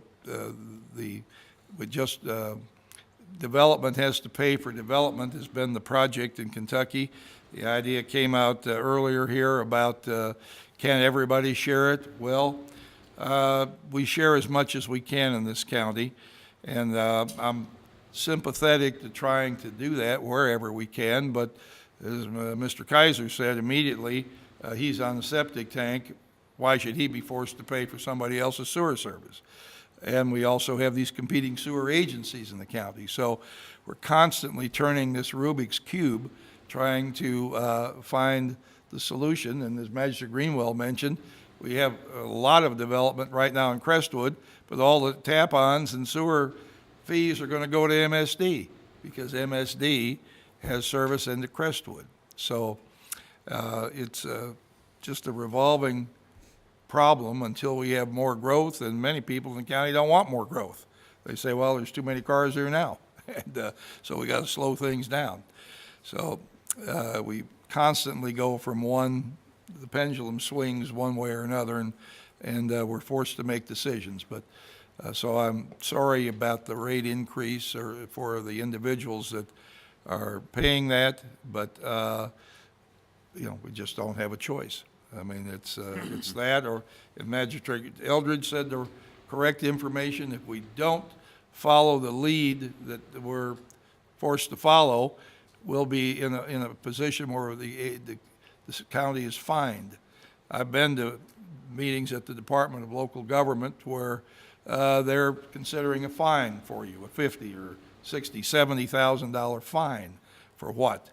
development has to pay for development has been the project in Kentucky. The idea came out earlier here about can everybody share it? Well, we share as much as we can in this county, and I'm sympathetic to trying to do that wherever we can, but as Mr. Kaiser said immediately, he's on the septic tank. Why should he be forced to pay for somebody else's sewer service? And we also have these competing sewer agencies in the county. So we're constantly turning this Rubik's Cube, trying to find the solution. And as Magistrate Greenwell mentioned, we have a lot of development right now in Crestwood, but all the tap-ons and sewer fees are going to go to MSD because MSD has service into Crestwood. So it's just a revolving problem until we have more growth, and many people in the county don't want more growth. They say, well, there's too many cars here now, and so we got to slow things down. So we constantly go from the pendulum swings one way or another, and we're forced to make decisions. But so I'm sorry about the rate increase for the individuals that are paying that, but you know, we just don't have a choice. I mean, it's that, or if Magistrate Eldridge said the correct information, if we don't follow the lead that we're forced to follow, we'll be in a position where the county is fined. I've been to meetings at the Department of Local Government where they're considering a fine for you, a $50,000 or $60,000, $70,000 fine for what?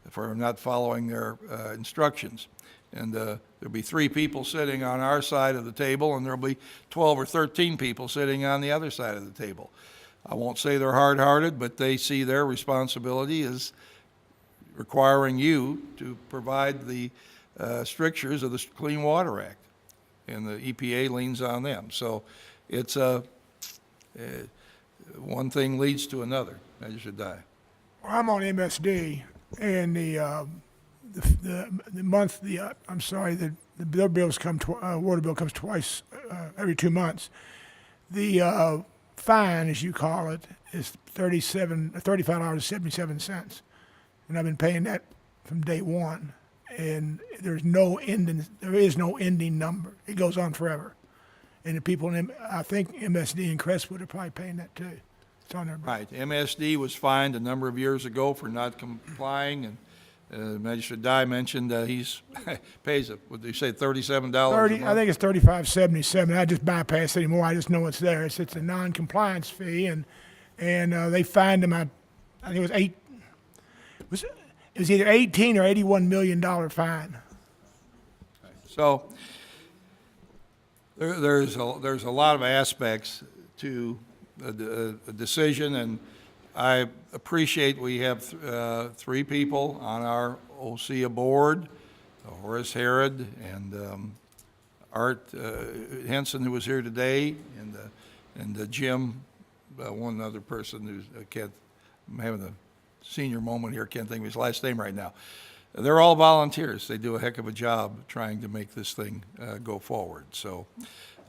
For not following their instructions. And there'll be 3 people sitting on our side of the table, and there'll be 12 or 13 people sitting on the other side of the table. I won't say they're hard-hearted, but they see their responsibility as requiring you to provide the strictures of the Clean Water Act, and the EPA leans on them. So it's one thing leads to another, as you should die. Well, I'm on MSD, and the their bills come, water bill comes twice, every 2 months. The fine, as you call it, is $35.77, and I've been paying that from day one, and there is no ending number. It goes on forever, and the people I think MSD and Crestwood are probably paying that too. It's on their bill. Right. MSD was fined a number of years ago for not complying, and Magistrate Dye mentioned he's pays what did you say, $37 a month? I think it's $35.77. I just bypass it anymore. I just know it's there. It's a non-compliance fee, and they fined him. I think it was it was either $18 or $81 million fine. So There's a lot of aspects to a decision, and I appreciate we have three people on our OSEA board, Horace Herod and Art Henson, who was here today, and Jim, one other person who's, I'm having a senior moment here, can't think of his last name right now. They're all volunteers. They do a heck of a job trying to make this thing go forward. So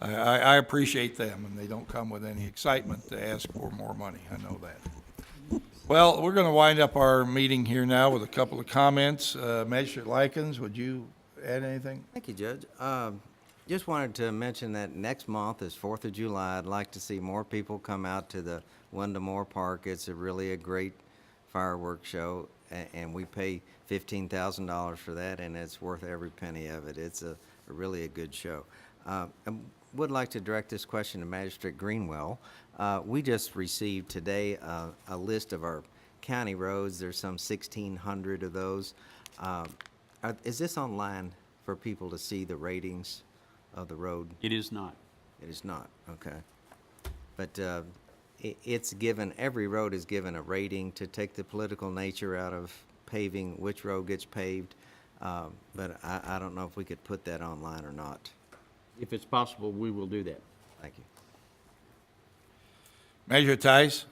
I appreciate them, and they don't come with any excitement to ask for more money. I know that. Well, we're going to wind up our meeting here now with a couple of comments. Magistrate Likens, would you add anything? Thank you, Judge. Just wanted to mention that next month is 4th of July. I'd like to see more people come out to the Wendell Park. It's really a great fireworks show, and we pay $15,000 for that, and it's worth every penny of it. It's really a good show. I would like to direct this question to Magistrate Greenwell. We just received today a list of our county roads. There's some 1,600 of those. Is this online for people to see the ratings of the road? It is not. It is not, okay. But it's given, every road is given a rating to take the political nature out of paving, which road gets paved. But I don't know if we could put that online or not. If it's possible, we will do that. Thank you. Major Tice?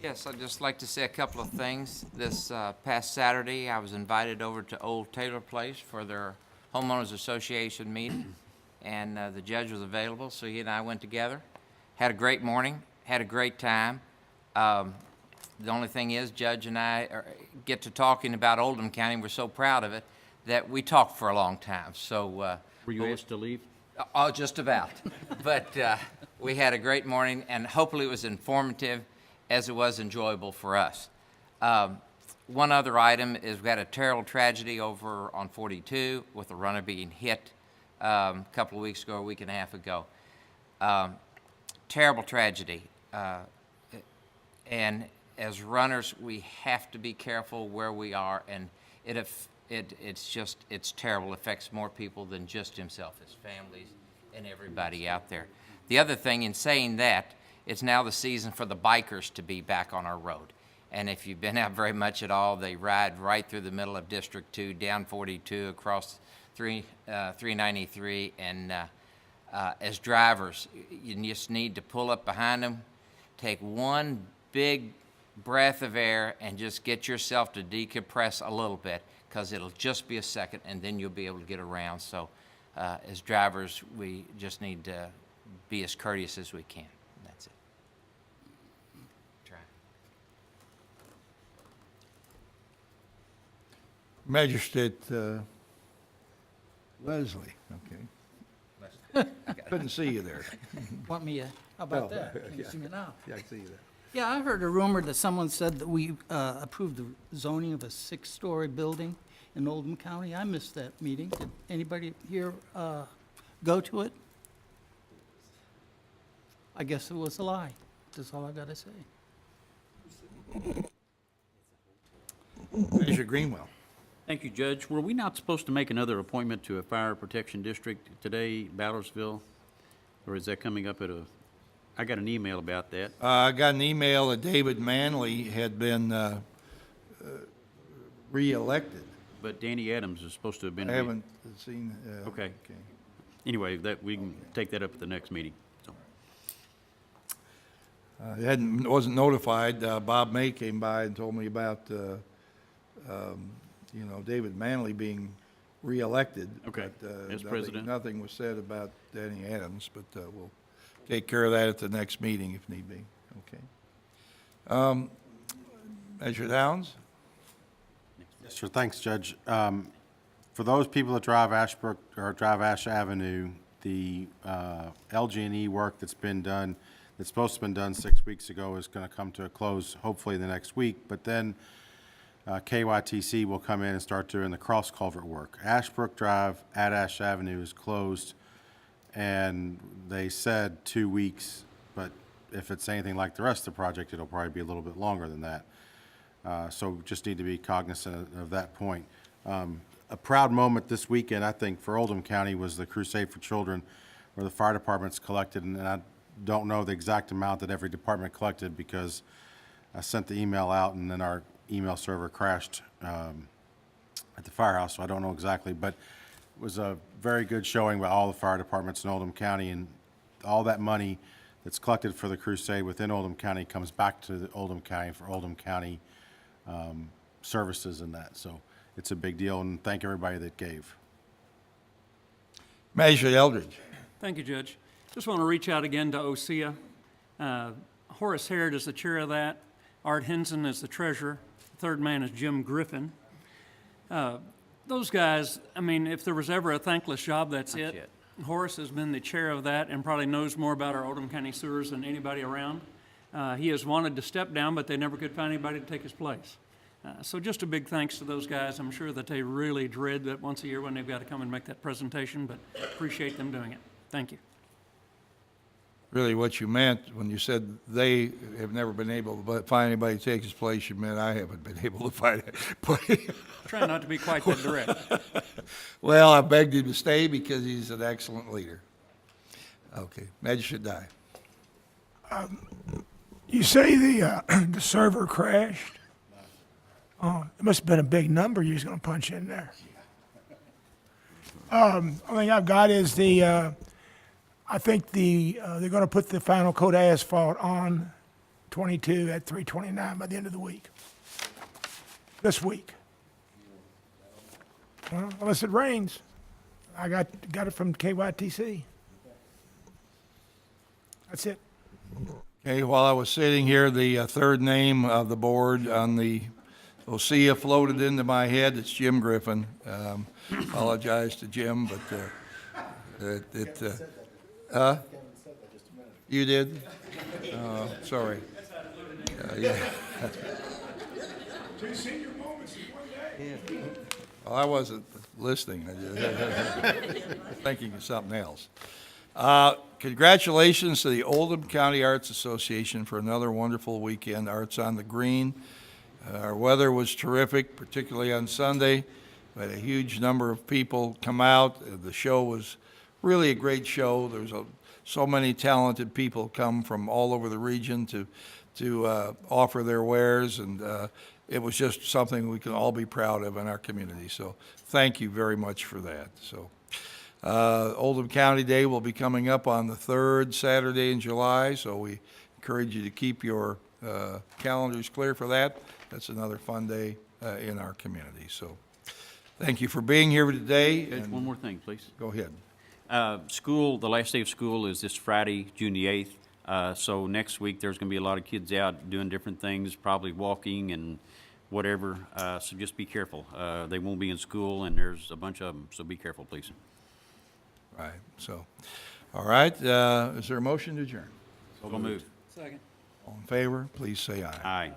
Yes, I'd just like to say a couple of things. This past Saturday, I was invited over to Old Taylor Place for their homeowners association meeting, and the judge was available, so he and I went together. Had a great morning, had a great time. The only thing is, Judge and I get to talking about Oldham County. We're so proud of it that we talked for a long time. So were you asked to leave? Oh, just about. But we had a great morning, and hopefully it was informative as it was enjoyable for us. One other item is we had a terrible tragedy over on 42 with a runner being hit a couple of weeks ago, a week and a half ago. Terrible tragedy. And as runners, we have to be careful where we are, and it's terrible. It affects more people than just himself, his families, and everybody out there. The other thing, in saying that, it's now the season for the bikers to be back on our road. And if you've been out very much at all, they ride right through the middle of District 2, down 42, across 393, and as drivers, you just need to pull up behind them, take one big breath of air, and just get yourself to decompress a little bit, because it'll just be a second, and then you'll be able to get around. So as drivers, we just need to be as courteous as we can. That's it. Try. Magistrate Leslie, okay. Couldn't see you there. Want me, how about Oh, that? Can you yeah. see me now? Yeah, I can see you there. Yeah, I heard a rumor that someone said that we approved the zoning of a 6-story building in Oldham County. I missed that meeting. Did anybody here go to it? I guess it was a lie. That's all I gotta say. Measure Greenwell. Thank you, Judge. Were we not supposed to make another appointment to a fire protection district today, Ballersville? Or is that coming up at I got an email about that. I got an email that David Manley had been re-elected. But Danny Adams is supposed to have been. I haven't seen. Okay. Anyway, we can take that up at the next meeting. So. Wasn't notified. Bob May came by and told me about, David Manley being re-elected. Okay. But, As president. Nothing was said about Danny Adams, but we'll take care of that at the next meeting if need be. Okay. Measure Downs? Yes, sir. Thanks, Judge. For those people that drive Ashbrook or drive Ash Avenue, the LG&E work that's been done, that's supposed to have been done 6 weeks ago, is going to come to a close hopefully the next week. But then KYTC will come in and start doing the cross culvert work. Ashbrook Drive at Ash Avenue is closed, and they said 2 weeks, but if it's anything like the rest of the project, it'll probably be a little bit longer than that. So just need to be cognizant of that point. A proud moment this weekend, I think, for Oldham County was the Crusade for Children. where the fire departments collected, and I don't know the exact amount that every department collected because I sent the email out and then our email server crashed at the firehouse, so I don't know exactly, but it was a very good showing by all the fire departments in Oldham County, and all that money that's collected for the crusade within Oldham County comes back to the Oldham County for Oldham County services and that. So it's a big deal, and thank everybody that gave. Measure Eldridge. Thank you, Judge. Just want to reach out again to OSEA. Horace Harrod is the chair of that. Art Henson is the treasurer. The third man is Jim Griffin. Those guys, I mean, if there was ever a thankless job, that's it. Horace has been the chair of that and probably knows more about our Oldham County sewers than anybody around. He has wanted to step down, but they never could find anybody to take his place. So just a big thanks to those guys. I'm sure that they really dread that once a year when they've got to come and make that presentation, but appreciate them doing it. Thank you. Really what you meant when you said they have never been able to find anybody to take his place, you meant I haven't been able to find it. Try not to be quite that direct. Well, I begged him to stay because he's an excellent leader. Okay, Magistrate Dye. You say the server crashed? Oh, it must have been a big number you was gonna punch in there. Only thing I've got is I think they're gonna put the final coat of asphalt on 22 at 329 by the end of the week. This week. Well, unless it rains. I got it from KYTC. That's it. Okay, while I was sitting here, the third name of the board on the OSEA floated into my head. It's Jim Griffin. Apologize to Jim, but you did? Sorry. Yeah. Two senior moments in one day. Well, I wasn't listening. I was thinking of something else. Congratulations to the Oldham County Arts Association for another wonderful weekend, Arts on the Green. Our weather was terrific, particularly on Sunday. We had a huge number of people come out. The show was really a great show. There was so many talented people come from all over the region to offer their wares, and it was just something we can all be proud of in our community. So thank you very much for that. So Oldham County Day will be coming up on the third Saturday in July, so we encourage you to keep your calendars clear for that. That's another fun day in our community. So thank you for being here today. Judge, one more thing, please. Go ahead. School, the last day of school is this Friday, June the 8th. So next week, there's going to be a lot of kids out doing different things, probably walking and whatever. So just be careful. They won't be in school, and there's a bunch of them, so be careful, please. Right. So, all right. Is there a motion to adjourn? So we'll move. Second. All in favor, please say aye. Aye.